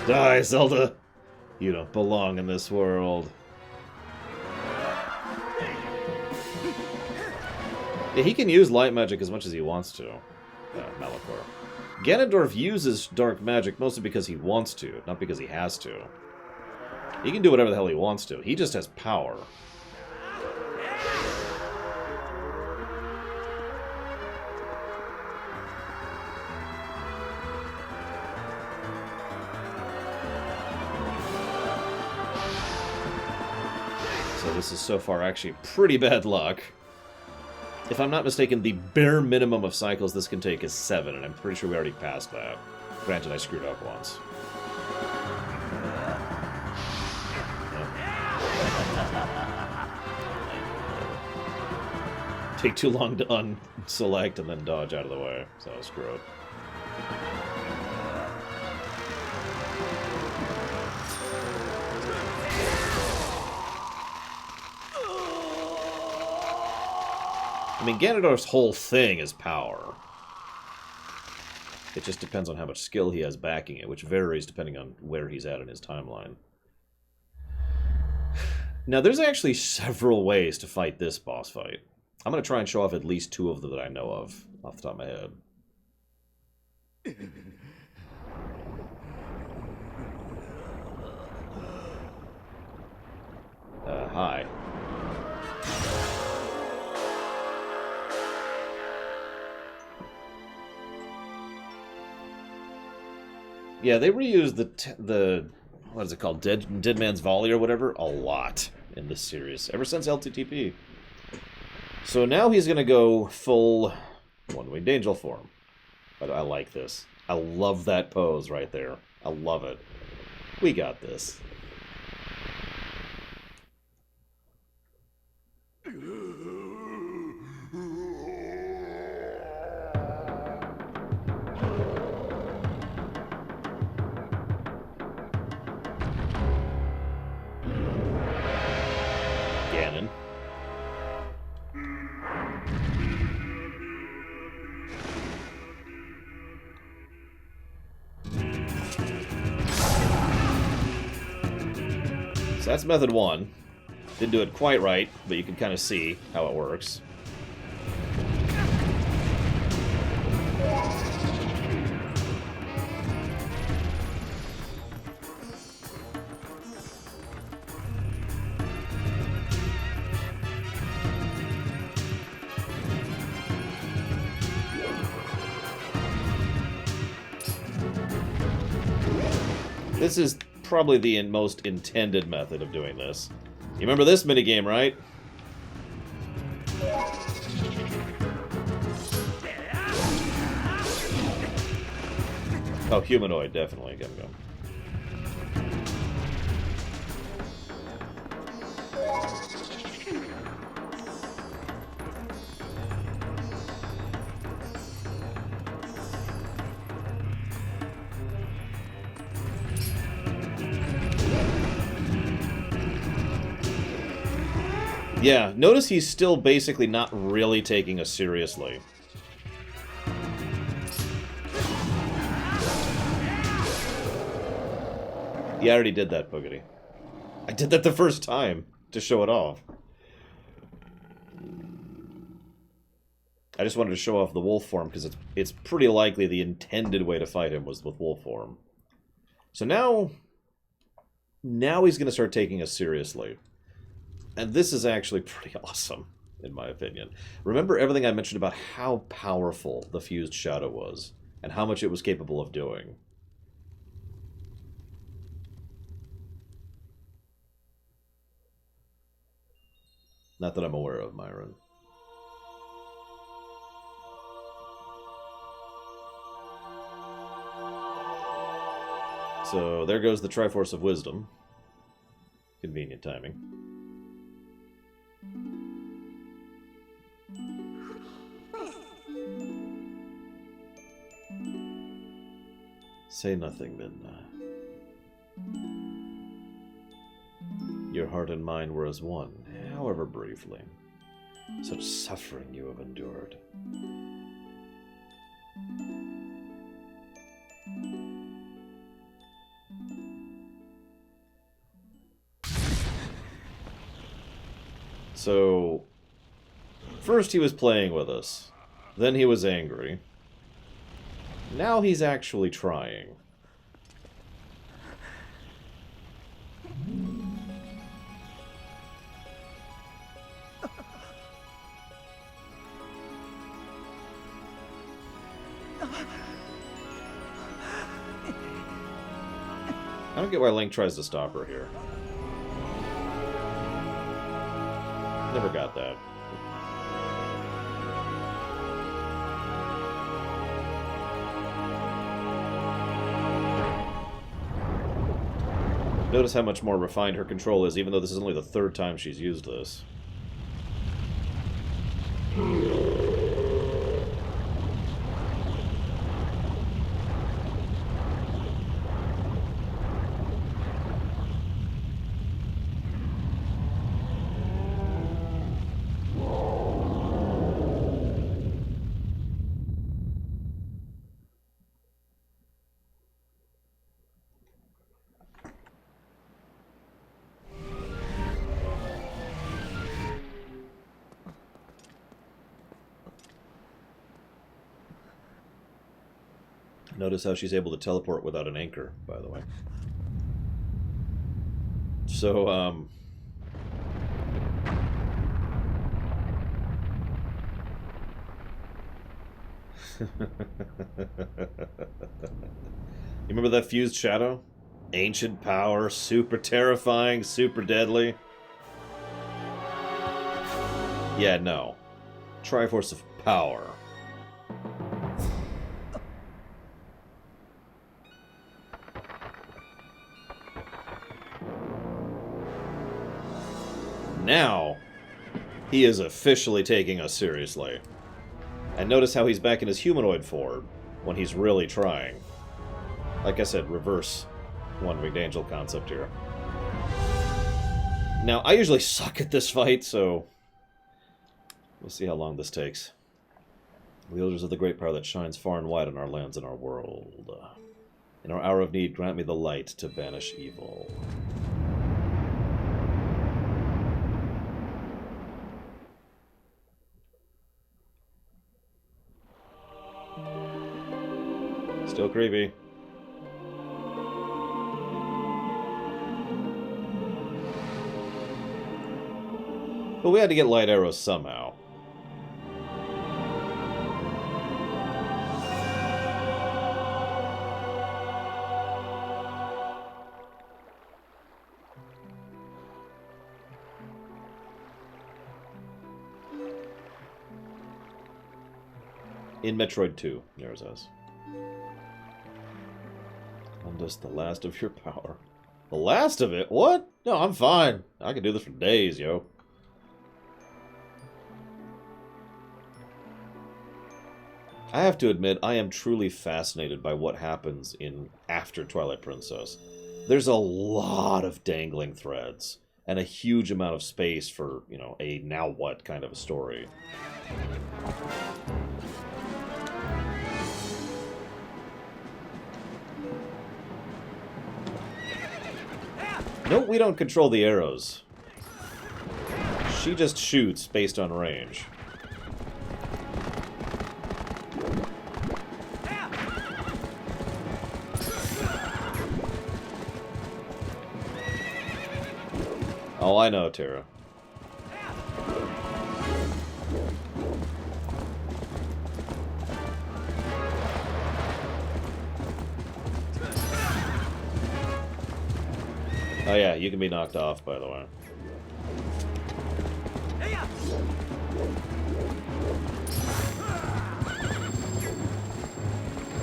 Die, Zelda! You don't belong in this world. Yeah, he can use light magic as much as he wants to, Malachor. Ganondorf uses dark magic mostly because he wants to, not because he has to. He can do whatever the hell he wants to. He just has power. So this is so far actually pretty bad luck. If I'm not mistaken, the bare minimum of cycles this can take is 7, and I'm pretty sure we already passed that. Granted, I screwed up once. Take too long to unselect and then dodge out of the way, so screw it. I mean, Ganondorf's whole thing is power. It just depends on how much skill he has backing it, which varies depending on where he's at in his timeline. Now, there's actually several ways to fight this boss fight. I'm going to try and show off at least 2 of them that I know of, off the top of my head. Hi. Yeah, they reused the what is it called, Dead Man's Volley or whatever, a lot in this series, ever since LTTP. So now he's gonna go full one-winged angel form. But I like this. I love that pose right there. I love it. We got this. Ganon. So that's method 1. Didn't do it quite right, but you can kind of see how it works. This is probably the most intended method of doing this. You remember this minigame, right? Oh, humanoid, definitely. Gotta go. Yeah, notice he's still basically not really taking us seriously. Yeah, I already did that, Boogity. I did that the first time, to show it off. I just wanted to show off the wolf form, because it's pretty likely the intended way to fight him was with wolf form. So now he's going to start taking us seriously. And this is actually pretty awesome, in my opinion. Remember everything I mentioned about how powerful the fused shadow was, and how much it was capable of doing. Not that I'm aware of, Myron. So there goes the Triforce of Wisdom. Convenient timing. Say nothing, Midna. Your heart and mind were as one, however briefly. Such suffering you have endured. So, first he was playing with us. Then he was angry. Now he's actually trying. I don't get why Link tries to stop her here. Never got that. Notice how much more refined her control is, even though this is only the third time she's used this. Notice how she's able to teleport without an anchor, by the way. So, You remember that fused shadow? Ancient power, super terrifying, super deadly. Yeah, no. Triforce of power. Now, he is officially taking us seriously. And notice how he's back in his humanoid form when he's really trying. Like I said, reverse One-Winged Angel concept here. Now, I usually suck at this fight, so we'll see how long this takes. Wielders of the great power that shines far and wide on our lands and our world. In our hour of need, grant me the light to banish evil. Still creepy. But we had to get light arrows somehow. In Metroid 2, Nero says. Lend us the last of your power. The last of it? What? No, I'm fine. I can do this for days, yo. I have to admit, I am truly fascinated by what happens in after Twilight Princess. There's a lot of dangling threads, and a huge amount of space for, you know, a now what kind of a story. Nope, we don't control the arrows. She just shoots based on range. Oh, I know, Tara. Oh yeah, you can be knocked off, by the way.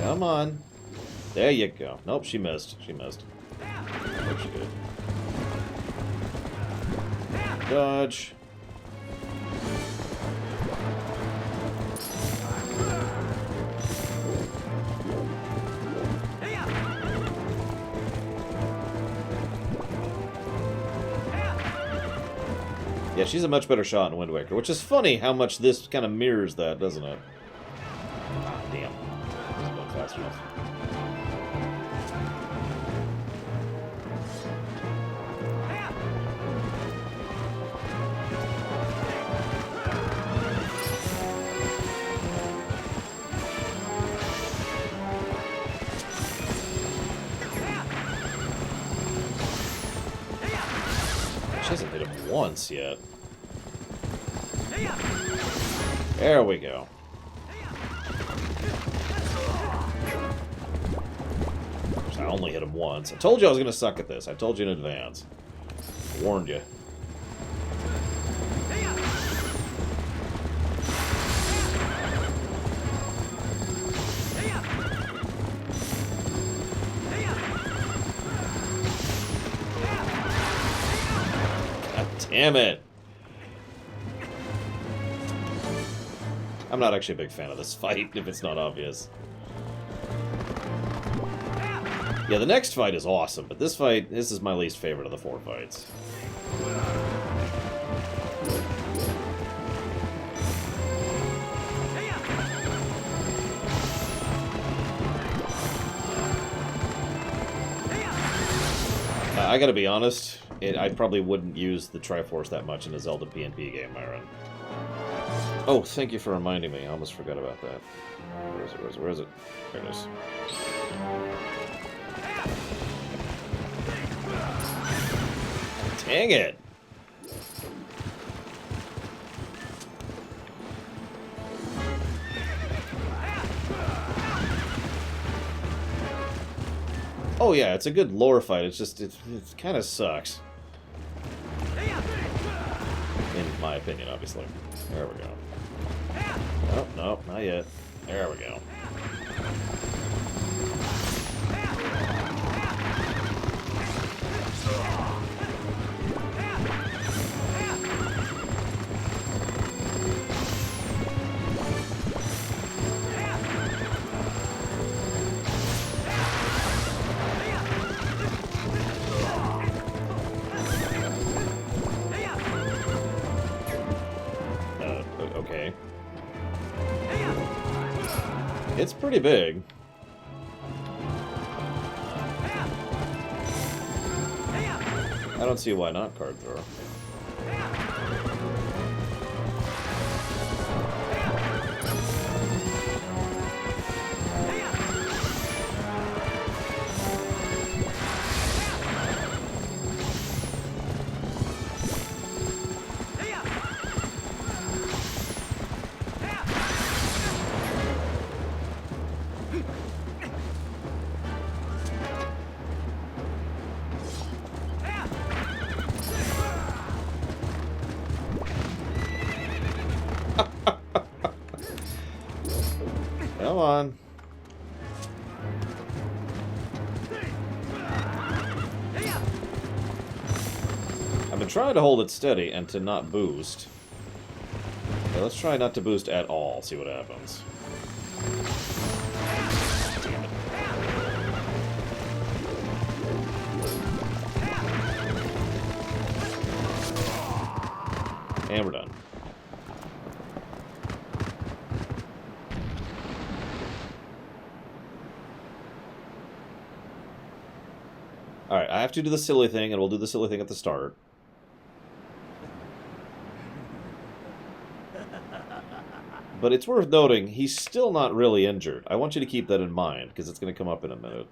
Come on. There you go. Nope, she missed. She missed. Oh, she did. Dodge. Yeah, she's a much better shot in Wind Waker, which is funny how much this kind of mirrors that, doesn't it? Ah, damn. Just going fast enough. once yet. There we go. I only hit him once. I told you I was going to suck at this. I told you in advance. Warned you. God damn it. I'm not actually a big fan of this fight, if it's not obvious. Yeah, the next fight is awesome, but this is my least favorite of the 4 fights. I gotta be honest, I probably wouldn't use the Triforce that much in a Zelda PnP game, Myron. Oh, thank you for reminding me. I almost forgot about that. Where is it? Where is it? Where is it? There it is. Dang it! Oh yeah, it's a good lore fight. It's just it kind of sucks, in my opinion, obviously. There we go. Oh no, not yet. There we go. Okay. It's pretty big. I don't see why not card throw. Come on. I've been trying to hold it steady and to not boost. Okay, let's try not to boost at all, see what happens. And we're done. Alright, I have to do the silly thing, and we'll do the silly thing at the start. But it's worth noting, he's still not really injured. I want you to keep that in mind, because it's going to come up in a minute.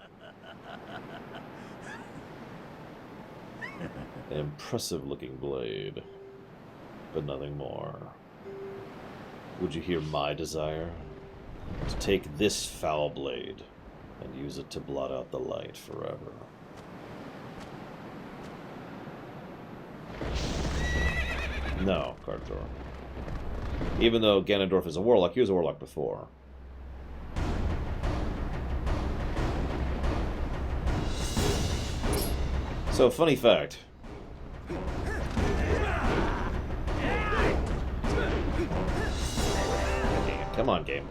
An impressive-looking blade, but nothing more. Would you hear my desire? To take this foul blade and use it to blot out the light forever. No, card drawer. Even though Ganondorf is a warlock, he was a warlock before. So, funny fact. Come on, game.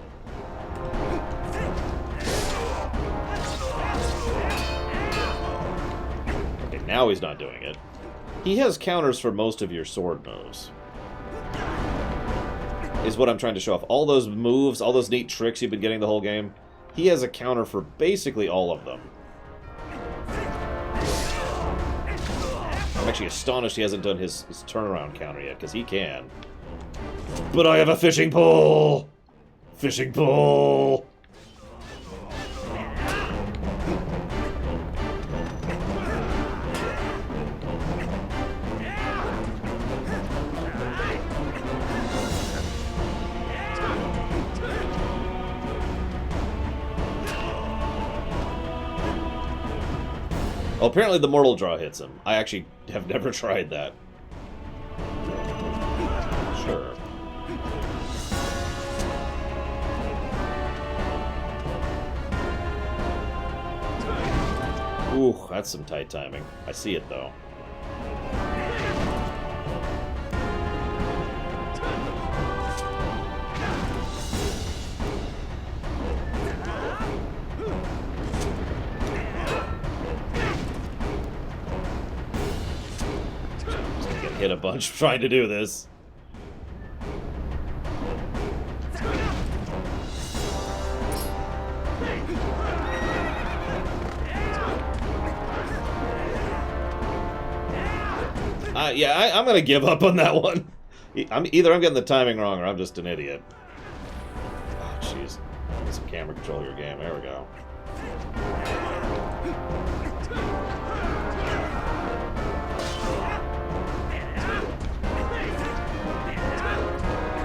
Okay, now he's not doing it. He has counters for most of your sword moves. Is what I'm trying to show off. All those moves, all those neat tricks you've been getting the whole game, he has a counter for basically all of them. I'm actually astonished he hasn't done his turnaround counter yet, because he can. But I have a fishing pole! Fishing pole! Oh, apparently the mortal draw hits him. I actually have never tried that. Sure. Ooh, that's some tight timing. I see it, though. Just gonna get hit a bunch trying to do this. Yeah, I'm gonna give up on that one. Either I'm getting the timing wrong or I'm just an idiot. Oh, jeez. Get some camera control of your game. There we go.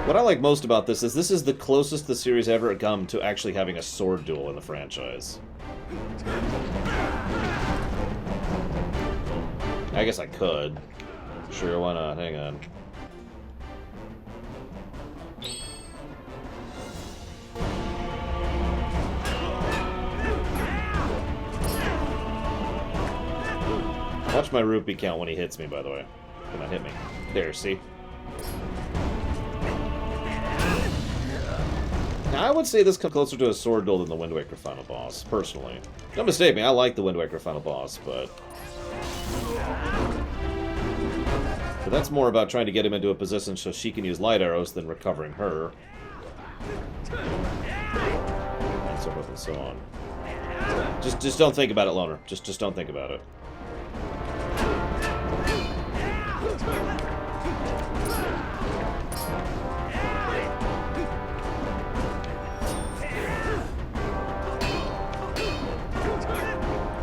What I like most about this is the closest the series ever come to actually having a sword duel in the franchise. I guess I could. Sure, why not? Hang on. Watch my rupee count when he hits me, by the way. Come on, hit me. There, see? Now, I would say this comes closer to a sword duel than the Wind Waker final boss, personally. Don't mistake me, I like the Wind Waker final boss, but that's more about trying to get him into a position so she can use light arrows than recovering her. And so forth and so on. Just don't think about it, Loner. Just don't think about it.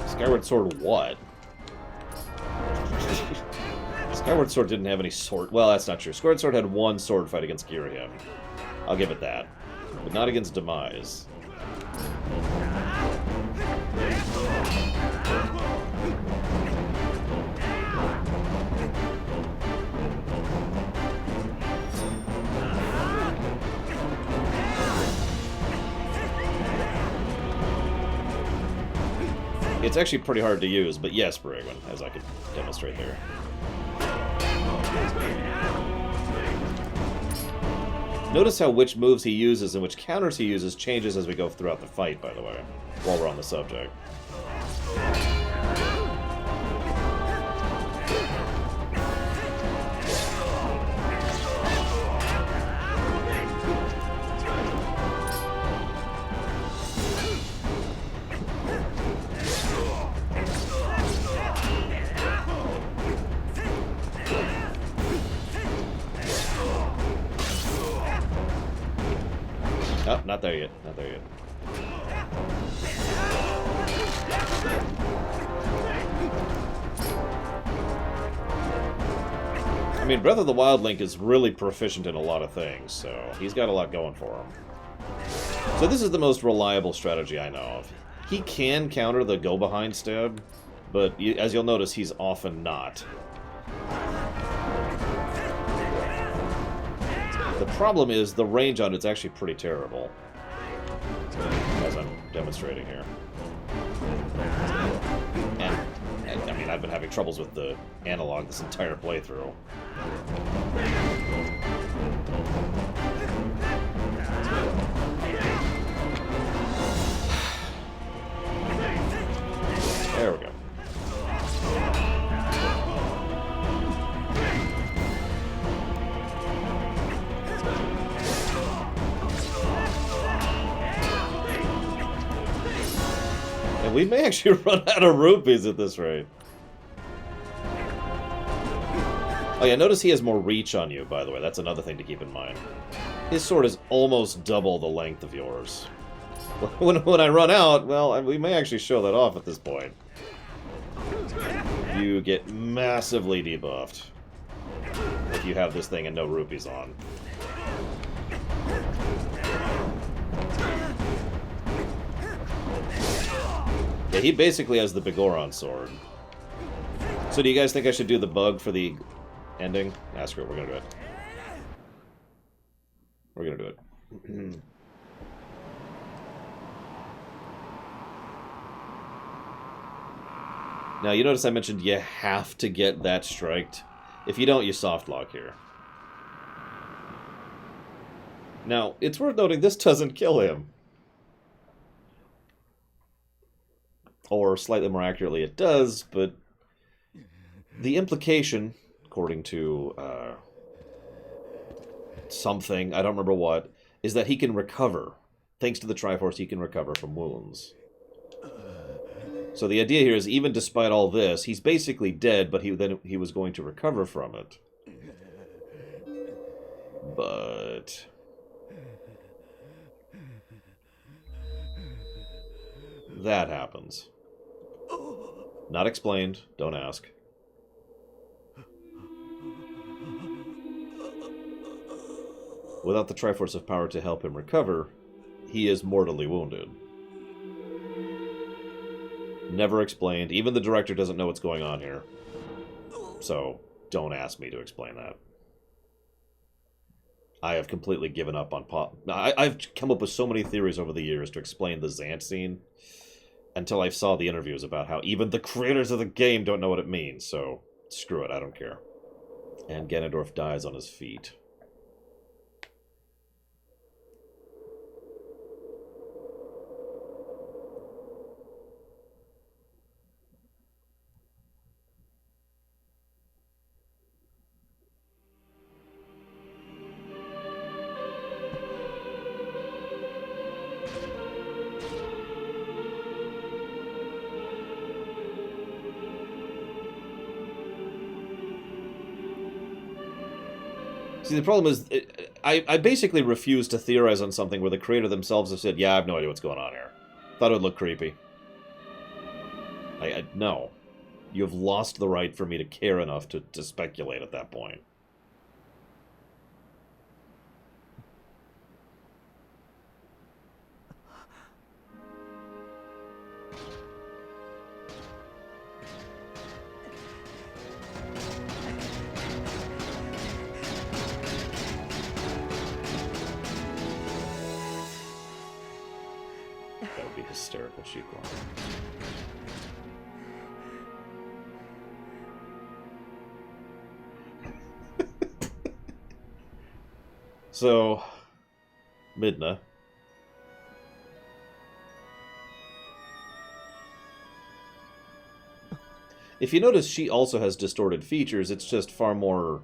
Skyward Sword what? Skyward Sword didn't have any sword. Well, that's not true. Skyward Sword had one sword fight against Girahim. I'll give it that. But not against Demise. It's actually pretty hard to use, but yes, Beragwin, as I could demonstrate there. Notice how which moves he uses and which counters he uses changes as we go throughout the fight, by the way, while we're on the subject. Oh, not there yet. Not there yet. I mean, Breath of the Wild Link is really proficient in a lot of things, so he's got a lot going for him. So this is the most reliable strategy I know of. He can counter the go-behind stab, but as you'll notice, he's often not. The problem is, the range on it's actually pretty terrible. As I'm demonstrating here. And I mean, I've been having troubles with the analog this entire playthrough. There we go. And we may actually run out of rupees at this rate. Oh yeah, notice he has more reach on you, by the way. That's another thing to keep in mind. His sword is almost double the length of yours. When I run out, well, we may actually show that off at this point. You get massively debuffed if you have this thing and no rupees on. Yeah, he basically has the Bigoron sword. So do you guys think I should do the bug for the ending? Ah, screw it, we're gonna do it. We're gonna do it. Now, you notice I mentioned you have to get that striked. If you don't, you soft lock here. Now, it's worth noting this doesn't kill him. Or, slightly more accurately, it does, but the implication, according to something, I don't remember what, is that he can recover. Thanks to the Triforce, he can recover from wounds. So the idea here is, even despite all this, he's basically dead, but he was going to recover from it. But that happens. Not explained, don't ask. Without the Triforce of Power to help him recover, he is mortally wounded. Never explained. Even the director doesn't know what's going on here. So, don't ask me to explain that. I have completely given up on I've come up with so many theories over the years to explain the Zant scene, until I saw the interviews about how even the creators of the game don't know what it means, so screw it, I don't care. And Ganondorf dies on his feet. See, the problem is, I basically refuse to theorize on something where the creator themselves have said, yeah, I have no idea what's going on here. Thought it would look creepy. No. You have lost the right for me to care enough to speculate at that point. That would be hysterical, Sheepclaw. So, Midna. If you notice, she also has distorted features. It's just far more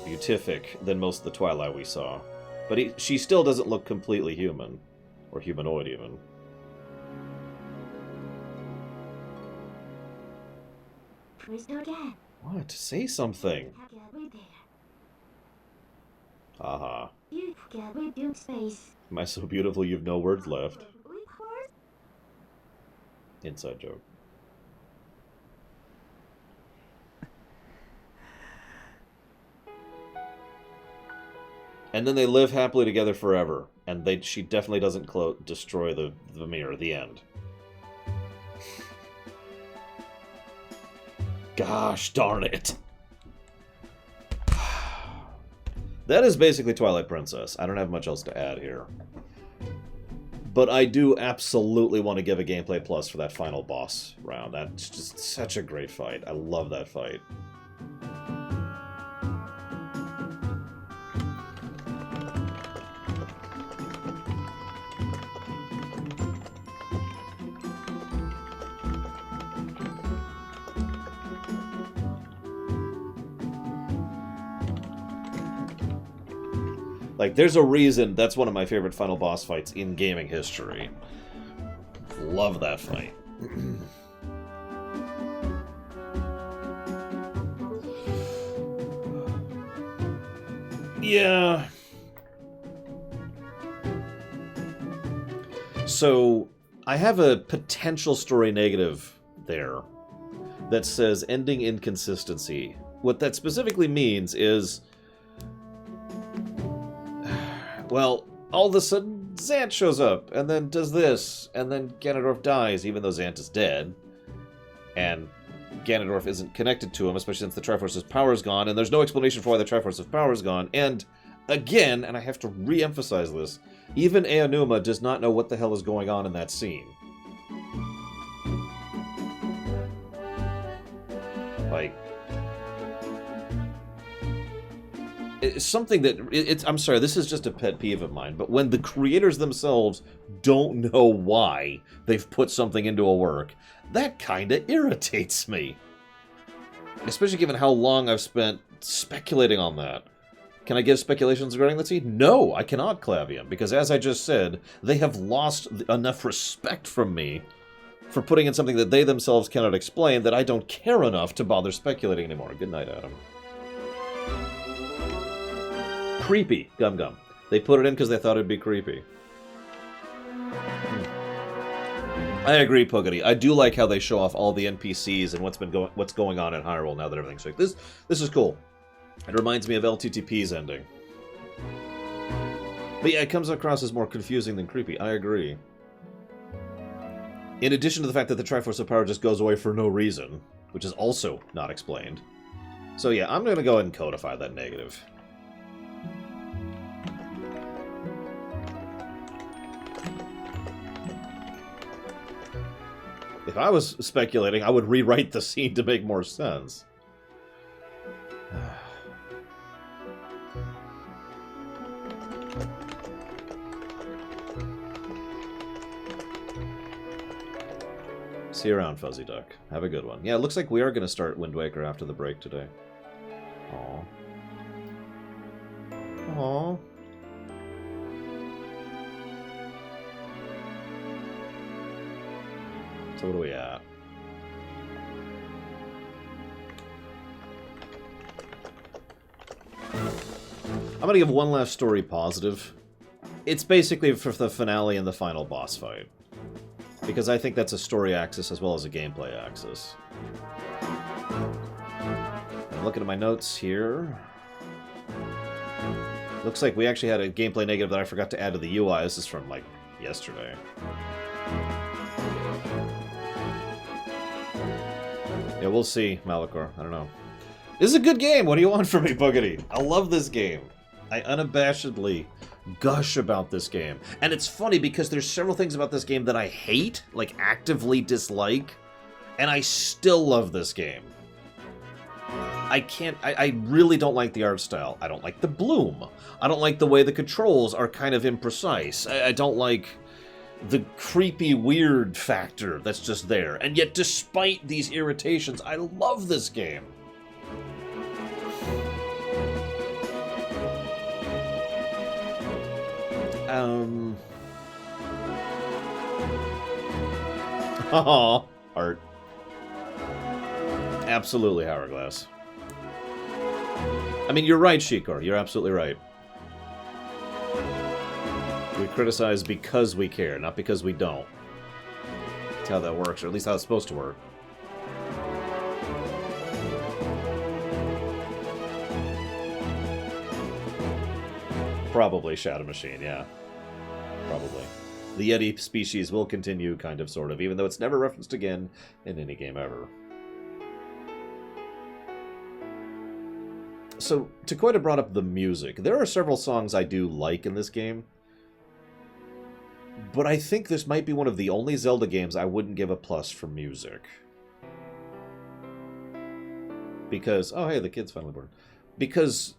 beatific than most of the Twilight we saw. But she still doesn't look completely human. Or humanoid, even. What? Say something. Haha. Am I so beautiful you've no words left? Inside joke. And then they live happily together forever. And she definitely doesn't destroy the mirror. The end. Gosh darn it. That is basically Twilight Princess. I don't have much else to add here. But I do absolutely want to give a gameplay plus for that final boss round. That's just such a great fight. I love that fight. Like, there's a reason that's one of my favorite final boss fights in gaming history. Love that fight. Yeah. So, I have a potential story negative there that says ending inconsistency. What that specifically means is, well, all of a sudden, Zant shows up, and then does this, and then Ganondorf dies, even though Zant is dead. And Ganondorf isn't connected to him, especially since the Triforce's power is gone, and there's no explanation for why the Triforce's power is gone. And again, and I have to re-emphasize this, even Aonuma does not know what the hell is going on in that scene. Like, it's something that I'm sorry, this is just a pet peeve of mine, but when the creators themselves don't know why they've put something into a work, that kind of irritates me. Especially given how long I've spent speculating on that. Can I give speculations regarding the scene? No, I cannot, Clavium, because as I just said, they have lost enough respect from me for putting in something that they themselves cannot explain that I don't care enough to bother speculating anymore. Good night, Adam. Creepy, Gum Gum. They put it in because they thought it'd be creepy. I agree, Puggity. I do like how they show off all the NPCs and what's going on in Hyrule now that everything's fixed. This is cool. It reminds me of LTTP's ending. But yeah, it comes across as more confusing than creepy. I agree. In addition to the fact that the Triforce of Power just goes away for no reason, which is also not explained. So yeah, I'm going to go ahead and codify that negative. If I was speculating, I would rewrite the scene to make more sense. See you around, Fuzzy Duck. Have a good one. Yeah, it looks like we are going to start Wind Waker after the break today. Aww. Aww. So what are we at? I'm going to give one last story positive. It's basically for the finale and the final boss fight. Because I think that's a story axis as well as a gameplay axis. I'm looking at my notes here. Looks like we actually had a gameplay negative that I forgot to add to the UI. This is from, like, yesterday. Yeah, we'll see, Malachor. I don't know. This is a good game. What do you want from me, Boogity? I love this game. I unabashedly gush about this game. And it's funny because there's several things about this game that I hate, like actively dislike, and I still love this game. I really don't like the art style. I don't like the bloom. I don't like the way the controls are kind of imprecise. I don't like the creepy weird factor that's just there. And yet, despite these irritations, I love this game. Oh, art. Absolutely, Hourglass. I mean, you're right, Shikor. You're absolutely right. We criticize because we care, not because we don't. That's how that works, or at least how it's supposed to work. Probably Shadow Machine, yeah. Probably. The Yeti species will continue, kind of, sort of, even though it's never referenced again in any game ever. So, Takoida brought up the music. There are several songs I do like in this game. But I think this might be one of the only Zelda games I wouldn't give a plus for music. Because, oh hey, the kid's finally born. Because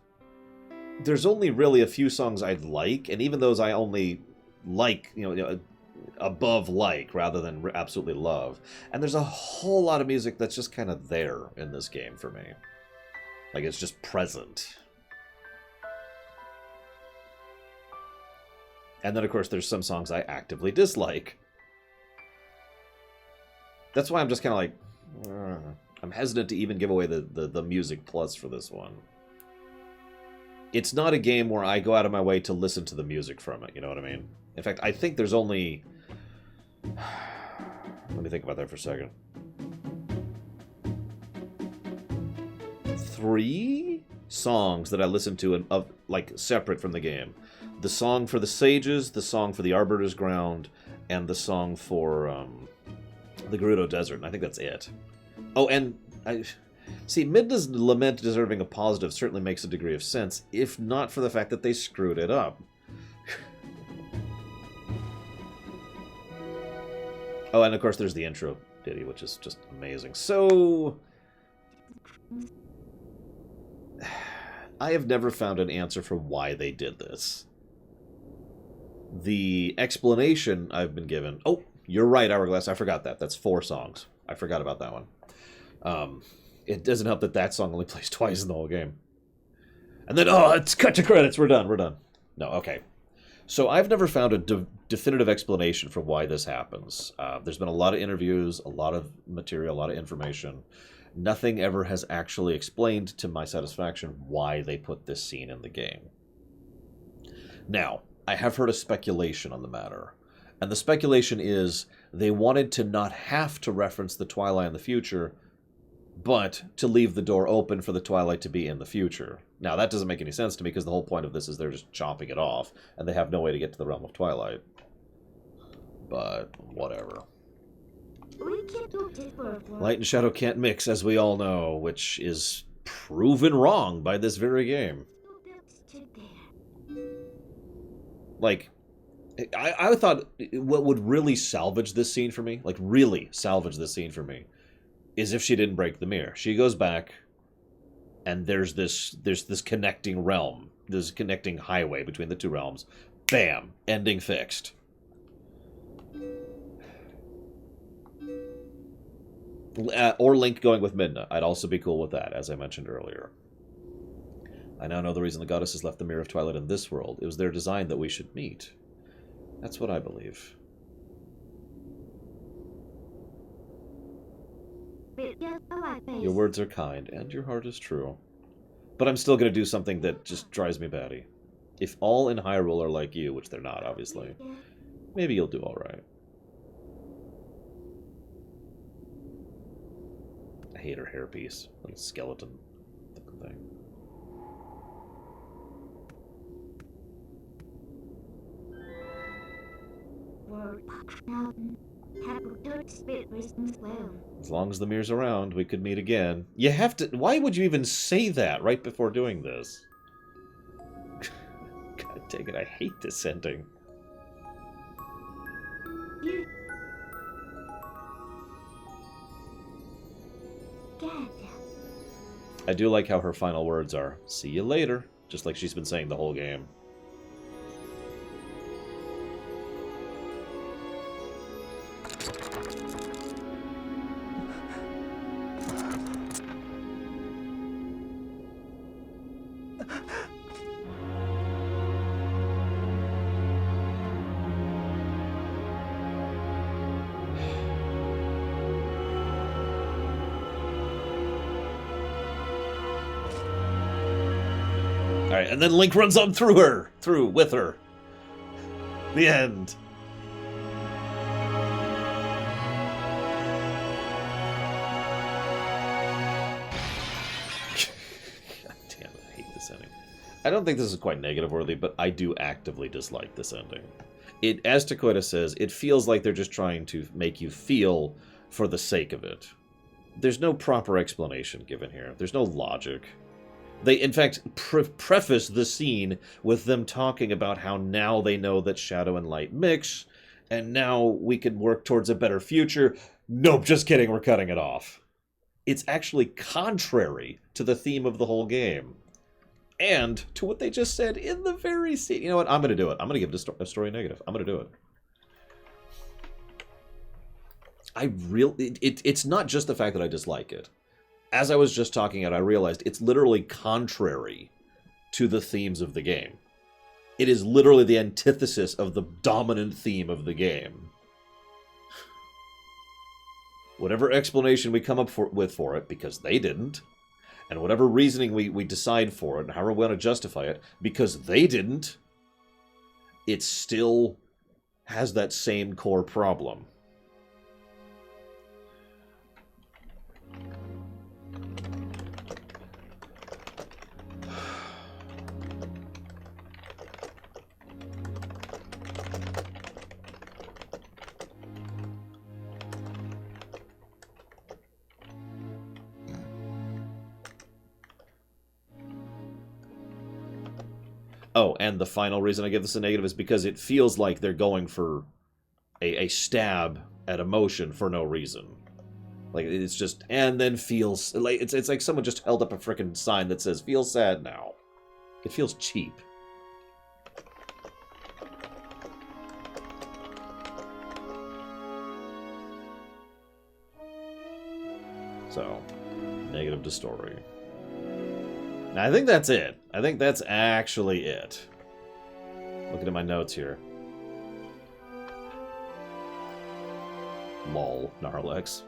there's only really a few songs I'd like, and even those I only like, you know, above like, rather than absolutely love. And there's a whole lot of music that's just kind of there in this game for me. Like, it's just present. And then, of course, there's some songs I actively dislike. That's why I'm just kind of like... I'm hesitant to even give away the music plus for this one. It's not a game where I go out of my way to listen to the music from it, you know what I mean? In fact, I think there's only... Let me think about that for a second. 3 songs that I listen to like separate from the game. The song for the Sages, the song for the Arbiter's Ground, and the song for the Gerudo Desert, and I think that's it. Oh, and See, Midna's lament deserving of positive certainly makes a degree of sense, if not for the fact that they screwed it up. Oh, and of course there's the intro ditty, which is just amazing. So... I have never found an answer for why they did this. The explanation I've been given... Oh, you're right, Hourglass, I forgot that. That's 4 songs. I forgot about that one. It doesn't help that that song only plays twice in the whole game. And then, oh, it's cut to credits, we're done. No, okay. So I've never found a definitive explanation for why this happens. There's been a lot of interviews, a lot of material, a lot of information. Nothing ever has actually explained to my satisfaction why they put this scene in the game. Now, I have heard a speculation on the matter. And the speculation is they wanted to not have to reference the Twilight in the future, but to leave the door open for the Twilight to be in the future. Now, that doesn't make any sense to me, because the whole point of this is they're just chopping it off, and they have no way to get to the realm of Twilight. But, whatever. Light and shadow can't mix, as we all know, which is proven wrong by this very game. Like, I thought what would really salvage this scene for me, like really salvage this scene for me, is if she didn't break the mirror. She goes back, and there's this connecting realm, this connecting highway between the two realms. Bam! Ending fixed. Or Link going with Midna. I'd also be cool with that, as I mentioned earlier. I now know the reason the goddesses left the Mirror of Twilight in this world. It was their design that we should meet. That's what I believe. Your words are kind, and your heart is true. But I'm still going to do something that just drives me batty. If all in Hyrule are like you, which they're not, obviously, maybe you'll do alright. I hate her hairpiece. Little skeleton thing. As long as the mirror's around, we could meet again. You have to... Why would you even say that right before doing this? God dang it, I hate this ending. I do like how her final words are, "See you later," just like she's been saying the whole game. Alright, and then Link runs on with her. The end. God damn it, I hate this ending. I don't think this is quite negative worthy, but I do actively dislike this ending. As Takoida says, it feels like they're just trying to make you feel for the sake of it. There's no proper explanation given here. There's no logic. They, in fact, preface the scene with them talking about how now they know that shadow and light mix, and now we can work towards a better future. Nope, just kidding, we're cutting it off. It's actually contrary to the theme of the whole game. And to what they just said in the very scene. You know what, I'm going to do it. I'm going to give it a story negative. I'm going to do it. It's not just the fact that I dislike it. As I was just talking about, I realized it's literally contrary to the themes of the game. It is literally the antithesis of the dominant theme of the game. Whatever explanation we come up with for it, because they didn't, and whatever reasoning we decide for it, and however we want to justify it, because they didn't, it still has that same core problem. Oh, and the final reason I give this a negative is because it feels like they're going for a stab at emotion for no reason. Like, it's just, and then feels, like it's like someone just held up a frickin' sign that says, feel sad now. It feels cheap. So, negative to story. Now, I think that's it. I think that's actually it. Looking at my notes here. Lol, Gnarlex.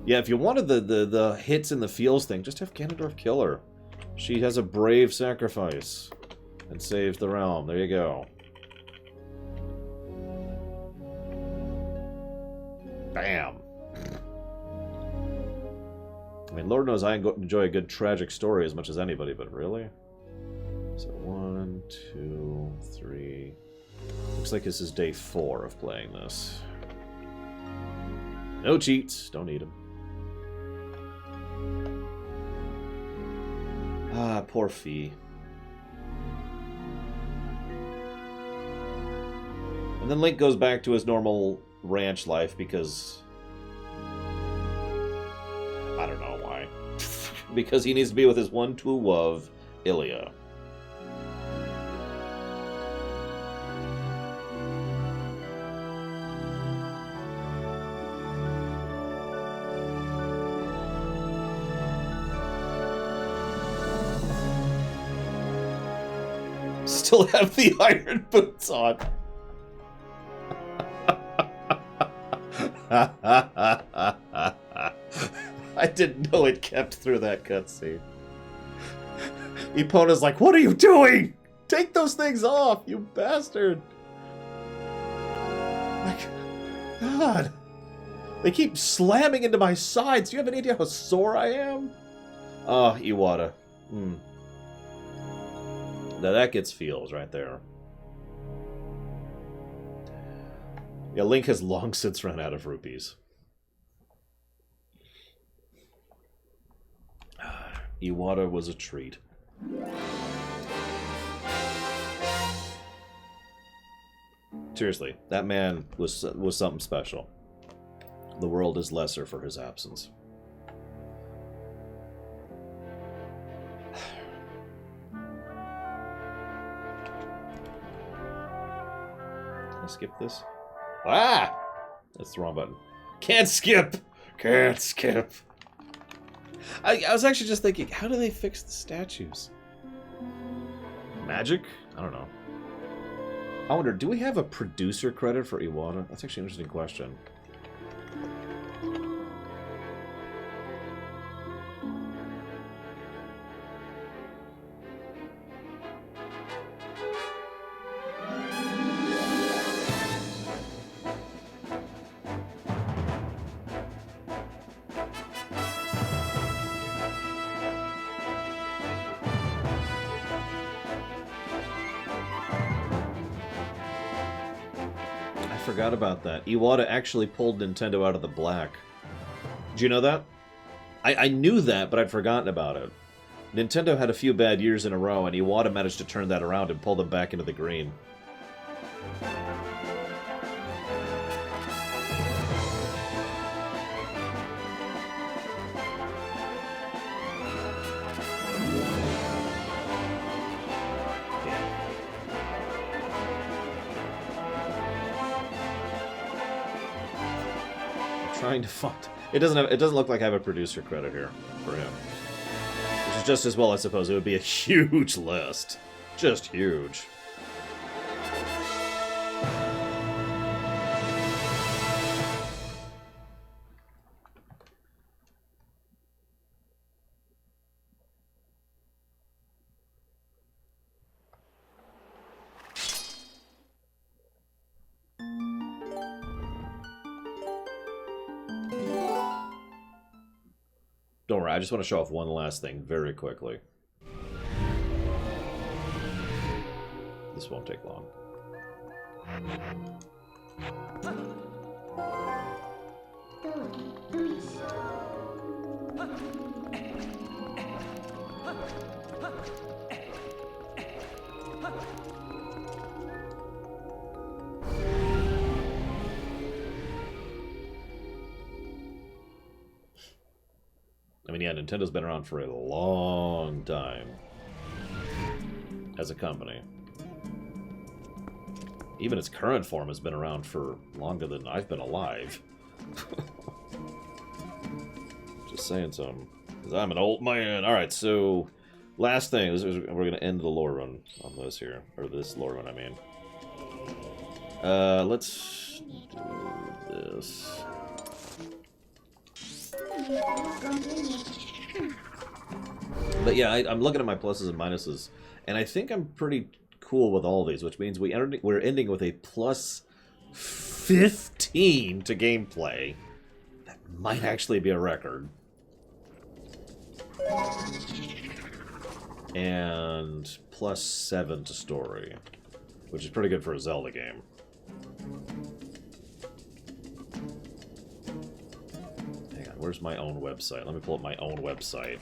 Yeah, if you wanted the hits and the feels thing, just have Ganondorf kill her. She has a brave sacrifice and saves the realm. There you go. Bam. I mean, Lord knows I enjoy a good tragic story as much as anybody, but really? So 1, 2, 3. Looks like this is day 4 of playing this. No cheats. Don't need them. Ah, poor Fee. And then Link goes back to his normal ranch life because... I don't know why. Because he needs to be with his one true love, Ilia. Still have the iron boots on. I didn't know it kept through that cutscene. Epona's like, what are you doing? Take those things off, you bastard. My God. They keep slamming into my sides. Do you have any idea how sore I am? Oh, Iwata. Now that gets feels right there. Yeah, Link has long since run out of rupees. Iwata was a treat. Seriously, that man was something special. The world is lesser for his absence. Can I skip this? Ah! That's the wrong button. Can't skip! Can't skip! I was actually just thinking, how do they fix the statues? Magic? I don't know. I wonder, do we have a producer credit for Iwata? That's actually an interesting question. Forgot about that. Iwata actually pulled Nintendo out of the black. Did you know that? I knew that, but I'd forgotten about it. Nintendo had a few bad years in a row, and Iwata managed to turn that around and pull them back into the green. Trying to find it doesn't look like I have a producer credit here for him, which is just as well. I suppose it would be a huge list, just huge. Don't worry, I just want to show off one last thing very quickly. This won't take long. I mean, yeah, Nintendo's been around for a long time as a company. Even its current form has been around for longer than I've been alive. Just saying something. Because I'm an old man. Alright, so last thing. We're going to end the Lorerun on this here. Or this Lorerun, I mean. Let's do this. But yeah, I'm looking at my pluses and minuses, and I think I'm pretty cool with all these, which means we're ending with a plus 15 to gameplay. That might actually be a record. And plus 7 to story, which is pretty good for a Zelda game. Hang on, where's my own website? Let me pull up my own website.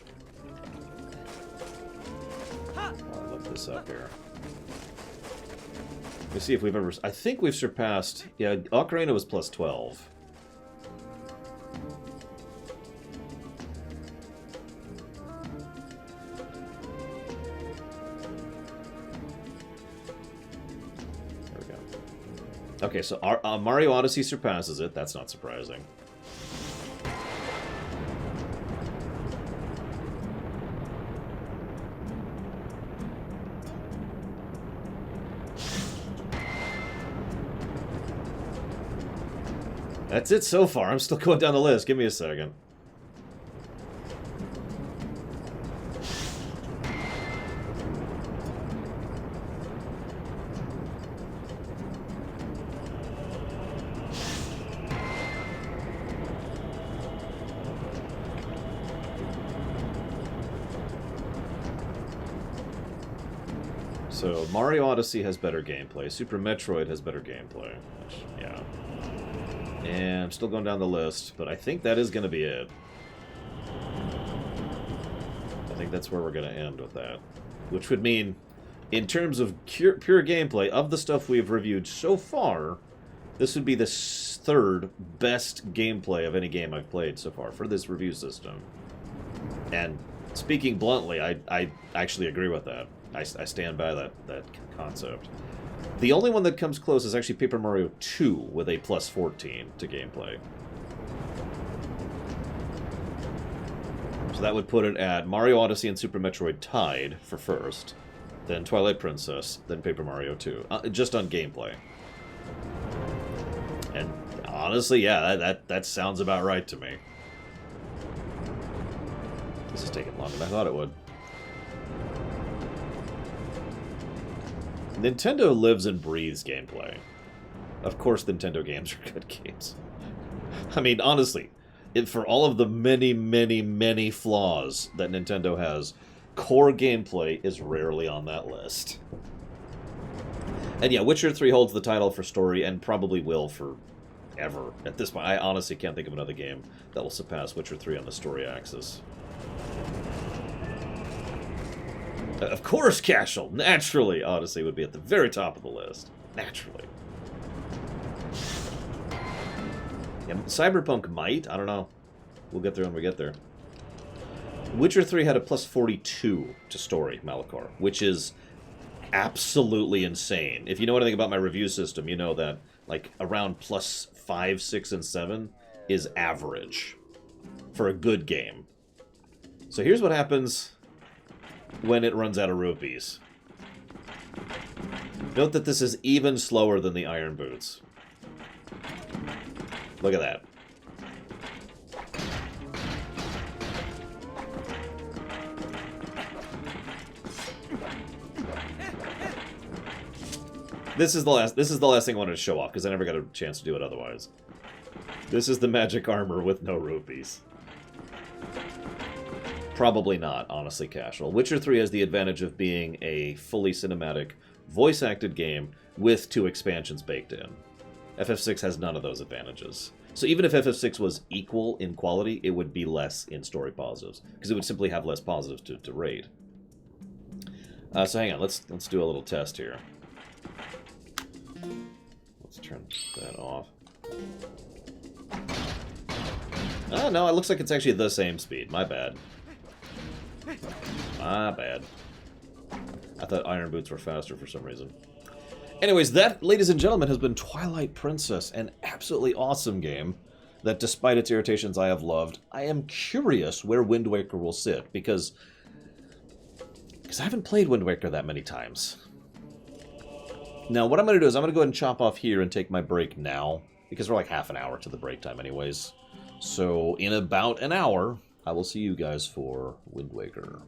I'll look this up here. Let me see if we've ever... I think we've surpassed... Yeah, Ocarina was plus 12. There we go. Okay, so our, Mario Odyssey surpasses it. That's not surprising. That's it so far. I'm still going down the list. Give me a second. So, Mario Odyssey has better gameplay. Super Metroid has better gameplay. Which, yeah. And I'm still going down the list, but I think that is going to be it. I think that's where we're going to end with that. Which would mean, in terms of pure gameplay, of the stuff we've reviewed so far, this would be the third best gameplay of any game I've played so far for this review system. And speaking bluntly, I actually agree with that. I stand by that concept. The only one that comes close is actually Paper Mario 2 with a plus 14 to gameplay. So that would put it at Mario Odyssey and Super Metroid tied for first, then Twilight Princess, then Paper Mario 2, just on gameplay. And honestly, yeah, that sounds about right to me. This is taking longer than I thought it would. Nintendo lives and breathes gameplay. Of course, Nintendo games are good games. I mean, honestly, for all of the many, many, many flaws that Nintendo has, core gameplay is rarely on that list. And yeah, Witcher 3 holds the title for story and probably will forever. At this point, I honestly can't think of another game that will surpass Witcher 3 on the story axis. Of course, Cashel, naturally, Odyssey would be at the very top of the list. Naturally. Yeah, Cyberpunk might, I don't know. We'll get there when we get there. Witcher 3 had a plus 42 to story, Malachor, which is absolutely insane. If you know anything about my review system, you know that like around plus 5, 6, and 7 is average for a good game. So here's what happens when it runs out of rupees. Note that this is even slower than the Iron Boots. Look at that. This is the last thing I wanted to show off because I never got a chance to do it otherwise. This is the magic armor with no rupees. Probably not, honestly, Casual. Witcher 3 has the advantage of being a fully cinematic voice-acted game with 2 expansions baked in. FF6 has none of those advantages. So even if FF6 was equal in quality, it would be less in story positives, because it would simply have less positives to rate. So hang on, let's do a little test here. Let's turn that off. Oh, no, it looks like it's actually the same speed. My bad. My bad. I thought Iron Boots were faster for some reason. Anyways, that, ladies and gentlemen, has been Twilight Princess, an absolutely awesome game that, despite its irritations, I have loved. I am curious where Wind Waker will sit, because I haven't played Wind Waker that many times. Now, what I'm going to do is I'm going to go ahead and chop off here and take my break now, because we're like half an hour to the break time anyways. So, in about an hour, I will see you guys for Wind Waker.